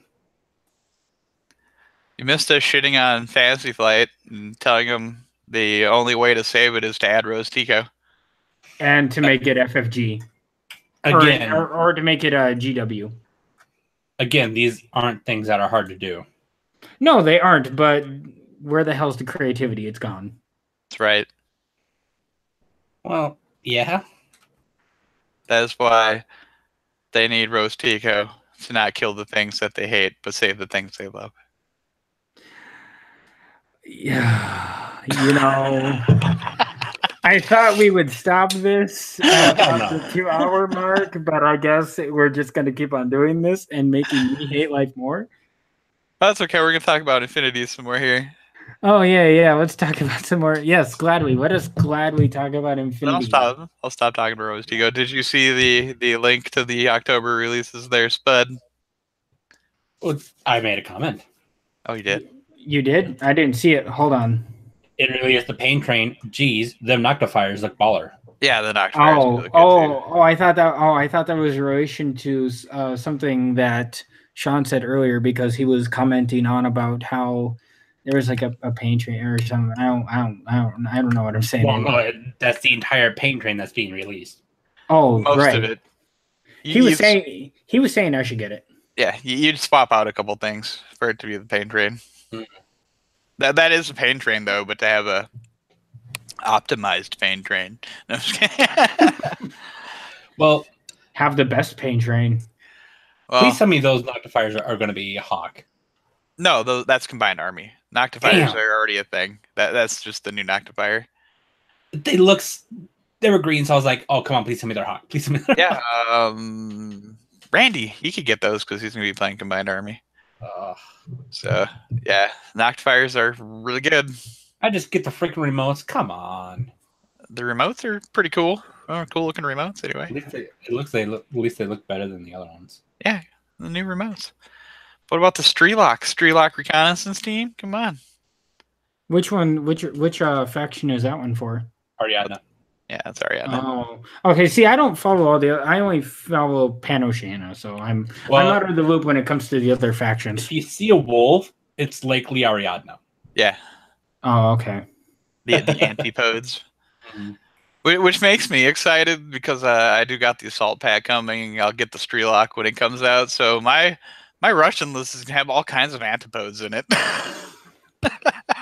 You missed us shitting on Fantasy Flight and telling him the only way to save it is to add Rose Tico. And to make it FFG. Again. Or to make it a GW. Again, these aren't things that are hard to do. No, they aren't, but where the hell's the creativity? It's gone. That's right. Well, yeah. That is why they need Rose Tico to not kill the things that they hate, but save the things they love. Yeah, I thought we would stop this at the 2-hour mark, but I guess we're just going to keep on doing this and making me hate life more. That's okay. We're going to talk about Infinity some more here. Oh, yeah. Let's talk about some more. Yes, gladly. Let us gladly talk about Infinity. I'll stop talking about Rose Tico. Did you see the link to the October releases there, Spud? Well, I made a comment. Oh, you did? You did? I didn't see it. Hold on. It really is the Pain Train. Geez, them Noctifiers look baller. Yeah, the Noctifiers look good too. I thought that was in relation to something that Sean said earlier, because he was commenting on about how there was like a Pain Train or something. I don't know what I'm saying. Well, no, that's the entire Pain Train that's being released. Oh, most right. of it. He was saying I should get it. Yeah, you'd swap out a couple things for it to be the Pain Train. Mm. That is a Pain Train though, but to have a optimized Pain Train. No, I'm just kidding. Well, have the best Pain Train. Well, please tell me those Noctifiers are going to be Hawk. No, that's Combined Army. Noctifiers are already a thing. That's just the new Noctifier. They were green, so I was like, oh, come on, please tell me they're Hawk. Please tell me they're Hawk. Randy, he could get those because he's going to be playing Combined Army. So, yeah, Noctifiers are really good. I just get the freaking remotes. Come on. The remotes are pretty cool. Cool looking remotes, anyway. At least they look better than the other ones. Yeah, the new remotes. What about the Strelock Reconnaissance Team? Come on. Which one? Which faction is that one for? Ariadna. Yeah, that's Ariadna. Oh, okay. See, I don't follow all the. I only follow Panoshana, so I'm out of the loop when it comes to the other factions. If you see a wolf, it's likely Ariadna. Yeah. Oh, okay. The antipodes. Which makes me excited because I do got the assault pack coming. I'll get the Strelock when it comes out. So my Russian list is gonna have all kinds of antipodes in it.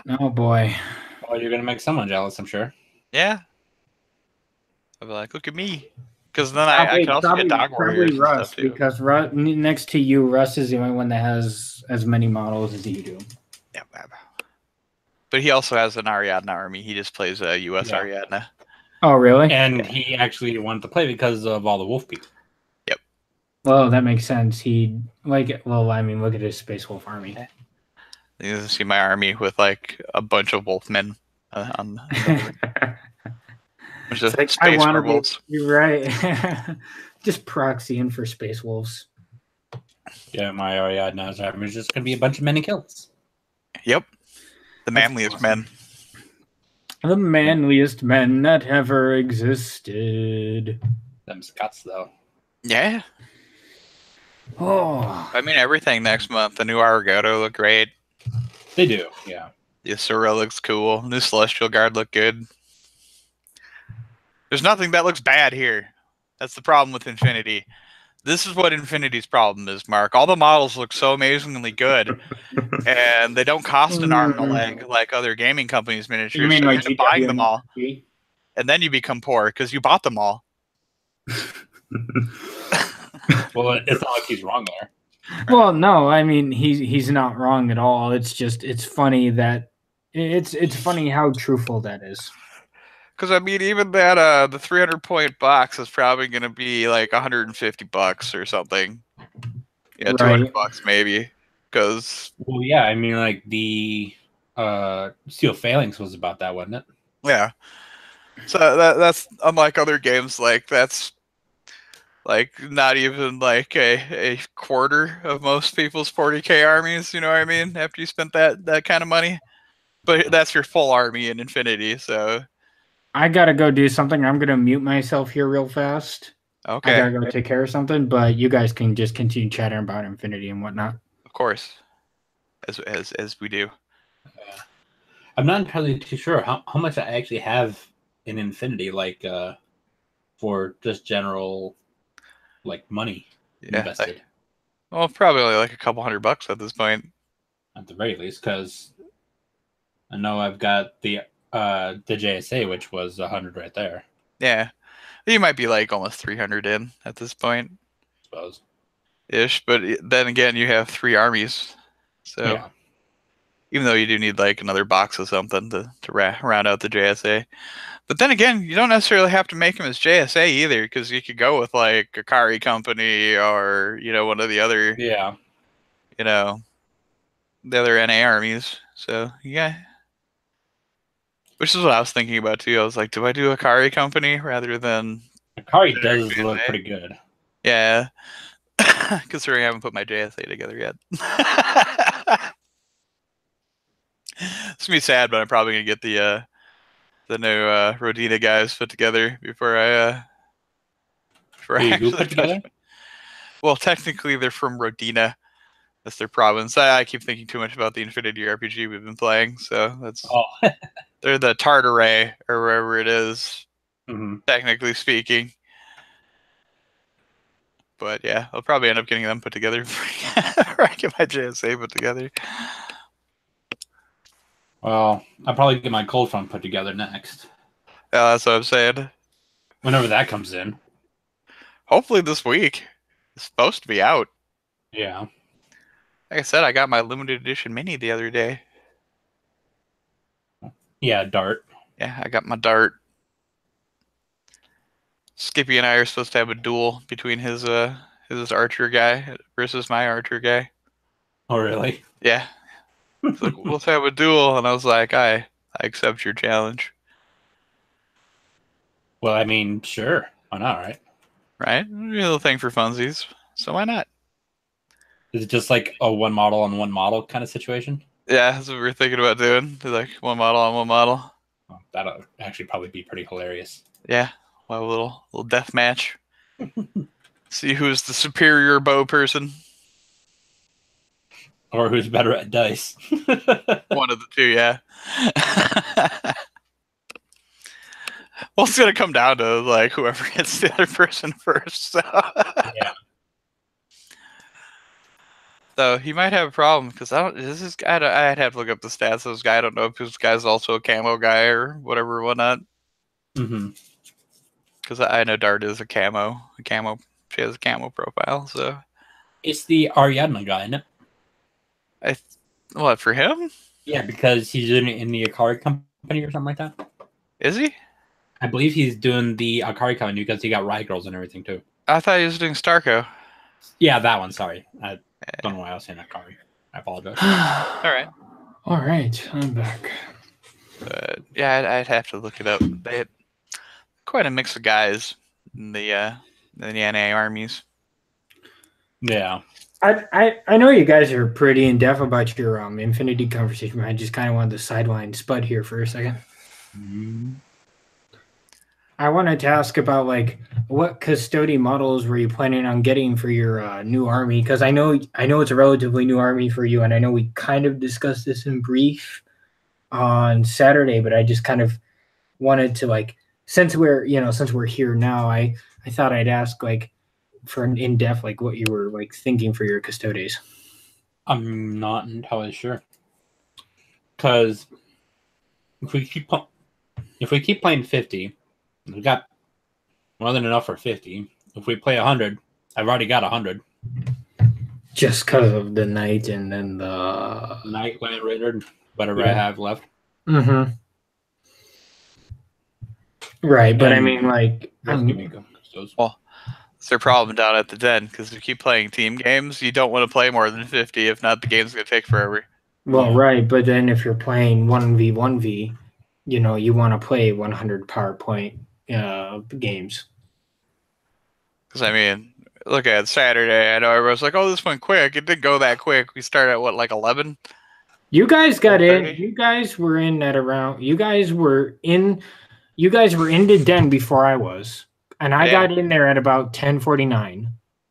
Oh boy. Well, you're gonna make someone jealous, I'm sure. Yeah. I'll be like, look at me. Because then I can also get Dog Warriors and Russ, stuff too. because next to you, Russ is the only one that has as many models as you do. Yeah. But he also has an Ariadna army. He just plays a US Ariadna. Oh, really? And he actually wanted to play because of all the wolf people. Yep. Well, that makes sense. look at his Space Wolf army. You can see my army with like a bunch of wolfmen on There's a like, Space Werewolves. You're right. Just proxying for Space Wolves. Yeah, my Ariadne Alzheimer is just going to be a bunch of men and kills. Yep. The manliest men. The manliest men that ever existed. Them Scots, though. Yeah. Oh. I mean, everything next month. The new Argoto look great. They do, yeah. The Asura looks cool. New Celestial Guard look good. There's nothing that looks bad here. That's the problem with Infinity. This is what Infinity's problem is, Mark. All the models look so amazingly good, and they don't cost an arm and a leg like other gaming companies' miniatures. You mean so like buying them all, and then you become poor because you bought them all. Well, it's not like he's wrong there. Well, no, I mean he's not wrong at all. It's just it's funny that it's funny how truthful that is. Because I mean, even that the 300-point box is probably going to be like $150 or something. Yeah, right. $200 maybe. Because yeah, I mean, like the Steel Phalanx was about that, wasn't it? Yeah. So that's unlike other games. Like that's like not even like a quarter of most people's 40K armies. You know what I mean? After you spent that kind of money, but that's your full army in Infinity. So. I gotta go do something. I'm gonna mute myself here real fast. Okay. I gotta go take care of something, but you guys can just continue chatting about Infinity and whatnot. Of course, as we do. I'm not entirely too sure how much I actually have in Infinity, like for just general, like money invested. Well, probably only like a couple $100 at this point. At the very least, because I know I've got the JSA, which was 100 right there. Yeah, you might be like almost 300 in at this point. I suppose. Ish, but then again, you have 3 armies, so yeah. Even though you do need like another box of something to round out the JSA, but then again, you don't necessarily have to make them as JSA either, because you could go with like Akari Company or one of the other the other NA armies. So yeah. Which is what I was thinking about too. I was like, do I do Akari Company rather than Akari does look pretty good. Yeah. Considering I haven't put my JSA together yet. It's gonna be sad, but I'm probably gonna get the new Rodina guys put together before I actually put together. Well, technically they're from Rodina. That's their province. I keep thinking too much about the Infinity RPG we've been playing, so that's they're the Tartaray or wherever it is, technically speaking. But yeah, I'll probably end up getting them put together before I get my JSA put together. Well, I'll probably get my Cold Front put together next. Yeah, that's what I'm saying. Whenever that comes in. Hopefully this week. It's supposed to be out. Yeah. Like I said, I got my limited edition mini the other day. Yeah, Dart. Yeah, I got my Dart. Skippy and I are supposed to have a duel between his archer guy versus my archer guy. Oh, really? Yeah. It's like, let's have a duel, and I was like, I accept your challenge. Well, I mean, sure. Why not, right? Right? A little thing for funsies. So why not? Is it just like a one model on one model kind of situation? Yeah, that's what we were thinking about doing. Like one model on one model. Oh, that'll actually probably be pretty hilarious. Yeah. Well, a little death match. See who's the superior bow person. Or who's better at dice. One of the two, yeah. Well, it's going to come down to like whoever hits the other person first. So. Yeah. So he might have a problem because I'd have to look up the stats of this guy. I don't know if this guy's also a camo guy or whatever, whatnot. Because I know Dart is a camo. She has a camo profile. So it's the Ariadne guy, isn't it? What, for him? Yeah, because he's doing it in the Akari Company or something like that. Is he? I believe he's doing the Akari Company because he got Riot Girls and everything too. I thought he was doing Starco. Yeah, that one. Sorry, I don't know why I was saying Akari. I apologize. All right, I'm back. Yeah, I'd have to look it up. quite a mix of guys in the NA armies. Yeah. I know you guys are pretty in depth about your Infinity conversation. I just kind of wanted to sideline Spud here for a second. Mm-hmm. I wanted to ask about like what custody models were you planning on getting for your new army? Because I know it's a relatively new army for you, and I know we kind of discussed this in brief on Saturday, but I just kind of wanted to like since we're here now, I thought I'd ask like for an in depth like what you were like thinking for your custodes. I'm not entirely sure because if we keep playing 50. We got more than enough for 50. If we play 100, I've already got 100. Just because of the knight and then the Knight, Land Raider, whatever I have left. Mm-hmm. Right, but I mean, like, well, it's their problem down at the den because if you keep playing team games, you don't want to play more than 50. If not, the game's gonna take forever. Well, yeah. Right, but then if you're playing 1v1v, you know, you want to play 100 PowerPoint games. Because I mean, look at Saturday. I know everyone's like, "Oh, this went quick." It didn't go that quick. We started at what, like 11? You guys got in. You guys were in at around. You guys were in the den before I was, and I got in there at about 10:49.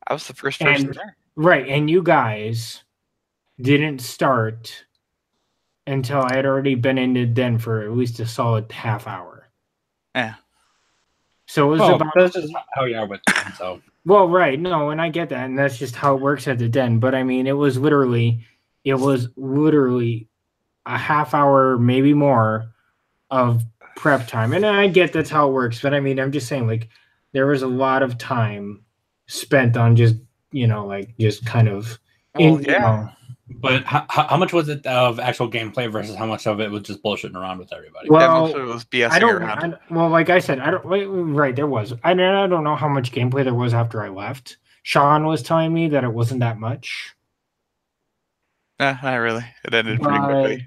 I was the first person there. Right, and you guys didn't start until I had already been in the den for at least a solid half hour. Yeah. So it was about. That's just how you are with them, so. Well, right, no, and I get that, and that's just how it works at the den. But I mean, it was literally a half hour, maybe more, of prep time, and I get that's how it works. But I mean, I'm just saying, like, there was a lot of time spent on just just kind of. But how much was it of actual gameplay versus how much of it was just bullshitting around with everybody? Well, most of it was BSing around. Well, like I said, right, there was. I don't know how much gameplay there was after I left. Sean was telling me that it wasn't that much. Not really. It ended pretty quickly.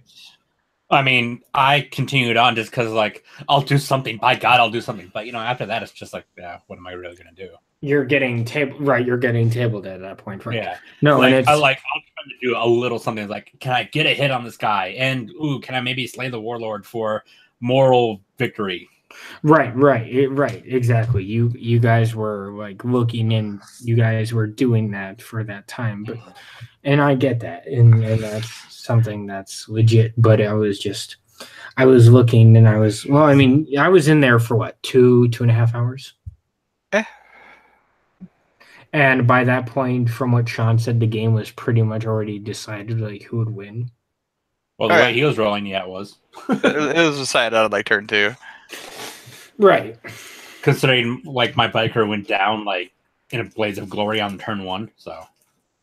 I mean, I continued on just because, like, I'll do something. By God, I'll do something. But, after that, it's just like, yeah, what am I really going to do? You're getting tabled at that point, right? Yeah. No, like, and it's I'm trying to do a little something like, can I get a hit on this guy? And can I maybe slay the warlord for moral victory? Right, exactly. You guys were like looking, and you guys were doing that for that time, and I get that, and that's something that's legit. But I was looking, and I was in there for what, 2.5 hours. And by that point, from what Sean said, the game was pretty much already decided, like, who would win. Well, the way he was rolling, it was. It was decided out of, like, turn 2. Right. Considering, like, my biker went down, like, in a blaze of glory on turn 1, so.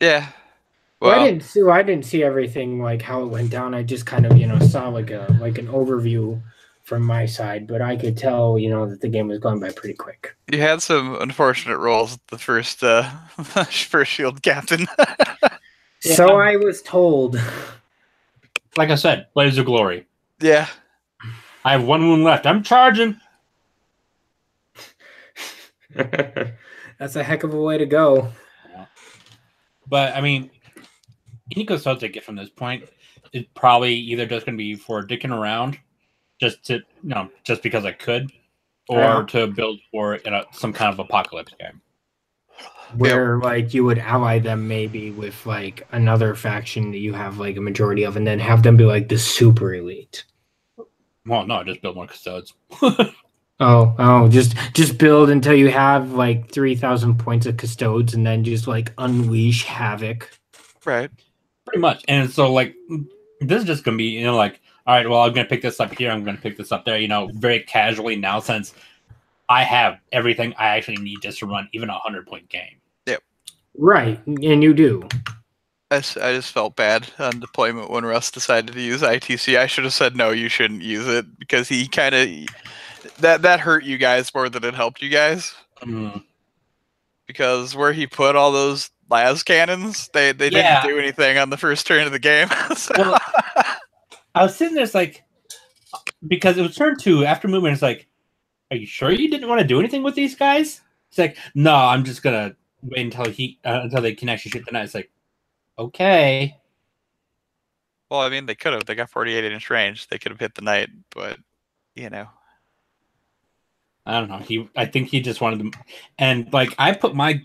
Yeah. Well, I didn't see everything, like, how it went down. I just kind of, saw, like, an overview from my side, but I could tell, that the game was going by pretty quick. You had some unfortunate rolls the first shield captain. So I was told. Like I said, blaze of glory. Yeah. I have 1 wound left. I'm charging. That's a heck of a way to go. Yeah. But I mean, any custodians I get from this point is probably either just going to be for dicking around, just because I could, or to build for some kind of apocalypse game. Where like you would ally them maybe with like another faction that you have like a majority of, and then have them be like the super elite. Well, no, just build more custodians. Just build until you have like 3,000 points of custodians, and then just like unleash havoc. Right. Pretty much. And so like this is just gonna be like, all right, well, I'm gonna pick this up here, I'm gonna pick this up there, very casually now, since I have everything I actually need just to run even a 100-point game. Yep. Right, and you do. I just felt bad on deployment when Russ decided to use ITC. I should have said no, you shouldn't use it, because he kind of that hurt you guys more than it helped you guys. Because where he put all those las cannons, they didn't do anything on the first turn of the game. So. Well, I was sitting there, it's like, because it was turn 2 after movement. It's like, are you sure you didn't want to do anything with these guys? It's like, no, I'm just gonna wait until they can actually shoot the night. It's like, okay. Well, I mean, they could have. They got 48-inch range. They could have hit the night, but I don't know. I think he just wanted them, and like I put my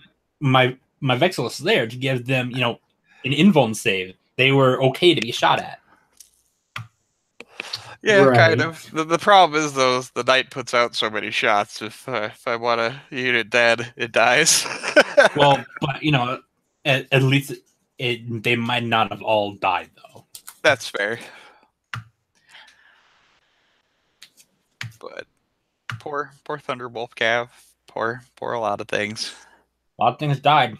Vexilus there to give them, an invuln save. They were okay to be shot at. Yeah, right. Kind of. The problem is, though, the knight puts out so many shots. If I want a unit dead, it dies. Well, but at least they might not have all died, though. That's fair. But poor Thunderbolt Cav. Poor a lot of things. A lot of things died.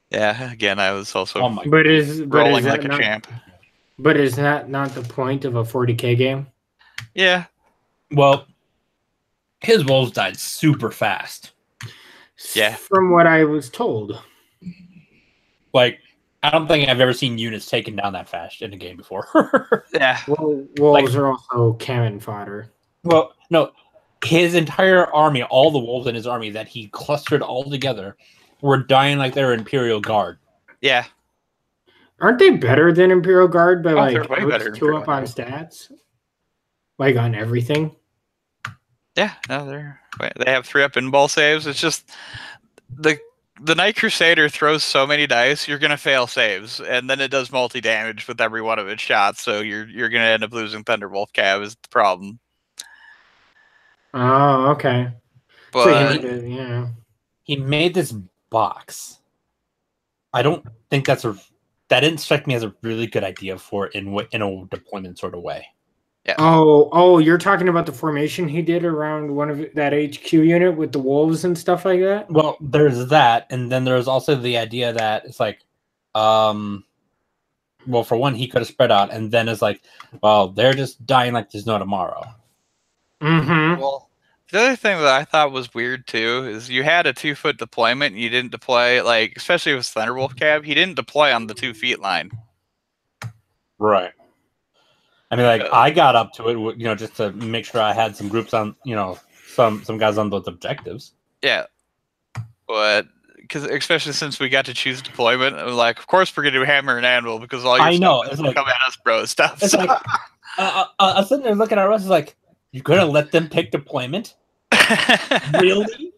Yeah, again, I was also rolling like a champ. But is that not the point of a 40k game? Yeah. Well, his wolves died super fast. Yeah. From what I was told. Like, I don't think I've ever seen units taken down that fast in a game before. Yeah. Well, wolves are also cannon fodder. Well, no. His entire army, all the wolves in his army that he clustered all together, were dying like they were Imperial Guard. Yeah. Aren't they better than Imperial Guard by like better 2 up on stats? Like on everything? Yeah, no, they have 3 up in ball saves. It's just the Knight Crusader throws so many dice, you're gonna fail saves, and then it does multi damage with every one of its shots. So you're gonna end up losing Thunderbolt Cav is the problem. Oh, okay. But so he made this box. I don't think that didn't strike me as a really good idea for it in a deployment sort of way. Yeah. Oh, you're talking about the formation he did around one of that HQ unit with the wolves and stuff like that? Well, there's that, and then there's also the idea that it's like, well, for one, he could have spread out, and then it's like, well, they're just dying like there's no tomorrow. Mm-hmm. Well, the other thing that I thought was weird too is you had a 2-foot deployment and you didn't deploy, like, especially with Thunderwolf Cab, he didn't deploy on the 2 feet line. Right. I mean, like, I got up to it, just to make sure I had some groups on, some guys on those objectives. Yeah. But, especially since we got to choose deployment, I'm like, of course we're going to do hammer and anvil because all your stuff is like, come at us, bro, stuff. It's like, I'm sitting there looking at us like, you're going to let them pick deployment? Really?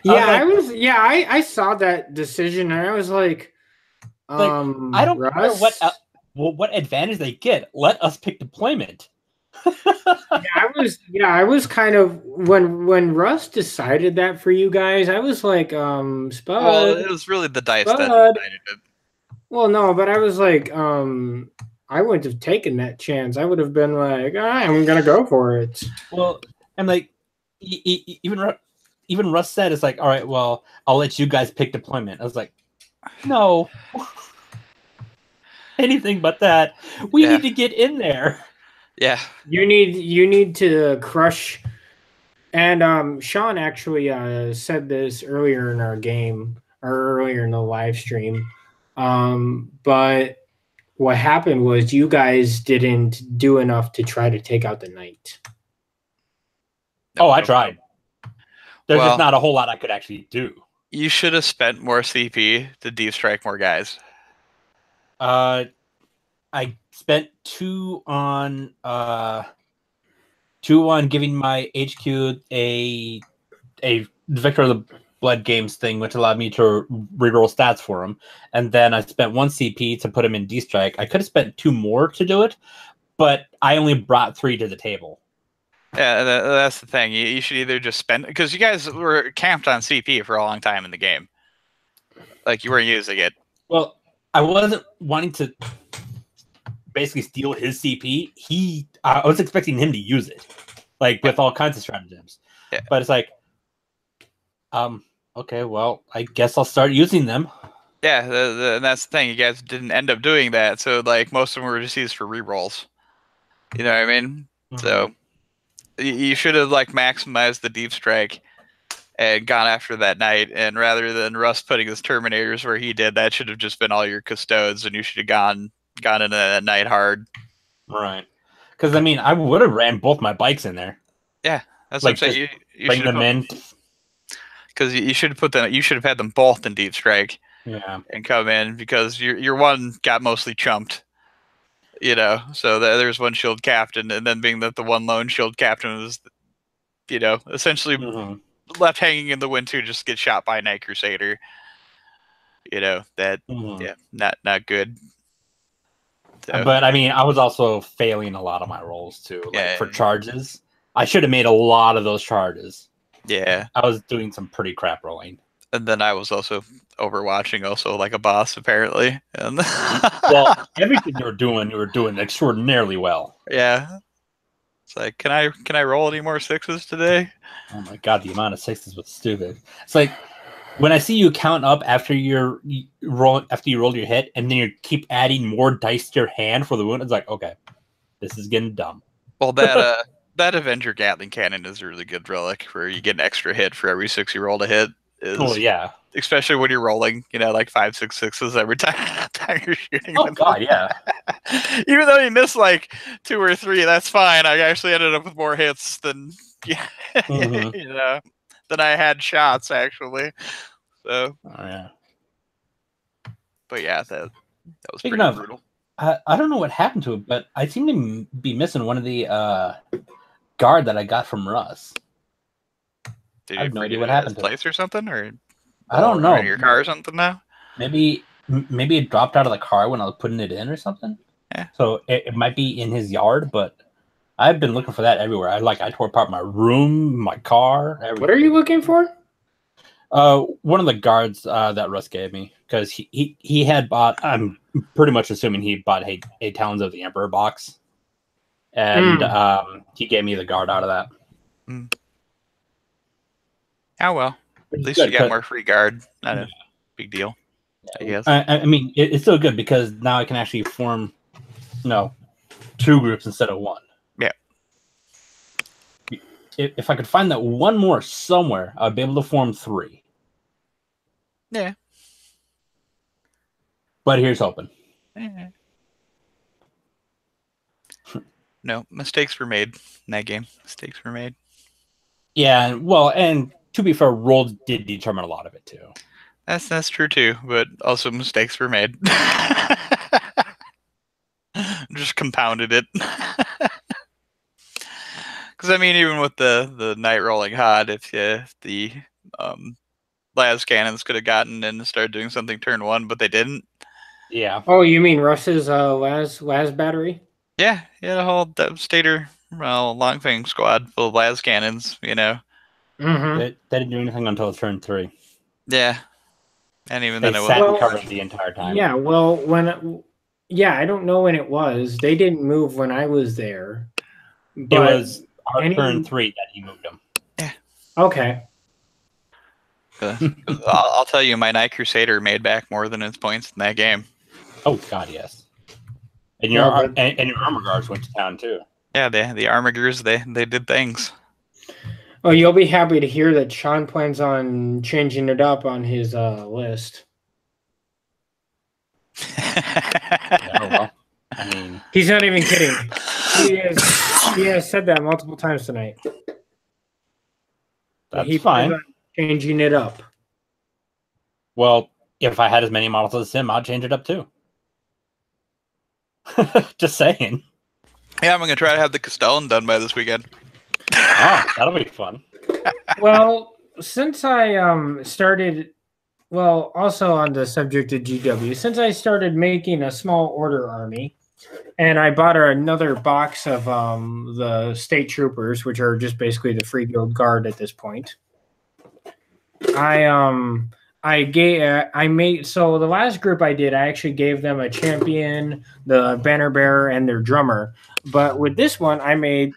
Yeah, I saw that decision and I was like, I don't Russ? care what advantage they get. Let us pick deployment. I was kind of when Russ decided that for you guys, I was like, Spud. Well, it was really the dice that decided it. Well, no, but I was like, I wouldn't have taken that chance. I would have been like, I'm gonna go for it. Well, and like even Russ said, it's like, all right, well, I'll let you guys pick deployment. I was like, no. Anything but that. We need to get in there. Yeah. You need to crush. And Sean actually said this earlier in our game or earlier in the live stream. But what happened was you guys didn't do enough to try to take out the knight. Oh, I tried. There's just not a whole lot I could actually do. You should have spent more CP to deep strike more guys. I spent 2 on giving my HQ a Victor of the Blood Games thing, which allowed me to reroll stats for him, and then I spent 1 CP to put him in D strike. I could have spent 2 more to do it, but I only brought 3 to the table. Yeah, that's the thing. You should either just spend, because you guys were camped on CP for a long time in the game. Like, you weren't using it. Well, I wasn't wanting to basically steal his CP. I was expecting him to use it, like with all kinds of stratagems. Yeah. But it's like, okay, well, I guess I'll start using them. Yeah, and that's the thing. You guys didn't end up doing that, so like most of them were just used for rerolls. You know what I mean? Mm-hmm. So you should have like maximized the deep strike and gone after that knight, and rather than Russ putting his Terminators where he did, that should have just been all your custodes, and you should have gone into that knight hard. Right. Because I mean, I would have ran both my bikes in there. Yeah, that's like what I'm saying. You bring them in. Because you should have had them both in deep strike. Yeah. And come in because your one got mostly chumped. So there's one shield captain, and then being that the one lone shield captain was, essentially left hanging in the wind to just get shot by a Night Crusader. Not good. So, but I mean, I was also failing a lot of my rolls too. Like for charges, I should have made a lot of those charges. Yeah, I was doing some pretty crap rolling. And then I was also overwatching, also like a boss apparently. And well, everything you were doing extraordinarily well. Yeah. It's like, can I roll any more sixes today? Oh my god, the amount of sixes was stupid. It's like when I see you count up after you roll your hit, and then you keep adding more dice to your hand for the wound. It's like, okay, this is getting dumb. Well, that Avenger Gatling Cannon is a really good relic where you get an extra hit for every 6 you roll to hit. Oh yeah, especially when you're rolling, like 5, 6, 6s every time you're shooting. Oh god, yeah. Even though you miss like 2 or 3, that's fine. I actually ended up with more hits than than I had shots actually. So. Oh yeah. But yeah, that was Speaking pretty of, brutal. I don't know what happened to it, but I seem to be missing one of the guard that I got from Russ. Did I you have no forget idea what it at happened his to place or something, or I don't know. In your car or something now? Maybe it dropped out of the car when I was putting it in or something. Yeah. So it might be in his yard, but I've been looking for that everywhere. I tore apart my room, my car. Everything. What are you looking for? One of the guards that Russ gave me, because he had bought. I'm pretty much assuming he bought eight Talons of the Emperor box, and he gave me the guard out of that. Oh well, at least you got more free guard. Not a big deal, I guess. I mean, it's still good because now I can actually form, 2 groups instead of 1. Yeah. If I could find that one more somewhere, I'd be able to form 3. Yeah. But here's hoping. Yeah. No, mistakes were made in that game. Mistakes were made. Yeah, well, and to be fair, rolls did determine a lot of it too. That's true too, but also mistakes were made. Just compounded it. Because I mean, even with the night rolling hot, if the las cannons could have gotten in and started doing something turn 1, but they didn't. Yeah. Oh, you mean Russ's las battery? Yeah, the whole Devastator, Longfang squad full of las cannons, Mm-hmm. They didn't do anything until turn 3. Yeah. And even they then it sat was covered the entire time. Yeah, well, I don't know when it was. They didn't move when I was there. It was our turn 3 that he moved them. Yeah. Okay. I'll tell you, my Night Crusader made back more than its points in that game. Oh God, yes. And your armor guards went to town too. Yeah, the armigers they did things. Oh, you'll be happy to hear that Sean plans on changing it up on his list. Yeah, well, I mean, he's not even kidding. He has said that multiple times tonight. That's fine. Changing it up. Well, if I had as many models as him, I'd change it up too. Just saying. Yeah, I'm gonna try to have the Castellan done by this weekend. Oh, that'll be fun. Well, since I started, well, also on the subject of GW, since I started making a small order army, and I bought another box of the state troopers, which are just basically the free guild guard at this point. I made, so the last group I did, I actually gave them a champion, the banner bearer, and their drummer. But with this one, I made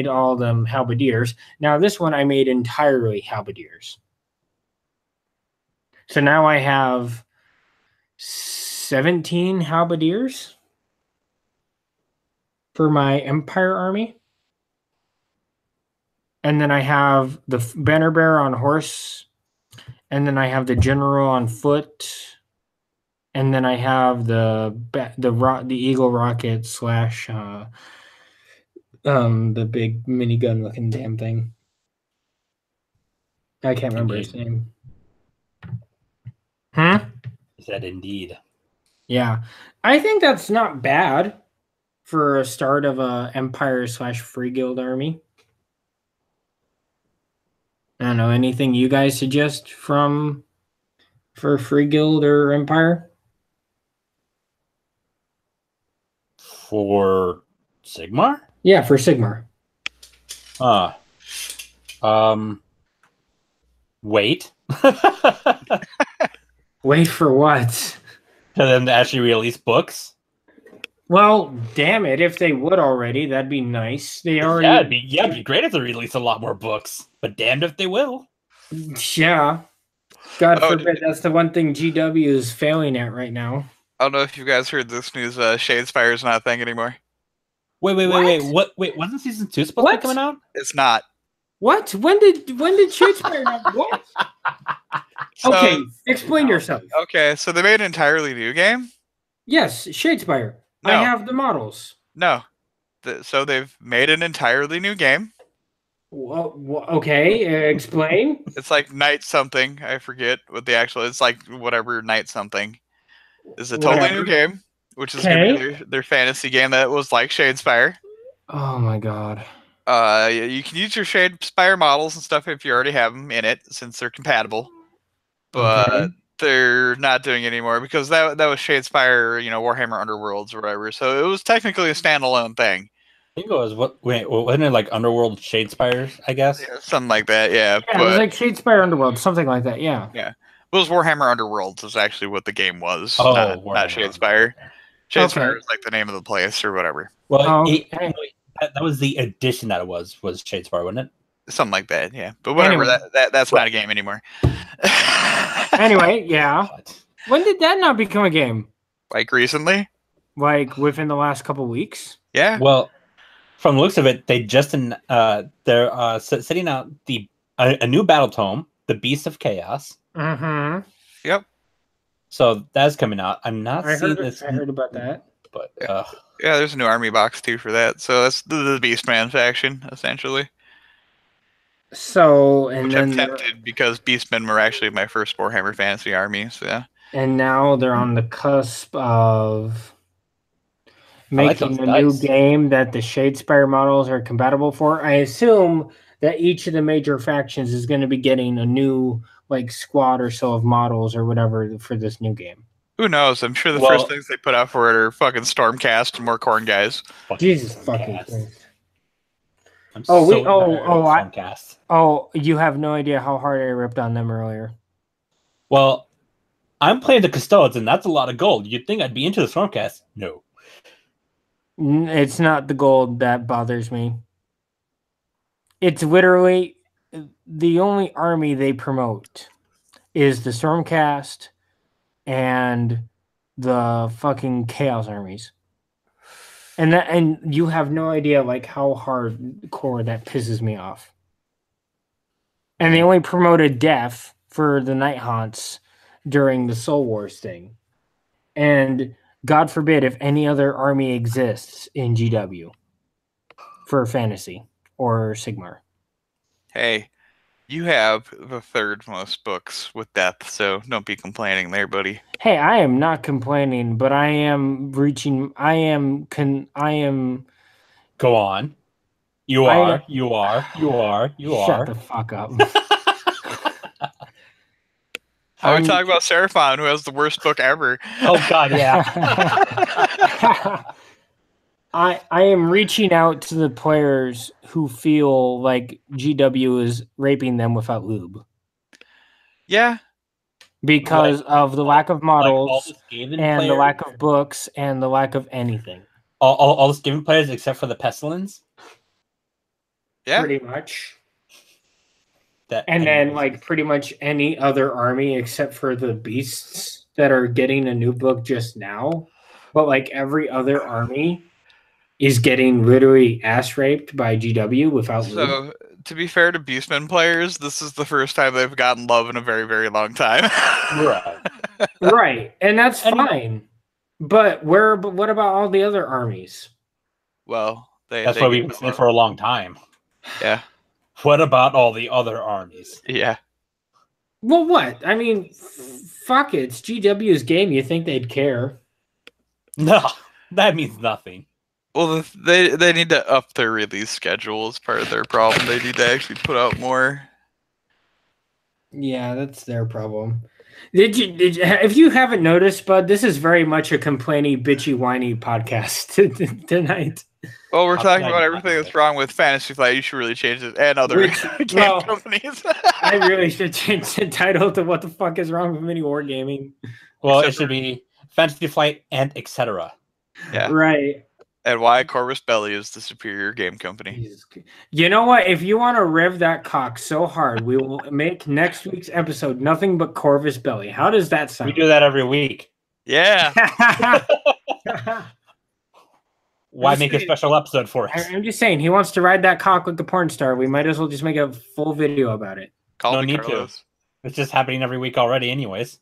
all of them halberdiers. Now this one I made entirely halberdiers. So now I have 17 halberdiers for my Empire army. And then I have the banner bearer on horse. And then I have the general on foot. And then I have the Eagle rocket / The big minigun looking damn thing. I can't remember his name. Is that indeed? Yeah. I think that's not bad for a start of a Empire/Free Guild army. I don't know, anything you guys suggest for Free Guild or Empire? For Sigmar? Yeah, for Sigmar. Wait. Wait for what? For them to actually release books? Well, damn it! If they would already, that'd be nice. They already. Yeah, it'd be great if they release a lot more books. But damned if they will. Yeah. God forbid. That's the one thing GW is failing at right now. I don't know if you guys heard this news. Shadespire's not a thing anymore. Wait. What? Wait, wasn't season 2 supposed to be coming out? It's not. What? When did Shadespire not? What? So, okay, explain yourself. Okay, so they made an entirely new game? Yes, Shadespire. No. I have the models. No. So they've made an entirely new game. Well, okay, explain. It's like Night something. I forget what the actual... It's like whatever Night something. It's a totally new game, which is going to be their fantasy game that was like Shadespire. Oh my god. You can use your Shadespire models and stuff if you already have them in it, since they're compatible. But they're not doing it anymore because that was Shadespire, Warhammer Underworlds or whatever. So it was technically a standalone thing. I think it was wasn't it like Underworld Shadespires, I guess? Yeah, something like that, yeah. Yeah, it was like Shadespire Underworld, something like that, yeah. Yeah. It was Warhammer Underworlds is actually what the game was, not Shadespire. Shadespire was like the name of the place or whatever. Well, that was the edition that it was Shadespire, wasn't it? Something like that, yeah. But whatever, that's not a game anymore. Anyway, yeah. When did that not become a game? Like recently? Like within the last couple weeks? Yeah. Well, from the looks of it, they just they're setting out a new battle tome, The Beast of Chaos. Mm-hmm. Yep. So that's coming out. I'm not seeing this. I heard about that. But yeah, there's a new army box too for that. So that's the Beastman faction, essentially. So which I'm tempted because Beastmen were actually my first Warhammer Fantasy army. So yeah. And now they're on the cusp of making a new game that the Shadespire models are compatible for. I assume that each of the major factions is going to be getting a new squad or so of models or whatever for this new game. Who knows? I'm sure the first things they put out for it are fucking Stormcast and more corn guys. Jesus fucking Christ. You have no idea how hard I ripped on them earlier. Well, I'm playing the Custodes, and that's a lot of gold. You'd think I'd be into the Stormcast. No. It's not the gold that bothers me. It's literally the only army they promote is the Stormcast and the fucking Chaos armies. And you have no idea how hardcore that pisses me off. And they only promoted Death for the Night Haunts during the Soul Wars thing. And God forbid if any other army exists in GW for fantasy or Sigmar. Hey, you have the third most books with Death, so don't be complaining there, buddy. Hey, I am not complaining, but I am reaching. Go on. You are. Shut the fuck up. Are we talking about Seraphon, who has the worst book ever? Oh God, yeah. I am reaching out to the players who feel like GW is raping them without lube. Yeah. Because of the lack of models and the lack of books and the lack of anything. All the Skaven players except for the Pestilence? Yeah. Pretty much. Then pretty much any other army except for the Beasts that are getting a new book just now. But every other army is getting literally ass raped by GW without lube. So, to be fair to Beastmen players, this is the first time they've gotten love in a very, very long time. Right. And that's fine. But what about all the other armies? Well, That's what we've been saying for a long time. Yeah. What about all the other armies? Yeah. Well, what? I mean, fuck it. It's GW's game. You think they'd care? No, that means nothing. Well, they need to up their release schedule as part of their problem. They need to actually put out more. Yeah, that's their problem. Did you if you haven't noticed, Bud, this is very much a complainy, bitchy, whiny podcast tonight. Well, we're talking about everything that's wrong with Fantasy Flight. You should really change it, and other game companies. I really should change the title to "What the fuck is wrong with mini wargaming?" Well, it should be Fantasy Flight and etc. Yeah, right. And why Corvus Belli is the superior game company. You know what? If you want to rev that cock so hard, we will make next week's episode nothing but Corvus Belli. How does that sound? We do that every week. Yeah. Why make a special episode for us? I'm just saying, he wants to ride that cock like a porn star. We might as well just make a full video about it. No need to. It's just happening every week already anyways.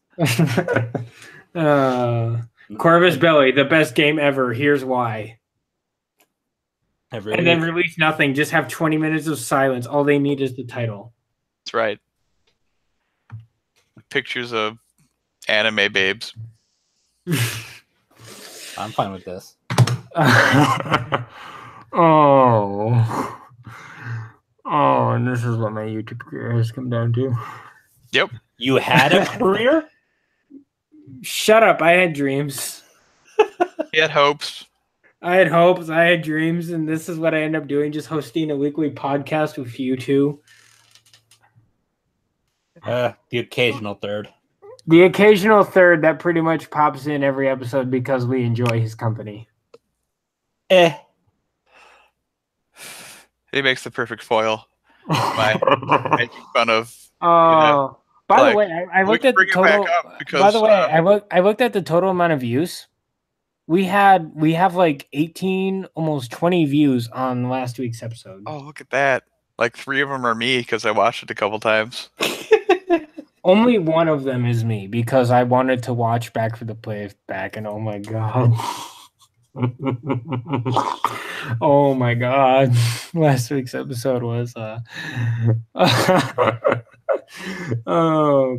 Corvus Belli, the best game ever. Here's why. And then release nothing. Just have 20 minutes of silence. All they need is the title. That's right. Pictures of anime babes. I'm fine with this. Oh, and this is what my YouTube career has come down to. Yep. You had a career? Shut up. I had dreams. He had hopes. I had hopes. I had dreams. And this is what I end up doing. Just hosting a weekly podcast with you two. The occasional third. The occasional third that pretty much pops in every episode because we enjoy his company. He makes the perfect foil by making fun of. By the way, I looked at the total. By the way, I looked at the total amount of views. We have like 18, almost 20 views on last week's episode. Oh, look at that! Like 3 of them are me because I watched it a couple times. Only one of them is me because I wanted to watch Back for the Playback, and oh my god. Oh my god. Last week's episode was oh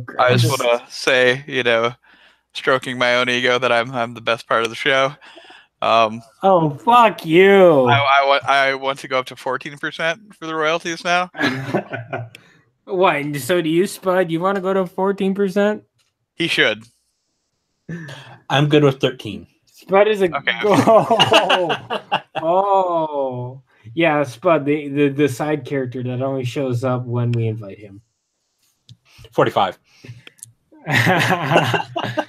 Christ. I just want to say, stroking my own ego that I'm the best part of the show. Oh, fuck you. I want to go up to 14% for the royalties now. What? So do you, Spud? You want to go to 14%? He should. I'm good with 13. Spud is a oh yeah, Spud, the side character that only shows up when we invite him. 45.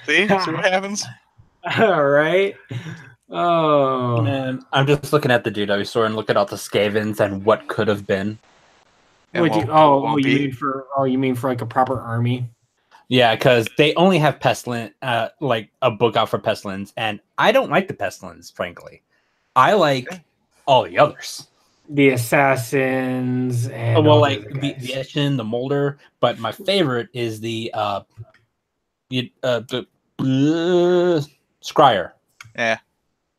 See what happens. All right. Oh man, I'm just looking at the GW store and look at all the Skavens and what could have been. You mean for like a proper army? Yeah, because they only have Pestilence, like a book out for Pestilence, and I don't like the Pestilence, frankly. I like all the others. The Assassins and like the Eshin, the Molder, but my favorite is the Scryer. Yeah.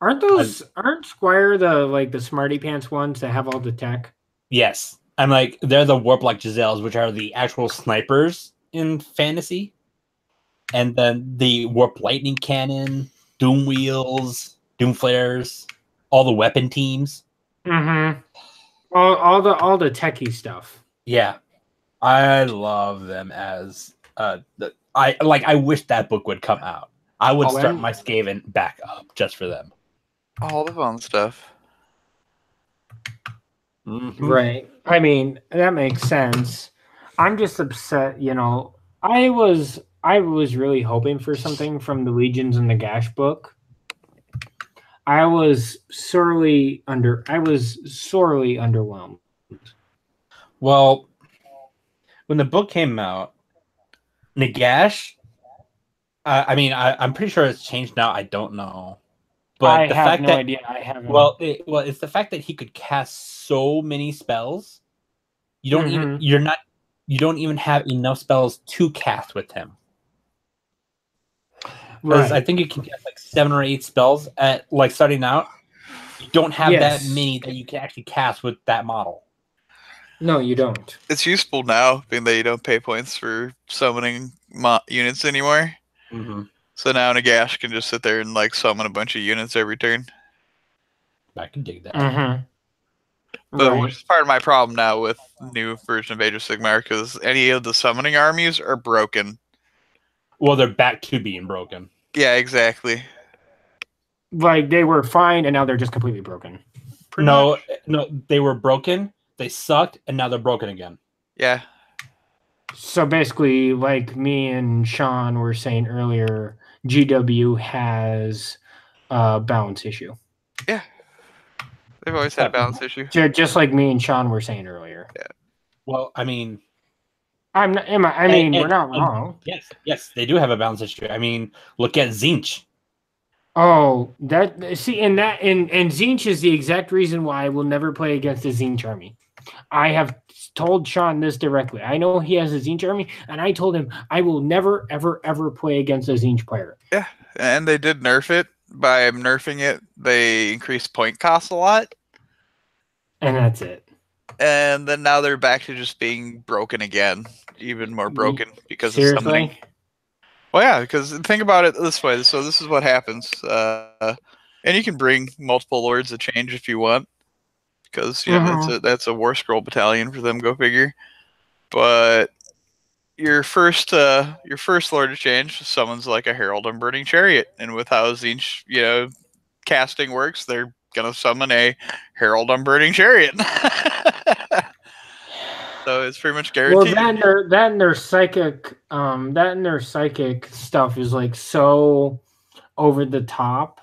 Aren't Squire the smarty pants ones that have all the tech? Yes. I'm like, they're the Warp-like Giselles, which are the actual snipers in fantasy. And then the Warp Lightning Cannon, Doom Wheels, Doom Flares, all the weapon teams. Mm-hmm. All the techie stuff. Yeah. I love them as I wish that book would come out. I would start my Skaven back up just for them. All the fun stuff. Mm-hmm. Right. I mean, that makes sense. I'm just upset, I was really hoping for something from the Legions and the Gash book. I was sorely underwhelmed. Well, when the book came out, Nagash, I'm pretty sure it's changed now. I don't know. But I have no idea. I haven't. Well, it's the fact that he could cast so many spells. You don't even have enough spells to cast with him. Right. I think you can cast like 7 or 8 spells at starting out. You don't have that many that you can actually cast with that model. No, you don't. It's useful now, being that you don't pay points for summoning units anymore. Mm-hmm. So now Nagash can just sit there and like summon a bunch of units every turn. I can dig that. Mm-hmm. But which is part of my problem now with new version of Age of Sigmar, because any of the summoning armies are broken. Well, they're back to being broken. Yeah, exactly. Like they were fine, and now they're just completely broken. No, they were broken. They sucked, and now they're broken again. Yeah. So basically, like me and Sean were saying earlier, GW has a balance issue. Yeah. They've always had a balance issue. Just like me and Sean were saying earlier. Yeah. Well, I mean, we're not wrong. Yes, they do have a balance issue. I mean, look at Tzeentch. Oh, and Tzeentch is the exact reason why I will never play against the Tzeentch army. I have told Sean this directly. I know he has a Tzeentch army, and I told him I will never, ever, ever play against a Tzeentch player. Yeah, and they did nerf it. By nerfing it, they increased point costs a lot. And that's it. And then now they're back to just being broken again. Even more broken because of summoning. Well, yeah, because think about it this way. So this is what happens. And you can bring multiple Lords of Change if you want. Because that's a War Scroll battalion for them, go figure. But your first Lord of Change summons like a Herald on Burning Chariot. And with how Tzeentch, casting works, they're gonna summon a Herald on Burning Chariot. So it's pretty much guaranteed. Well, that and their psychic stuff is like so over the top.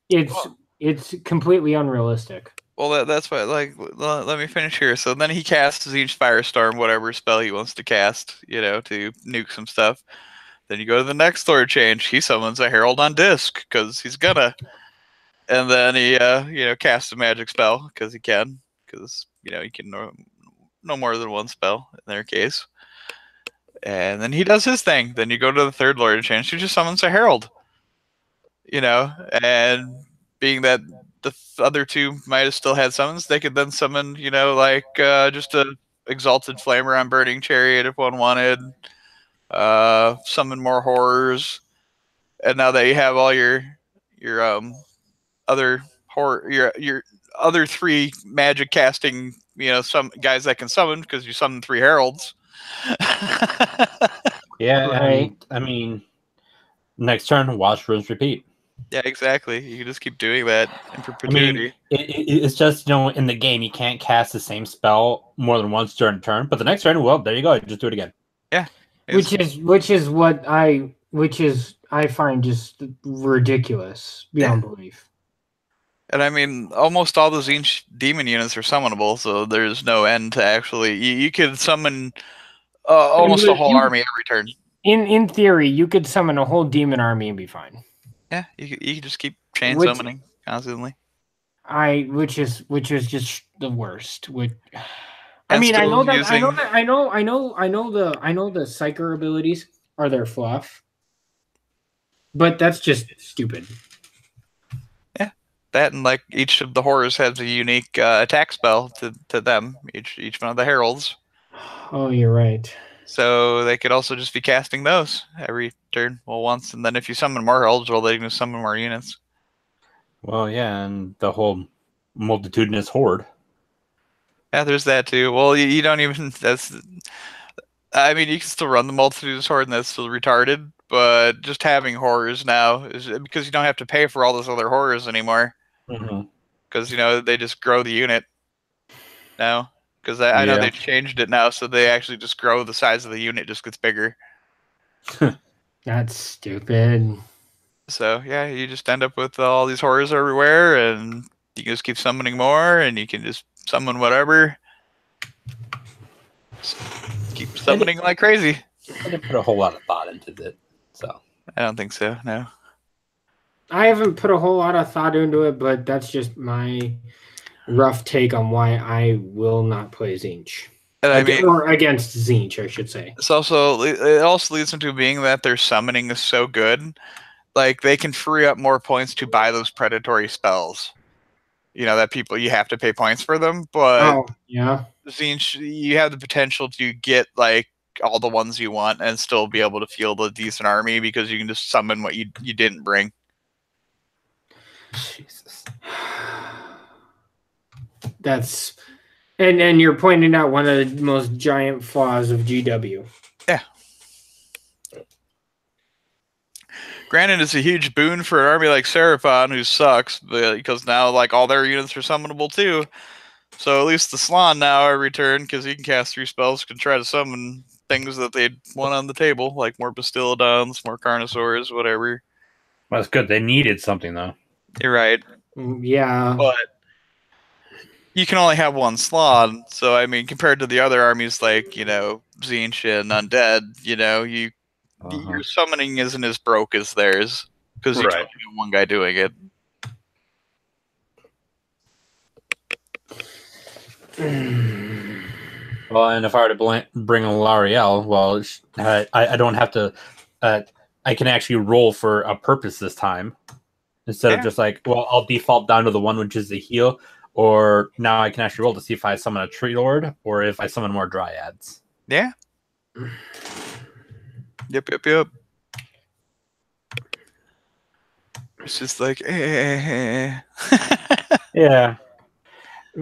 It's completely unrealistic. Well, that's why. Like, let me finish here. So then he casts Tzeentch Firestorm, whatever spell he wants to cast, to nuke some stuff. Then you go to the next Lord Change. He summons a Herald on Disc because he's gonna. And then he, casts a magic spell because he can. Because he can no more than one spell in their case. And then he does his thing. Then you go to the third Lord of Change, who just summons a Herald. And being that the other two might have still had summons, they could then summon, just a Exalted Flamer on Burning Chariot if one wanted. Summon more horrors. And now that you have all your other your other three magic casting, some guys that can summon because you summon 3 heralds. Yeah, right. I mean, next turn, watch, rinse, repeat. Yeah, exactly. You can just keep doing that in perpetuity. I mean, it's just in the game you can't cast the same spell more than once during a turn, but the next turn, well, there you go, just do it again. Yeah, which is I find just ridiculous beyond belief. And I mean, almost all the Tzeentch demon units are summonable, so there's no end to actually. You could summon almost a whole army every turn. In theory, you could summon a whole demon army and be fine. Yeah, you could just keep chain summoning constantly. Which is just the worst. I know the Psyker abilities are their fluff, but that's just stupid. Yeah, that and like each of the horrors has a unique attack spell to them. Each one of the heralds. Oh, you're right. So they could also just be casting those every turn, once, and then if you summon more heralds, they can just summon more units. Well, yeah, and the whole multitudinous horde. Yeah, there's that too. Well, you don't even. I mean, you can still run the multitudinous horde, and that's still retarded. But just having horrors now is because you don't have to pay for all those other horrors anymore. Because they just grow the unit now. Because I know they've changed it now, so they actually just grow the size of the unit, just gets bigger. That's stupid. So, yeah, you just end up with all these horrors everywhere, and you can just keep summoning more, and you can just summon whatever. Just keep summoning like crazy. I didn't put a whole lot of thought into it, so. I don't think so, no. I haven't put a whole lot of thought into it, but that's just my rough take on why I will not play Tzeentch. Or against Tzeentch, I should say. It also leads into being that their summoning is so good, like they can free up more points to buy those predatory spells. that you have to pay points for them, but yeah, you have the potential to get like all the ones you want and still be able to field a decent army because you can just summon what you didn't bring. Jesus. That's and you're pointing out one of the most giant flaws of GW. Yeah. Granted, it's a huge boon for an army like Seraphon, who sucks, because now like all their units are summonable too. So at least the Slon now every turn, because he can cast 3 spells, can try to summon things that they'd want on the table, like more Bastillodons, more Carnosaurs, whatever. Well, that's good. They needed something, though. You're right. Yeah. But you can only have 1 Slon, so I mean, compared to the other armies like, Tzeentch and Undead, your summoning isn't as broke as theirs, because you only have one guy doing it. Well, and if I were to bring a L'Ariel, well, I don't have to. I can actually roll for a purpose this time, instead of just like, well, I'll default down to the one which is the heal, or now I can actually roll to see if I summon a Tree Lord or if I summon more Dryads. Yeah. Yep. It's just like, Yeah.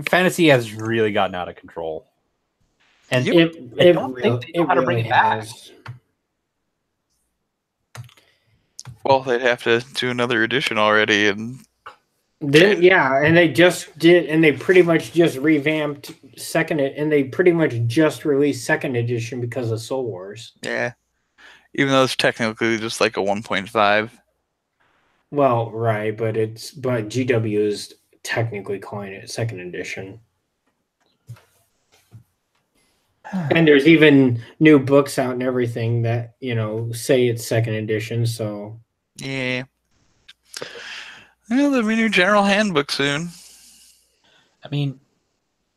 Fantasy has really gotten out of control. And I don't think they know how to bring it back. Well, they'd have to do another edition already, and then and they just did, and they pretty much just revamped and they pretty much just released 2nd edition because of Soul Wars. Yeah, even though it's technically just like a 1.5. Well, right, but GW is technically calling it 2nd edition. And there's even new books out and everything that, say it's 2nd edition, so. Yeah. There'll be a new general handbook soon. I mean,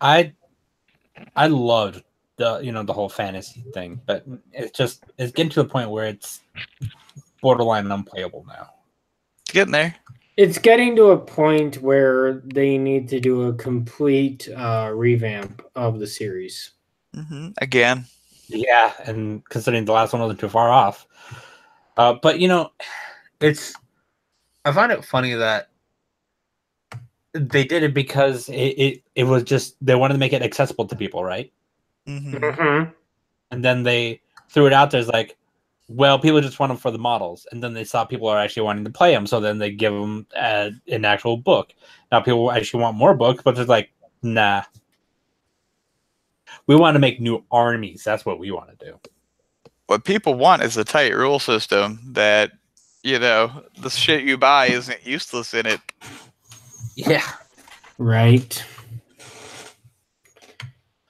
I loved the whole fantasy thing, but it's getting to the point where it's borderline unplayable now. It's getting there. It's getting to a point where they need to do a complete revamp of the series. Again. Yeah, and considering the last one wasn't too far off. But I find it funny that they did it because it was just, they wanted to make it accessible to people, right? Mm-hmm. And then they threw it out there as like, well, people just want them for the models. And then they saw people are actually wanting to play them, so then they give them an actual book. Now people actually want more books, but it's like, nah. We want to make new armies. That's what we want to do. What people want is a tight rule system that, the shit you buy isn't useless in it. Yeah. Right.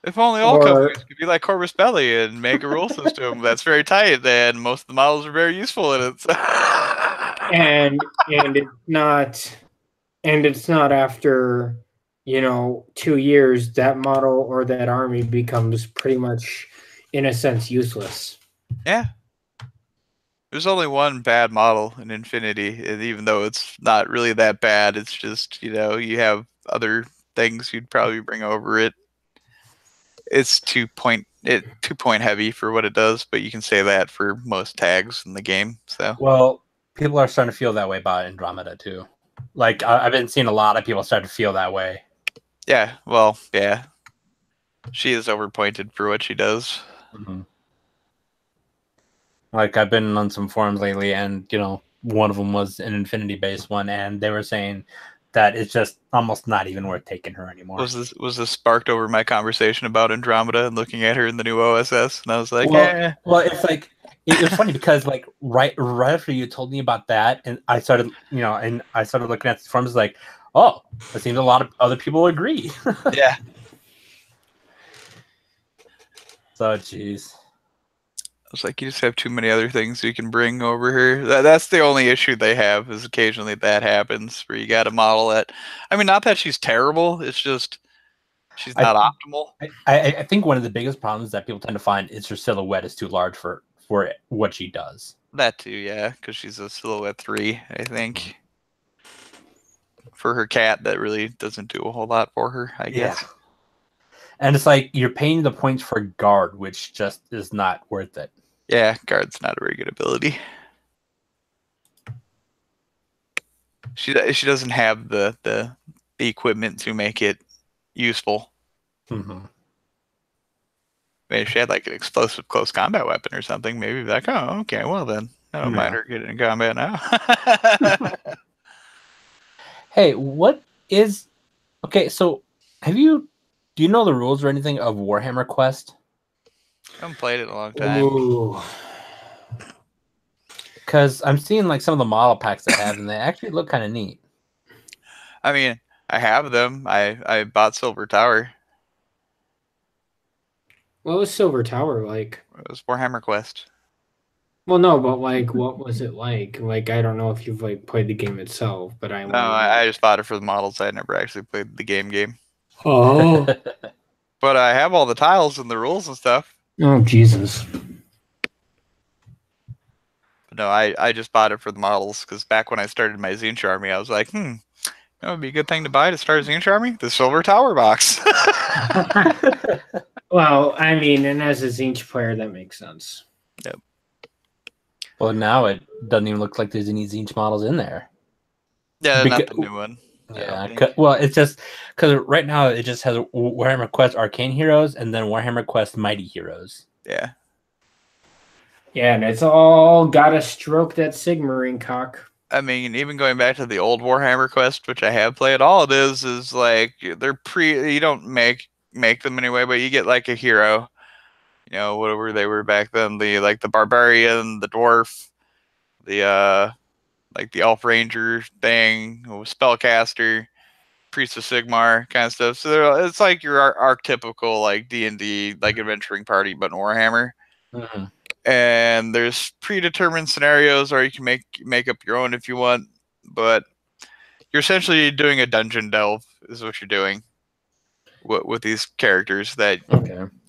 If only all companies could be like Corvus Belli and make a rule system that's very tight, then most of the models are very useful in it. and it's not after 2 years that model or that army becomes pretty much, in a sense, useless. Yeah. There's only one bad model in Infinity, and even though it's not really that bad, it's just, you have other things you'd probably bring over it. It's 2-point heavy for what it does, but you can say that for most tags in the game. So, well, people are starting to feel that way about Andromeda too. Like I've been seeing a lot of people start to feel that way. Yeah, well, yeah, she is overpointed for what she does. Like I've been on some forums lately, and one of them was an Infinity-based one, and they were saying that it's just almost not even worth taking her anymore. Was this sparked over my conversation about Andromeda and looking at her in the new OSS? And I was like, well, it's like it was funny because like right after you told me about that, and I started looking at the forums, like, oh, it seems a lot of other people agree. Yeah. So, jeez. It's like you just have too many other things you can bring over here. That's the only issue they have, is occasionally that happens where you got a model that, I mean, not that she's terrible, it's just she's not optimal. I think one of the biggest problems that people tend to find is her silhouette is too large for what she does. That too, yeah, because she's a silhouette 3, I think. for her cat that really doesn't do a whole lot for her, I guess. And it's like you're paying the points for guard, which just is not worth it. Yeah, guard's not a very good ability. She doesn't have the equipment to make it useful. Mm-hmm. Maybe if she had like an explosive close combat weapon or something, maybe be like, oh, okay, well then, I don't mind her getting in combat now. Hey, what is okay? So, do you know the rules or anything of Warhammer Quest? I haven't played it in a long time. Ooh. Because I'm seeing like some of the model packs they have, and they actually look kind of neat. I mean, I have them. I bought Silver Tower. What was Silver Tower like? It was Warhammer Quest. Well, no, but like, what was it like? Like, I don't know if you've like played the game itself, but I just bought it for the models. I never actually played the game. Oh. But I have all the tiles and the rules and stuff. Oh, Jesus. But no, I just bought it for the models because back when I started my Zinch army, I was like, that would be a good thing to buy to start a Zinch army? The Silver Tower box. Well, I mean, and as a Zinch player, that makes sense. Yep. Well, now it doesn't even look like there's any Zinch models in there. Yeah, not the new one. Yeah, well, it's just because right now it just has Warhammer Quest Arcane Heroes and then Warhammer Quest Mighty Heroes. Yeah. Yeah, and it's all gotta stroke that Sigmarine cock. I mean, even going back to the old Warhammer Quest, which I have played, all it is like they're you don't make them anyway, but you get like a hero, you know, whatever they were back then, the barbarian, the dwarf, the like the elf ranger thing, spellcaster, priest of Sigmar kind of stuff. So it's like your archetypical like D&D like adventuring party, but in Warhammer. Mm-hmm. And there's predetermined scenarios, or you can make up your own if you want. But you're essentially doing a dungeon delve, is what you're doing with these characters that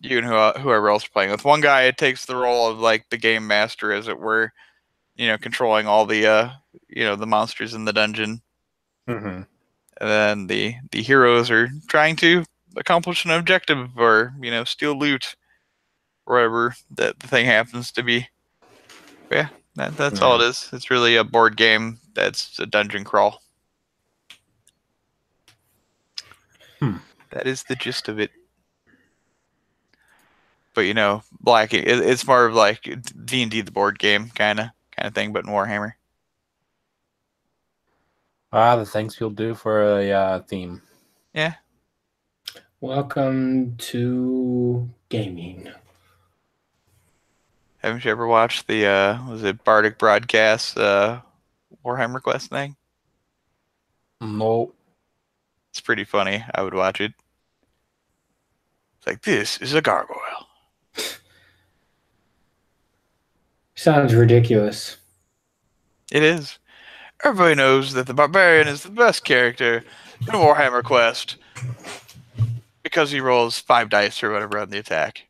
you and whoever else are playing with. One guy takes the role of like the game master, as it were, you know, controlling all the the monsters in the dungeon. Mm-hmm. And then the heroes are trying to accomplish an objective, or steal loot, or whatever that the thing happens to be. But yeah, that's all it is. It's really a board game that's a dungeon crawl. That is the gist of it. But it's more of like D&D the board game kind of thing, but in Warhammer. The things you'll do for a theme. Yeah. Welcome to gaming. Haven't you ever watched the was it Bardic Broadcast Warhammer Quest thing? No. It's pretty funny. I would watch it. It's like, this is a gargoyle. Sounds ridiculous. It is. Everybody knows that the barbarian is the best character in Warhammer Quest because he rolls 5 dice or whatever on the attack.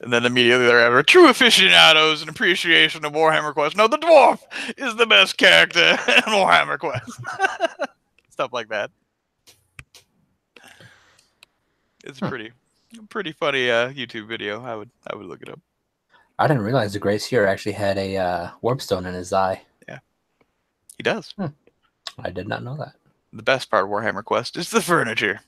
And then immediately they're true aficionados and appreciation of Warhammer Quest. No, the dwarf is the best character in Warhammer Quest. Stuff like that. It's a pretty funny YouTube video. I would look it up. I didn't realize the Grace Hero actually had a warp stone in his eye. Yeah, he does. I did not know that. The best part of Warhammer Quest is the furniture.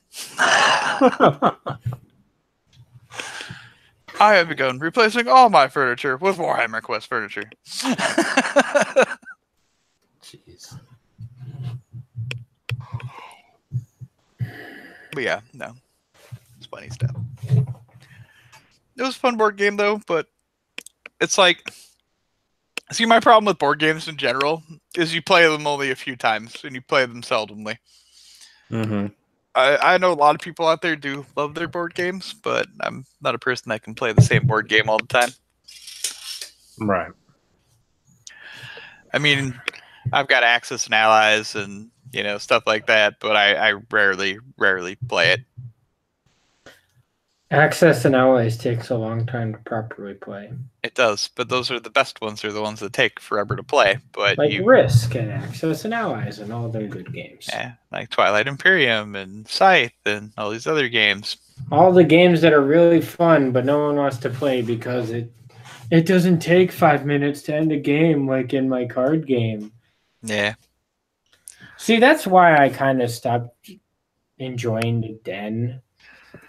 I have begun replacing all my furniture with Warhammer Quest furniture. Jeez. But yeah, no. It's funny stuff. It was a fun board game, though, but it's like... See, my problem with board games in general is you play them only a few times, and you play them seldomly. Mm-hmm. I know a lot of people out there do love their board games, but I'm not a person that can play the same board game all the time. Right. I mean, I've got Axis and Allies and, stuff like that, but I rarely play it. Access and Allies takes a long time to properly play. It does, but those are the best ones. They're the ones that take forever to play. But like Risk and Access and Allies and all them good games. Yeah, like Twilight Imperium and Scythe and all these other games. All the games that are really fun, but no one wants to play because it doesn't take 5 minutes to end a game like in my card game. Yeah. See, that's why I kind of stopped enjoying the Den,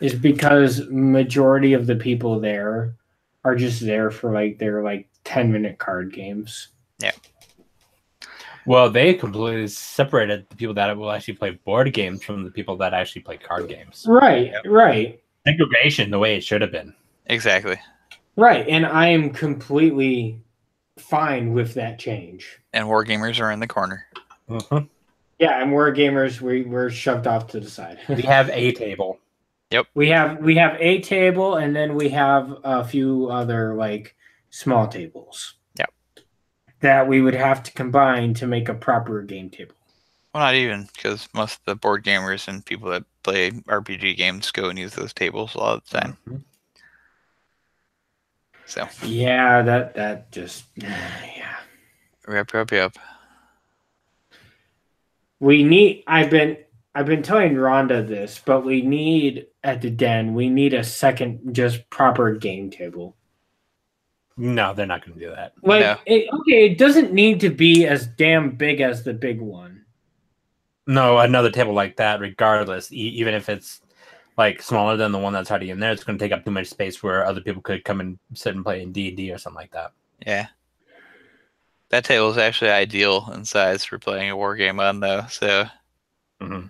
is because majority of the people there are just there for their 10-minute card games. Yeah. Well, they completely separated the people that will actually play board games from the people that actually play card games. Right, right. Segregation the way it should have been. Exactly. Right, and I am completely fine with that change. And wargamers are in the corner. Uh-huh. Yeah, and we're gamers. We're shoved off to the side. We have a table. Yep. We have a table, and then we have a few other small tables. Yep. That we would have to combine to make a proper game table. Well, not even, because most of the board gamers and people that play RPG games go and use those tables a lot of the time. Mm-hmm. So. Yeah, that just yeah. Yep. We need. I've been telling Rhonda this, but we need at the Den. We need a second, just proper game table. No, they're not going to do that. It doesn't need to be as damn big as the big one. No, another table like that, regardless, even if it's smaller than the one that's already in there, it's going to take up too much space where other people could come and sit and play in D&D or something like that. Yeah. That table is actually ideal in size for playing a war game on, though. So. Mm-hmm.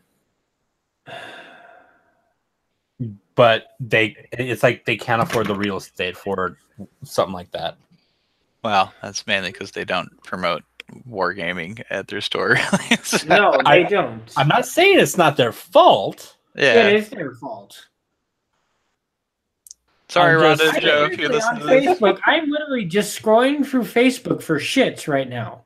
But it's like they can't afford the real estate for something like that. Well, that's mainly because they don't promote wargaming at their store. So, no, they don't. I'm not saying it's not their fault. Yeah, it is their fault. Sorry, Rhonda and Joe, if you listen to Facebook, I'm literally just scrolling through Facebook for shits right now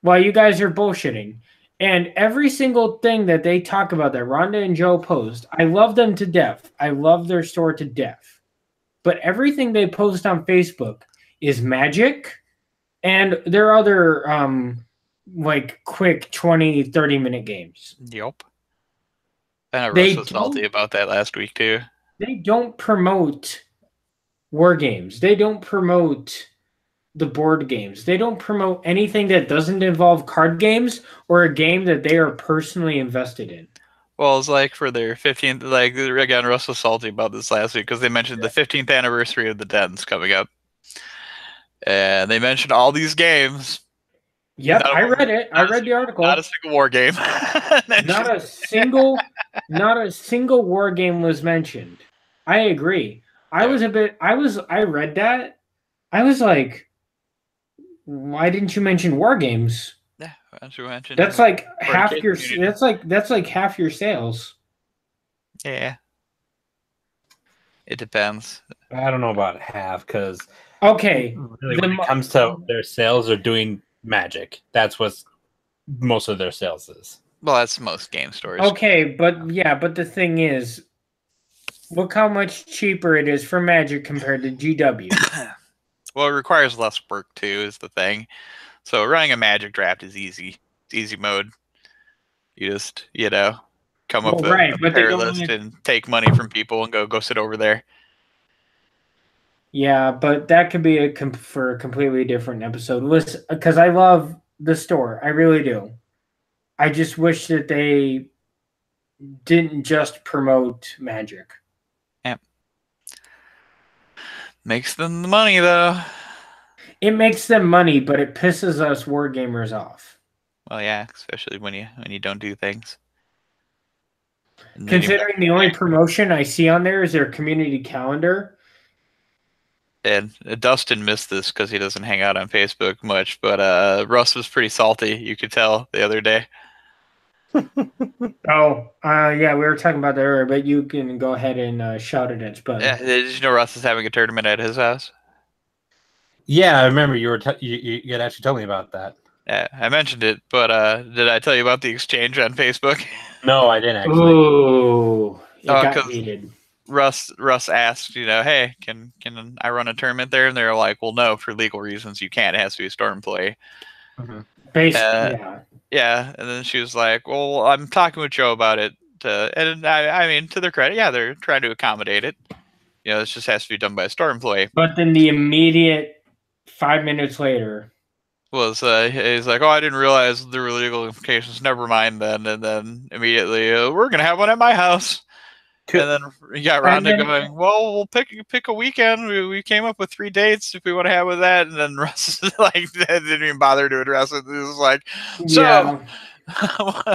while you guys are bullshitting. And every single thing that they talk about that Rhonda and Joe post, I love them to death. I love their store to death. But everything they post on Facebook is Magic and their other quick 20, 30-minute games. Yep. I know Russ was salty about that last week, too. They don't promote war games. They don't promote the board games. They don't promote anything that doesn't involve card games or a game that they are personally invested in. Well, it's for their 15th, again, Russ was salty about this last week because they mentioned the 15th anniversary of the Dens coming up. And they mentioned all these games. Yep, I read it. I read the article. Not a single war game. not a single war game was mentioned. I agree. I read that. I was like, why didn't you mention war games? Yeah, why don't you mention? That's like half your. That's like half your sales. Yeah. It depends. I don't know about half because. Okay. Really, when it comes to their sales, they're doing Magic. That's what most of their sales is. Well, that's most game stores. Okay, but the thing is, look how much cheaper it is for Magic compared to GW. Well, it requires less work too, is the thing. So running a Magic draft is easy. It's easy mode. You just, come up with a pair list and take money from people and go sit over there. Yeah, but that could be for a completely different episode. Listen, because I love the store. I really do. I just wish that they didn't just promote Magic. Yeah. Makes them the money, though. It makes them money, but it pisses us war gamers off. Well, yeah, especially when you don't do things. Considering the only promotion I see on there is their community calendar. And Dustin missed this because he doesn't hang out on Facebook much, but Russ was pretty salty, you could tell, the other day. Yeah, we were talking about that earlier, but you can go ahead and shout it at Spud. Yeah, did you know Russ is having a tournament at his house? Yeah, I remember you had actually told me about that. Yeah, I mentioned it, but did I tell you about the exchange on Facebook? No, I didn't actually. Ooh, it got heated. Russ asked, hey, can I run a tournament there? And they're like, well, no, for legal reasons, you can't. It has to be a store employee. Basically, yeah. And then she was like, well, I'm talking with Joe about it. And I mean, to their credit, yeah, they're trying to accommodate it. This just has to be done by a store employee. But then the immediate 5 minutes later was he's like, oh, I didn't realize there were legal implications. Never mind then. And then immediately, we're gonna have one at my house. And then we got around to going, well, we'll pick a weekend. We came up with 3 dates if we want to have with that. And then Russ didn't even bother to address it. He was like, so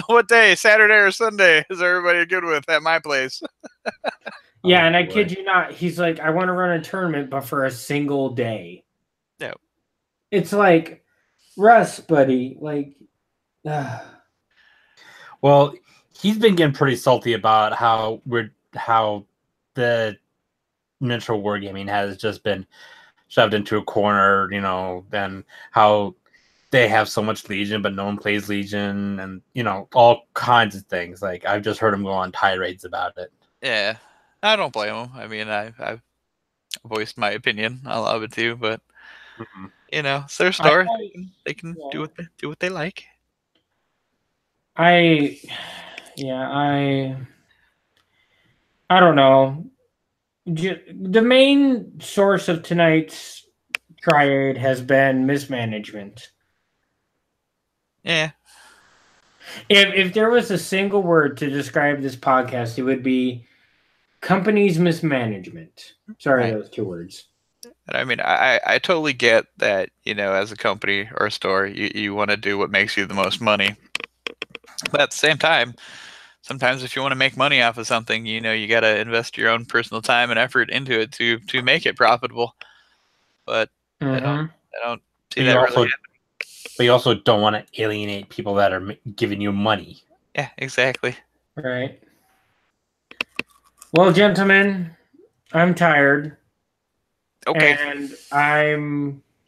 what day, Saturday or Sunday, is everybody good with at my place? Yeah, and I kid you not, he's like, I want to run a tournament, but for a single day. Yeah. It's like, Russ, buddy, like... Well, he's been getting pretty salty about how the miniature wargaming has just been shoved into a corner, and how they have so much Legion, but no one plays Legion, and all kinds of things. Like, I've just heard him go on tirades about it. Yeah, I don't blame him. I mean, I've voiced my opinion. I love it too, but it's their store. They can do what they like. I don't know. The main source of tonight's triad has been mismanagement. Yeah. If there was a single word to describe this podcast, it would be company's mismanagement. Sorry, those 2 words. And I mean, I totally get that, as a company or a store, you want to do what makes you the most money. But at the same time, sometimes if you want to make money off of something, you got to invest your own personal time and effort into it to make it profitable. But I don't see that really happening. But you also don't want to alienate people that are giving you money. Yeah, exactly. Right. Well, gentlemen, I'm tired. Okay. And I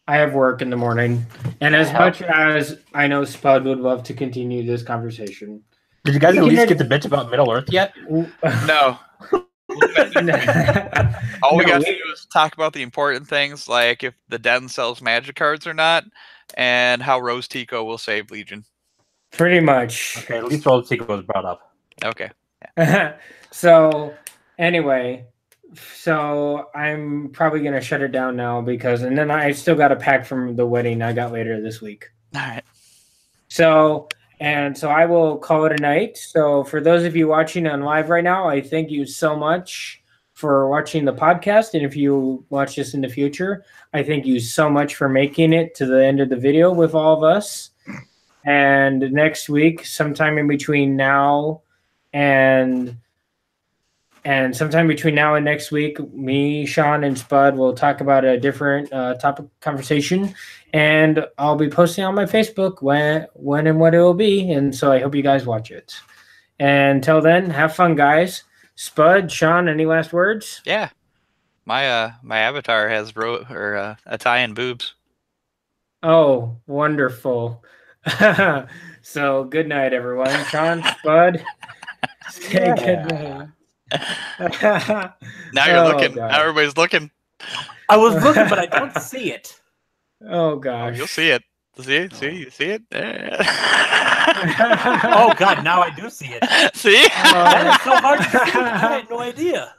have work in the morning. And as much as I know Spud would love to continue this conversation. Did you guys at least get the bitch about Middle Earth yet? No. All we got to do is talk about the important things, like if the Den sells magic cards or not, and how Rose Tico will save Legion. Pretty much. Okay, at least Rose Tico was brought up. Okay. Yeah. So, anyway, I'm probably going to shut it down now and then I still got a pack from the wedding I got later this week. All right. So I will call it a night. So for those of you watching on live right now, I thank you so much for watching the podcast. And if you watch this in the future, I thank you so much for making it to the end of the video with all of us. And next week, sometime between now and next week, me, Sean, and Spud will talk about a different topic conversation, and I'll be posting on my Facebook when and what it will be. And so I hope you guys watch it. And until then, have fun, guys. Spud, Sean, any last words? Yeah, my avatar has Italian boobs. Oh, wonderful. So good night, everyone. Sean, Spud, say good night. Now you're looking. God. Now everybody's looking. I was looking, but I don't see it. Oh gosh. Oh, you'll see it. You see it? Oh God, now I do see it. See? That is so hard to see. I had no idea.